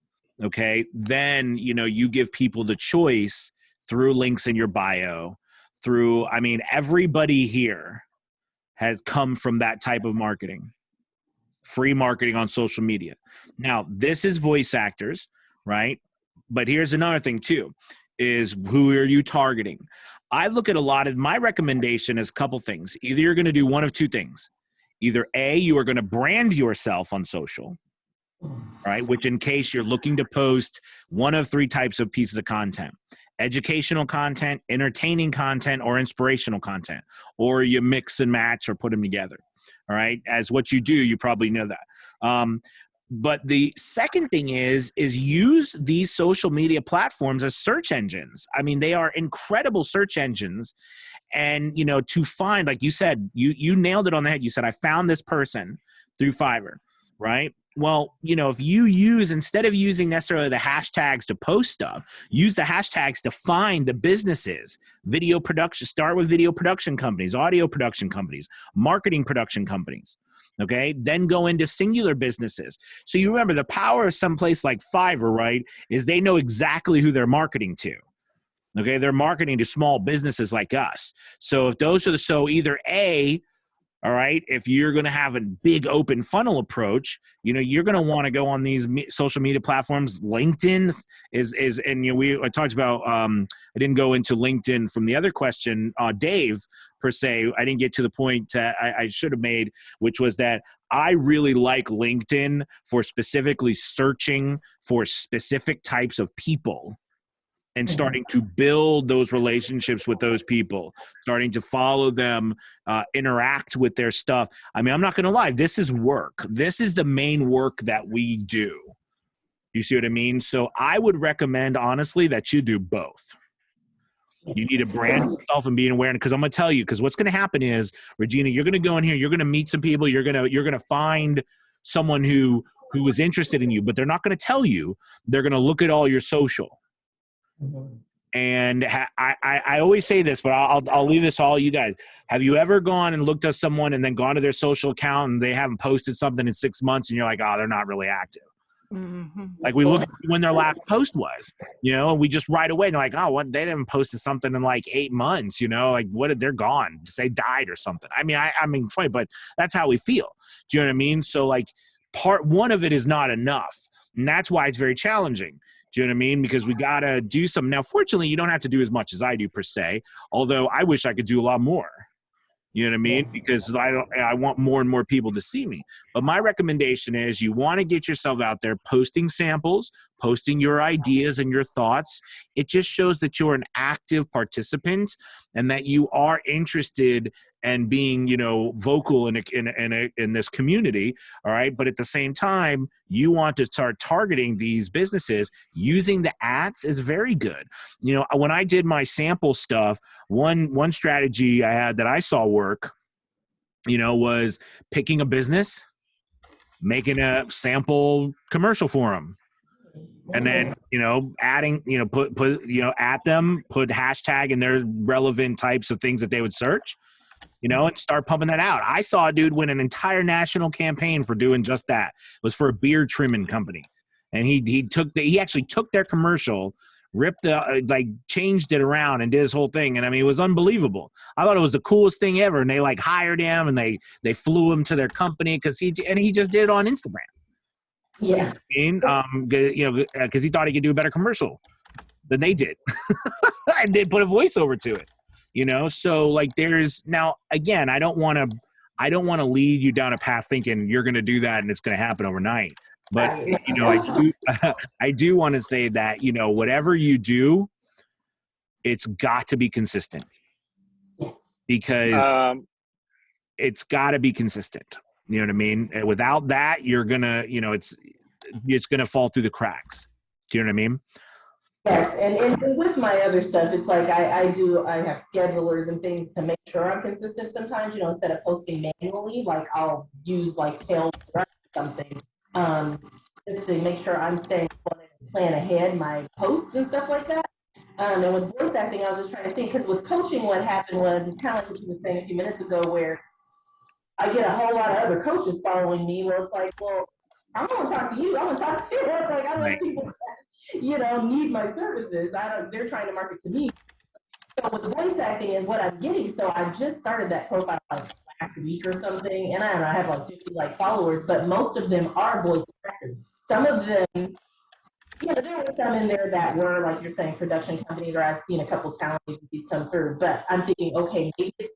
okay, then, you give people the choice through links in your bio, everybody here has come from that type of marketing, free marketing on social media. Now, this is voice actors, right? But here's another thing too, is who are you targeting? I look at my recommendation is a couple things. Either you're going to do one of 2 things. Either A, you are going to brand yourself on social, right? Which in case you're looking to post one of 3 types of pieces of content: educational content, entertaining content, or inspirational content, or you mix and match or put them together. All right. As what you do, you probably know that. But the second thing is use these social media platforms as search engines. They are incredible search engines. And, to find, like you said, you nailed it on the head. You said, I found this person through Fiverr, right? Well, if you instead of using necessarily the hashtags to post stuff, use the hashtags to find the businesses, video production, start with video production companies, audio production companies, marketing production companies. Okay. Then go into singular businesses. So you remember the power of some place like Fiverr, right, is they know exactly who they're marketing to. Okay. They're marketing to small businesses like us. So if those are either A, all right, if you're going to have a big open funnel approach, you're going to want to go on these social media platforms. LinkedIn I talked about, I didn't go into LinkedIn from the other question, Dave, per se. I didn't get to the point I should have made, which was that I really like LinkedIn for specifically searching for specific types of people and starting to build those relationships with those people, starting to follow them, interact with their stuff. I'm not going to lie. This is work. This is the main work that we do. You see what I mean? So I would recommend, honestly, that you do both. You need to brand yourself and be aware. Because I'm going to tell you, because what's going to happen is, Regina, you're going to go in here, you're going to meet some people, you're going to find someone who is interested in you, but they're not going to tell you. They're going to look at all your social. And I always say this, but I'll leave this to all you guys. Have you ever gone and looked at someone and then gone to their social account and they haven't posted something in 6 months and you're like, oh, they're not really active? Mm-hmm. Like we look at when their last post was, and we just right away, they're like, oh, what, they didn't post something in like 8 months, like they're gone, they died or something. I mean, funny, but that's how we feel. Do you know what I mean? So like part one of it is not enough. And that's why it's very challenging. Do you know what I mean? Because we got to do some. Now, fortunately, you don't have to do as much as I do per se, although I wish I could do a lot more. You know what I mean? Because I want more and more people to see me. But my recommendation is you want to get yourself out there posting samples, posting your ideas and your thoughts. It just shows that you're an active participant and that you are interested and being, you know, vocal in this community. All right. But at the same time, you want to start targeting these businesses. Using the ads is very good. You know, when I did my sample stuff, one strategy I had that I saw work, you know, was picking a business, making a sample commercial for them, and then, you know, adding, you know, put you know, at them, put hashtag and their relevant types of things that they would search, you know, and start pumping that out. I saw a dude win an entire national campaign for doing just that. It was for a beard trimming company, and he actually took their commercial, ripped like changed it around and did his whole thing. And I mean, it was unbelievable. I thought it was the coolest thing ever. And they like hired him and they flew him to their company because he just did it on Instagram. Yeah. You know, because he thought he could do a better commercial than they did. And they put a voiceover to it, you know? So like there's now, again, I don't want to lead you down a path thinking you're going to do that and it's going to happen overnight. But, you know, I do want to say that, you know, whatever you do, it's got to be consistent. Because it's got to be consistent. You know what I mean? And without that, you're going to, you know, it's going to fall through the cracks. Do you know what I mean? Yes, and with my other stuff, it's like I have schedulers and things to make sure I'm consistent sometimes, you know, instead of posting manually, like I'll use like Tailwind or something. Just to make sure I'm staying plan ahead my posts and stuff like that. And with voice acting, I was just trying to see, because with coaching, what happened was, it's kind of like what you were saying a few minutes ago, where I get a whole lot of other coaches following me, where it's like, well, I don't want to talk to you. I want to talk to you. It's like, I let people, you know, need my services. They're trying to market to me. So with voice acting and what I'm getting, so I just started that profile like last week or something, and I don't know, I have like 50 like followers, but most of them are voice actors. Some of them, you know, there were some in there that were, like you're saying, production companies, or I've seen a couple talent agencies come through, but I'm thinking, okay, maybe it's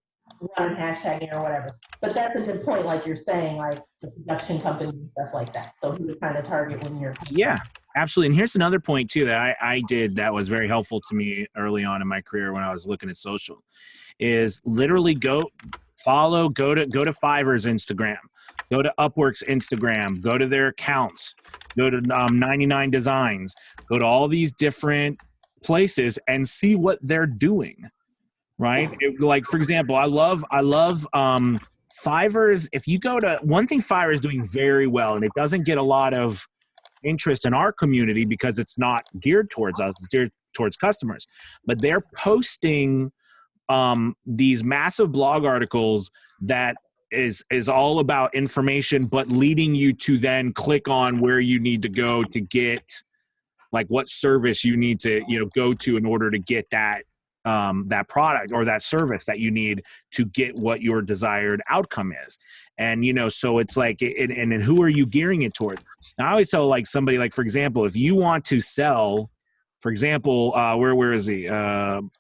run hashtagging or whatever. But that's a good point, like you're saying, like the production companies and stuff like that. So who to kind of target when you're Yeah, absolutely. And here's another point too that I did that was very helpful to me early on in my career when I was looking at social, is literally go to Fiverr's Instagram, go to Upwork's Instagram, go to their accounts, go to 99 Designs, go to all these different places and see what they're doing. Right? Like, for example, I love Fiverr's. If you go to one thing, Fiverr is doing very well, and it doesn't get a lot of interest in our community because it's not geared towards us, it's geared towards customers. But they're posting these massive blog articles that is all about information, but leading you to then click on where you need to go to get, like, what service you need to, you know, go to in order to get that product or that service that you need to get what your desired outcome is. And, you know, so it's like, and who are you gearing it towards? Now, I always tell like somebody, like, for example, if you want to sell, for example, where is he?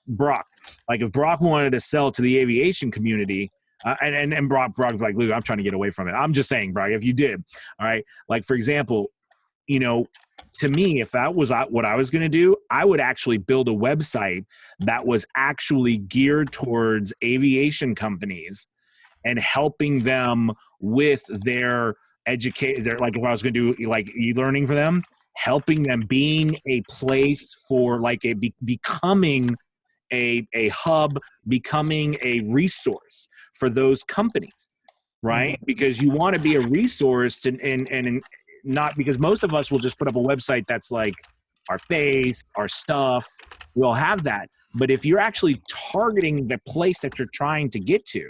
Brock. Like, if Brock wanted to sell to the aviation community, and Brock's like, Luke, I'm trying to get away from it. I'm just saying, Brock, if you did, all right, like, for example, you know, to me, if that was what I was going to do, I would actually build a website that was actually geared towards aviation companies and helping them with their like, if I was going to do like e-learning for them, helping them being a place for like becoming a hub, becoming a resource for those companies, right? Because you want to be a resource and not, because most of us will just put up a website that's like our face, our stuff. We all have that. But if you're actually targeting the place that you're trying to get to,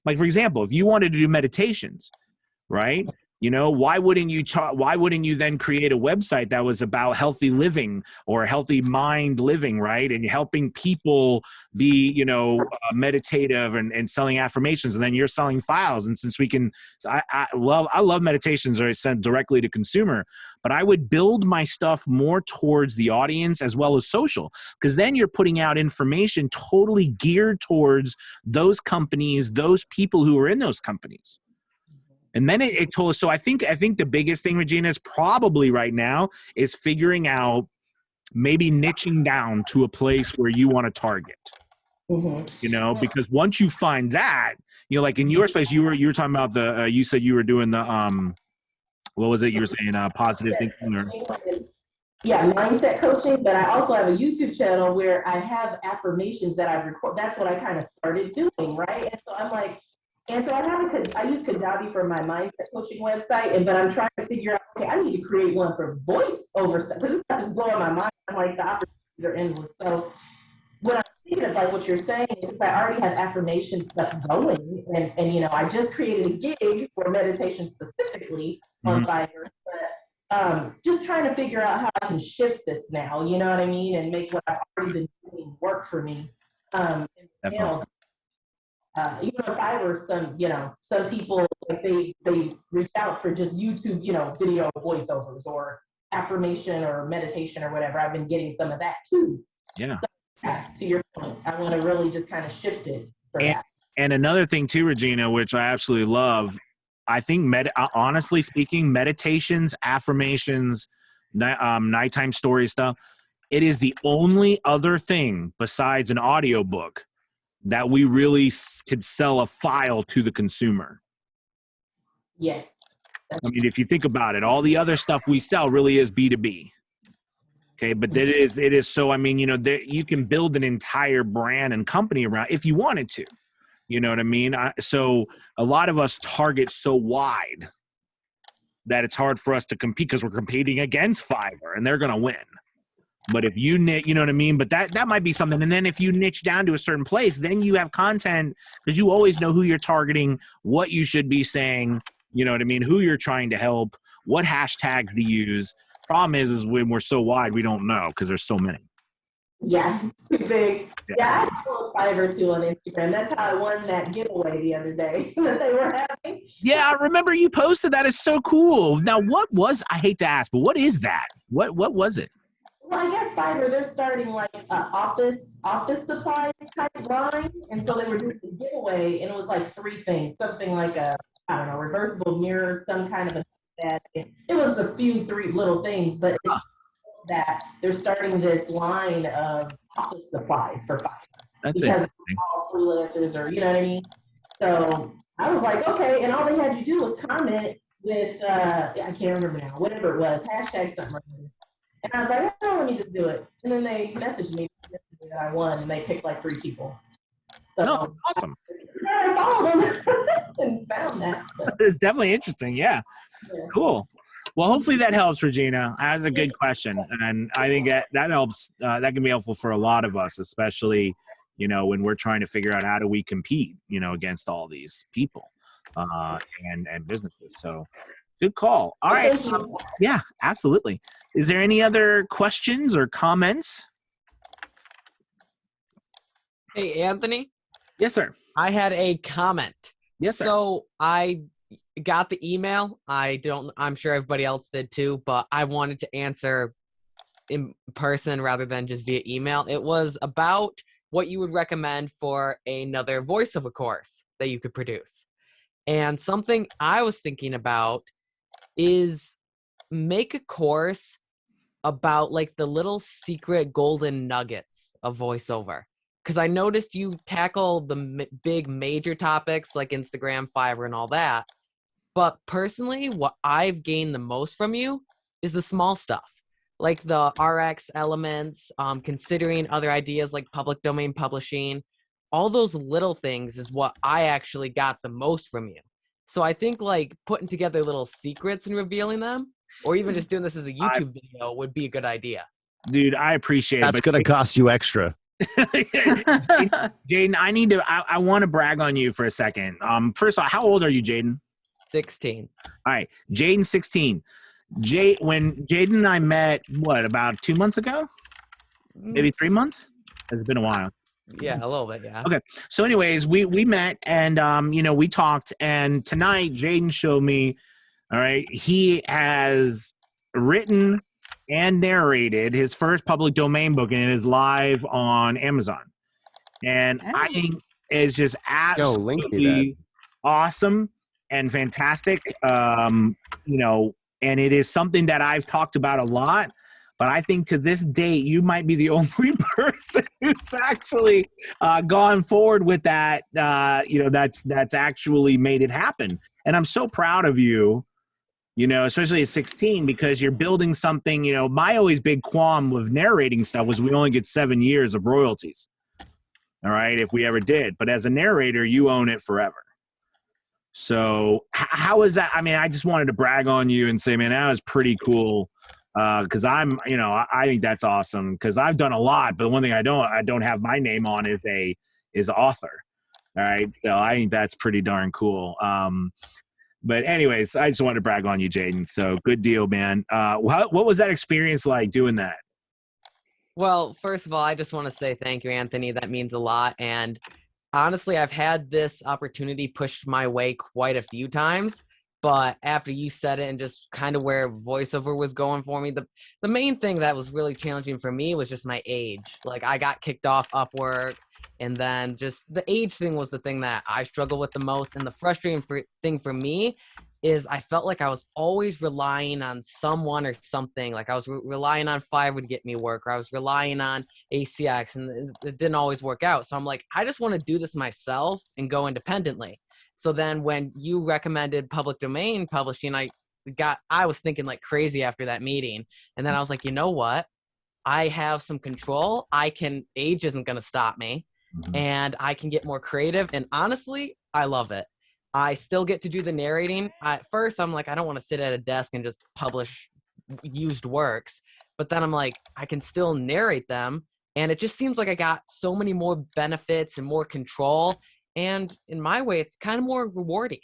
like, for example, if you wanted to do meditations, right? You know, why wouldn't you then create a website that was about healthy living or healthy mind living, right? And helping people be, you know, meditative and selling affirmations, and then you're selling files. And since we can, I love meditations are sent directly to consumer, but I would build my stuff more towards the audience as well as social, because then you're putting out information totally geared towards those companies, those people who are in those companies. And then it told us. So I think the biggest thing, Regina, is probably right now is figuring out maybe niching down to a place where you want to target. Mm-hmm. You know, because once you find that, you know, like in your space, you were talking about the you said you were doing the what was it you were saying, positive thinking or yeah, mindset coaching, but I also have a YouTube channel where I have affirmations that I record. That's what I kind of started doing, right? And so I'm like, and so I use Kajabi for my mindset coaching website, but I'm trying to figure out, okay, I need to create one for voiceover stuff, because this stuff is blowing my mind. I'm like, the opportunities are endless. So what I'm thinking of, like what you're saying, is since I already have affirmation stuff going, and you know, I just created a gig for meditation specifically on Fiverr, but just trying to figure out how I can shift this now, you know what I mean, and make what I've already been doing work for me. You know, Fiverr, some people, like they reach out for just YouTube, you know, video voiceovers or affirmation or meditation or whatever. I've been getting some of that too. Yeah. So, yeah, to your point, I want to really just kind of shift it for that. And another thing too, Regina, which I absolutely love, I think honestly speaking, meditations, affirmations, nighttime story stuff, it is the only other thing besides an audiobook that we really could sell a file to the consumer. Yes. I mean, if you think about it, all the other stuff we sell really is B2B. Okay, but it is so, I mean, you know, you can build an entire brand and company around if you wanted to. You know what I mean? So a lot of us target so wide that it's hard for us to compete because we're competing against Fiverr and they're going to win. But if you know what I mean? But that might be something. And then if you niche down to a certain place, then you have content because you always know who you're targeting, what you should be saying, you know what I mean? Who you're trying to help, what hashtags to use. Problem is when we're so wide, we don't know because there's so many. Yeah, it's too big. Yeah, I follow Fiverr too on Instagram. That's how I won that giveaway the other day that they were having. Yeah, I remember you posted that. It's so cool. Now, I hate to ask, but what is that? What was it? Well, I guess Fiverr, they're starting like office supplies type line. And so they were doing a giveaway, and it was like 3 things. Something like reversible mirror, some kind of that. It was a few 3 little things, but it's that they're starting this line of office supplies for Fiverr. That's because it. All freelancers are, you know what I mean? So I was like, okay, and all they had you do was comment with, I can't remember now, whatever it was, hashtag something. And I was like, oh, let me just do it. And then they messaged me that I won, and they picked like 3 people. So awesome. I followed them and found that. It's definitely interesting. Yeah. Cool. Well, hopefully that helps, Regina. That's a good question. And I think that helps. That can be helpful for a lot of us, especially, you know, when we're trying to figure out how do we compete, you know, against all these people and businesses. So good call. All right. Yeah, absolutely. Is there any other questions or comments? Hey, Anthony? Yes, sir. I had a comment. Yes, sir. So I got the email. I'm sure everybody else did too, but I wanted to answer in person rather than just via email. It was about what you would recommend for another voiceover course that you could produce. And something I was thinking about is make a course about like the little secret golden nuggets of voiceover. Because I noticed you tackle the big major topics like Instagram, Fiverr, and all that. But personally, what I've gained the most from you is the small stuff, like the RX elements, considering other ideas like public domain publishing. All those little things is what I actually got the most from you. So I think like putting together little secrets and revealing them, or even just doing this as a YouTube video would be a good idea. Dude, I appreciate it. That's going to cost you extra. Jaden, I want to brag on you for a second. First of all, how old are you, Jaden? 16. All right, Jaden 16. When Jaden and I met, what, about 2 months ago? Maybe 3 months? It's been a while. Yeah, a little bit, yeah. Okay. So anyways, we met and we talked, and tonight Jaden showed me, all right, he has written and narrated his first public domain book, and it is live on Amazon. And I think it's just link me that. absolutely awesome and fantastic. And it is something that I've talked about a lot. But I think to this date, you might be the only person who's actually gone forward with that. That's actually made it happen, and I'm so proud of you. Especially at 16, because you're building something. My always big qualm with narrating stuff was we only get 7 years of royalties. All right, if we ever did. But as a narrator, you own it forever. So how is that? I mean, I just wanted to brag on you and say, man, that was pretty cool. Because I think that's awesome. Because I've done a lot, but the one thing I don't have my name on is author. All right, so I think that's pretty darn cool. But anyways, I just wanted to brag on you, Jaden. So good deal, man. What was that experience like doing that? Well, first of all, I just want to say thank you, Anthony. That means a lot. And honestly, I've had this opportunity pushed my way quite a few times. But after you said it and just kind of where voiceover was going for me, the main thing that was really challenging for me was just my age. Like, I got kicked off Upwork, and then just the age thing was the thing that I struggle with the most. And the frustrating thing for me is I felt like I was always relying on someone or something. Like I was relying on Fiverr to get me work, or I was relying on ACX, and it didn't always work out. So I'm like, I just want to do this myself and go independently. So then when you recommended public domain publishing, I was thinking like crazy after that meeting. And then I was like, you know what? I have some control. Age isn't going to stop me. Mm-hmm. And I can get more creative. And honestly, I love it. I still get to do the narrating. At first, I'm like, I don't want to sit at a desk and just publish used works. But then I'm like, I can still narrate them. And it just seems like I got so many more benefits and more control. And in my way, it's kind of more rewarding.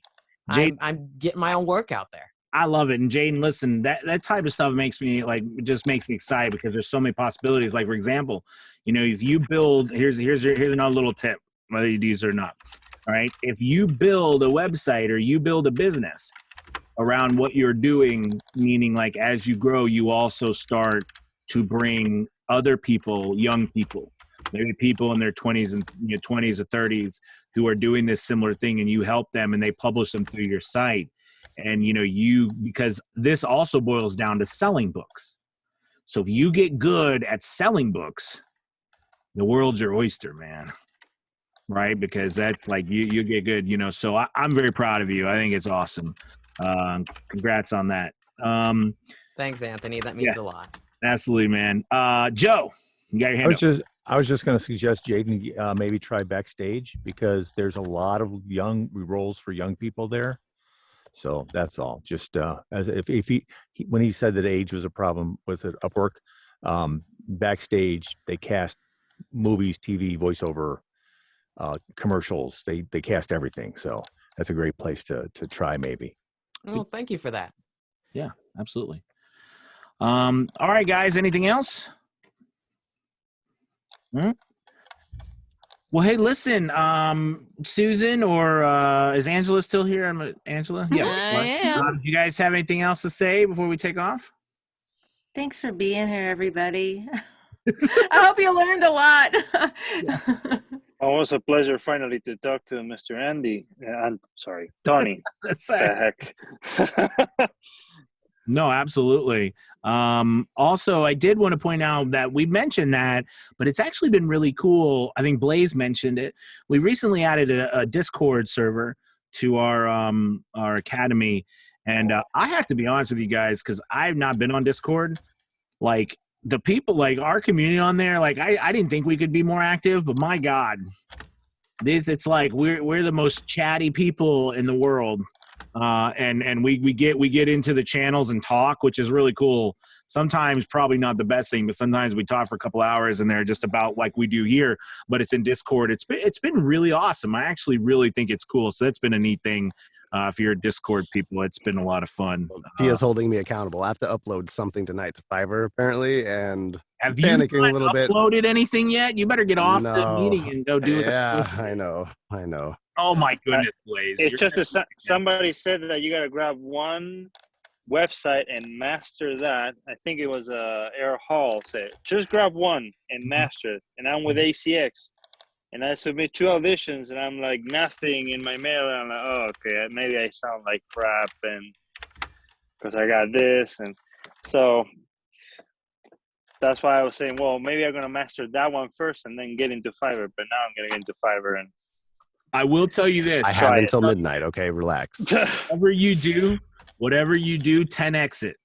I'm getting my own work out there. I love it. And Jaden, listen, that type of stuff makes me excited because there's so many possibilities. Like, for example, if you build, here's another little tip, whether you use it or not. All right. If you build a website or you build a business around what you're doing, meaning like as you grow, you also start to bring other people, young people, maybe people in their 20s and 20s or 30s who are doing this similar thing, and you help them and they publish them through your site. And, because this also boils down to selling books. So if you get good at selling books, the world's your oyster, man. Right? Because that's like, you get good, so I'm very proud of you. I think it's awesome. Congrats on that. Thanks, Anthony. That means a lot. Absolutely, man. Joe, you got your hand up. I was just going to suggest Jaden maybe try Backstage, because there's a lot of young roles for young people there. So that's all. Just as if he when he said that age was a problem, was it Upwork? Backstage, they cast movies, TV, voiceover, commercials. They cast everything. So that's a great place to try maybe. Well, thank you for that. Yeah, absolutely. All right, guys. Anything else? Well, hey, listen, Susan, or is Angela still here? Angela? Yeah. I am. Do you guys have anything else to say before we take off? Thanks for being here, everybody. I hope you learned a lot. Always a pleasure finally to talk to Mr. Andy. Tony. That's the heck. No, absolutely. Also, I did want to point out that we mentioned that, but it's actually been really cool. I think Blaze mentioned it. We recently added a Discord server to our academy, and I have to be honest with you guys, because I've not been on Discord. Like, the people, like our community on there, like I didn't think we could be more active, but my God, it's like we're the most chatty people in the world. And we get into the channels and talk, which is really cool. sometimes probably not the best thing, but sometimes we talk for a couple hours and they're just about like we do here, but it's in Discord. It's been really awesome. I actually really think it's cool. So that's been a neat thing. If you're Discord people, it's been a lot of fun. Tia's holding me accountable. I have to upload something tonight to Fiverr apparently, and have I'm you panicking a little bit. uploaded anything yet? You better get off the No. meeting and go do it. Yeah, I know. Oh my goodness, Blaze. It's just somebody said that you got to grab one website and master that. I think it was Air Hall said, just grab one and master it. And I'm with ACX. And I submit 2 auditions, and I'm like nothing in my mail. And I'm like, oh, okay, maybe I sound like crap, and because I got this, and so that's why I was saying, well, maybe I'm gonna master that one first, and then get into Fiverr. But now I'm gonna get into Fiverr, and I will tell you this: I have until midnight. Okay, relax. whatever you do, 10x it.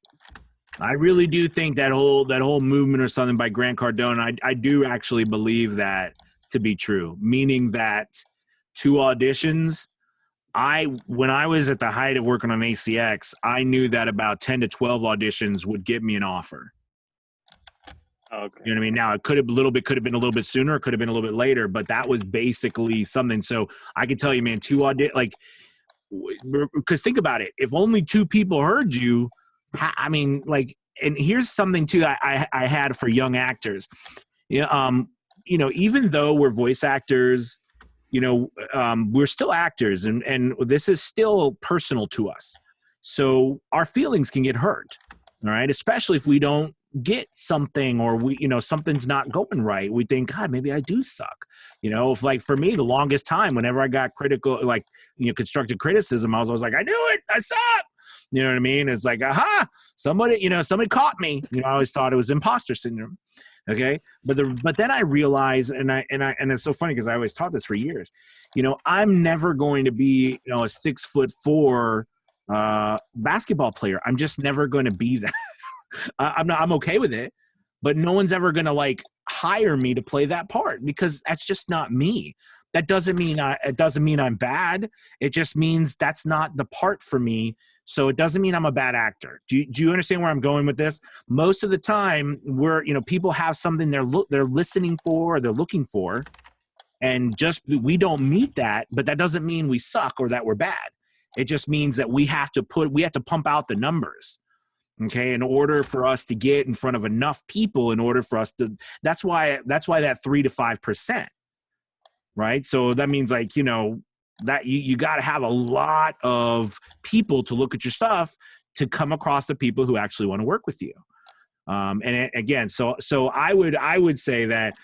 I really do think that whole movement or something by Grant Cardone. I do actually believe that to be true, meaning that 2 auditions, when I was at the height of working on ACX, I knew that about 10 to 12 auditions would get me an offer. Okay. You know what I mean? Now it could have been a little bit sooner, it could have been a little bit later, but that was basically something. So I can tell you, man, 2 because think about it, if only 2 people heard you, I mean, like, and here's something too I had for young actors. Even though we're voice actors, we're still actors, and this is still personal to us. So our feelings can get hurt, all right? Especially if we don't get something, or something's not going right. We think, God, maybe I do suck. If, like, for me, the longest time, whenever I got critical, constructive criticism, I was always like, I knew it, I suck. You know what I mean? It's like, aha, somebody caught me. I always thought it was imposter syndrome. Okay. But then I realized, and it's so funny because I always taught this for years, I'm never going to be, a 6'4" basketball player. I'm just never going to be that. I'm okay with it, but no one's ever going to hire me to play that part because that's just not me. That doesn't mean I'm bad. It just means that's not the part for me. So it doesn't mean I'm a bad actor. Do you understand where I'm going with this? Most of the time, people have something they're listening for, or they're looking for, and just we don't meet that. But that doesn't mean we suck or that we're bad. It just means that we have to pump out the numbers. Okay, in order for us to get in front of enough people, in order for us to, that's why that 3 to 5%. Right. So that means that you got to have a lot of people to look at your stuff to come across the people who actually want to work with you. So I would say that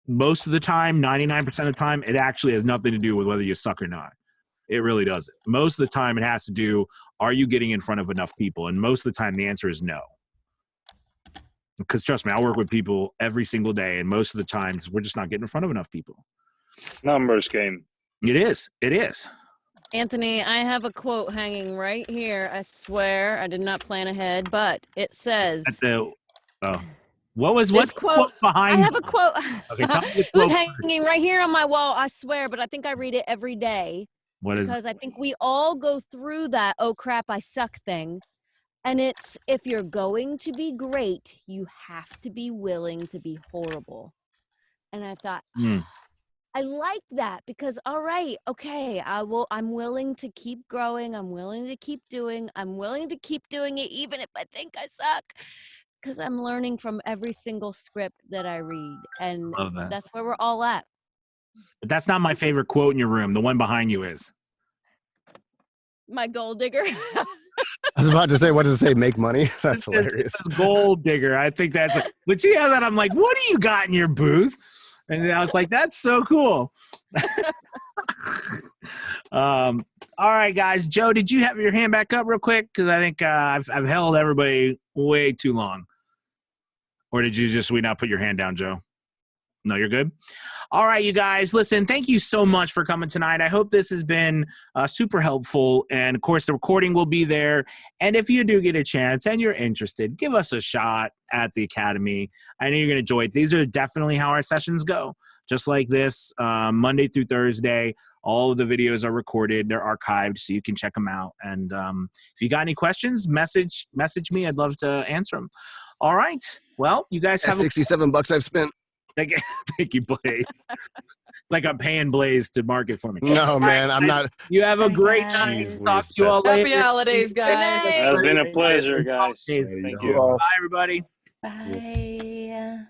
most of the time, 99% of the time, it actually has nothing to do with whether you suck or not. It really doesn't. Most of the time it has to do, are you getting in front of enough people? And most of the time the answer is no. Because trust me, I work with people every single day, and most of the times we're just not getting in front of enough people. Numbers game. It is. Anthony, I have a quote hanging right here. I swear I did not plan ahead, but it says. What's this quote behind? I have a quote. Okay, tell me the It was quote hanging right here on my wall. I swear, but I think I read it every day. What is? Because I think we all go through that "oh crap, I suck" thing. And it's, if you're going to be great, you have to be willing to be horrible. And I thought, I like that because, all right, okay, I'm willing to keep growing. I'm willing to keep doing it even if I think I suck, because I'm learning from every single script that I read. And that's where we're all at. But that's not my favorite quote in your room. The one behind you is. My gold digger. I was about to say, what does it say? Make money? That's hilarious. It's gold digger. I think that's it. But she has that. I'm like, what do you got in your booth? And I was like, that's so cool. All right, guys. Joe, did you have your hand back up real quick? Because I think I've held everybody way too long. Or did you just not put your hand down, Joe? No, you're good. All right, you guys, listen, thank you so much for coming tonight. I hope this has been super helpful. And of course, the recording will be there. And if you do get a chance and you're interested, give us a shot at the Academy. I know you're going to enjoy it. These are definitely how our sessions go. Just like this, Monday through Thursday, all of the videos are recorded. They're archived, so you can check them out. And if you got any questions, message me. I'd love to answer them. All right. Well, you guys have That's $67 I've spent. Thank you, Blaze. Like I'm paying Blaze to market for me. No, man, I'm not. You have a great night. Talk to you all later. Happy holidays, guys. It's been a pleasure, guys. Thank you. Bye, everybody. Bye.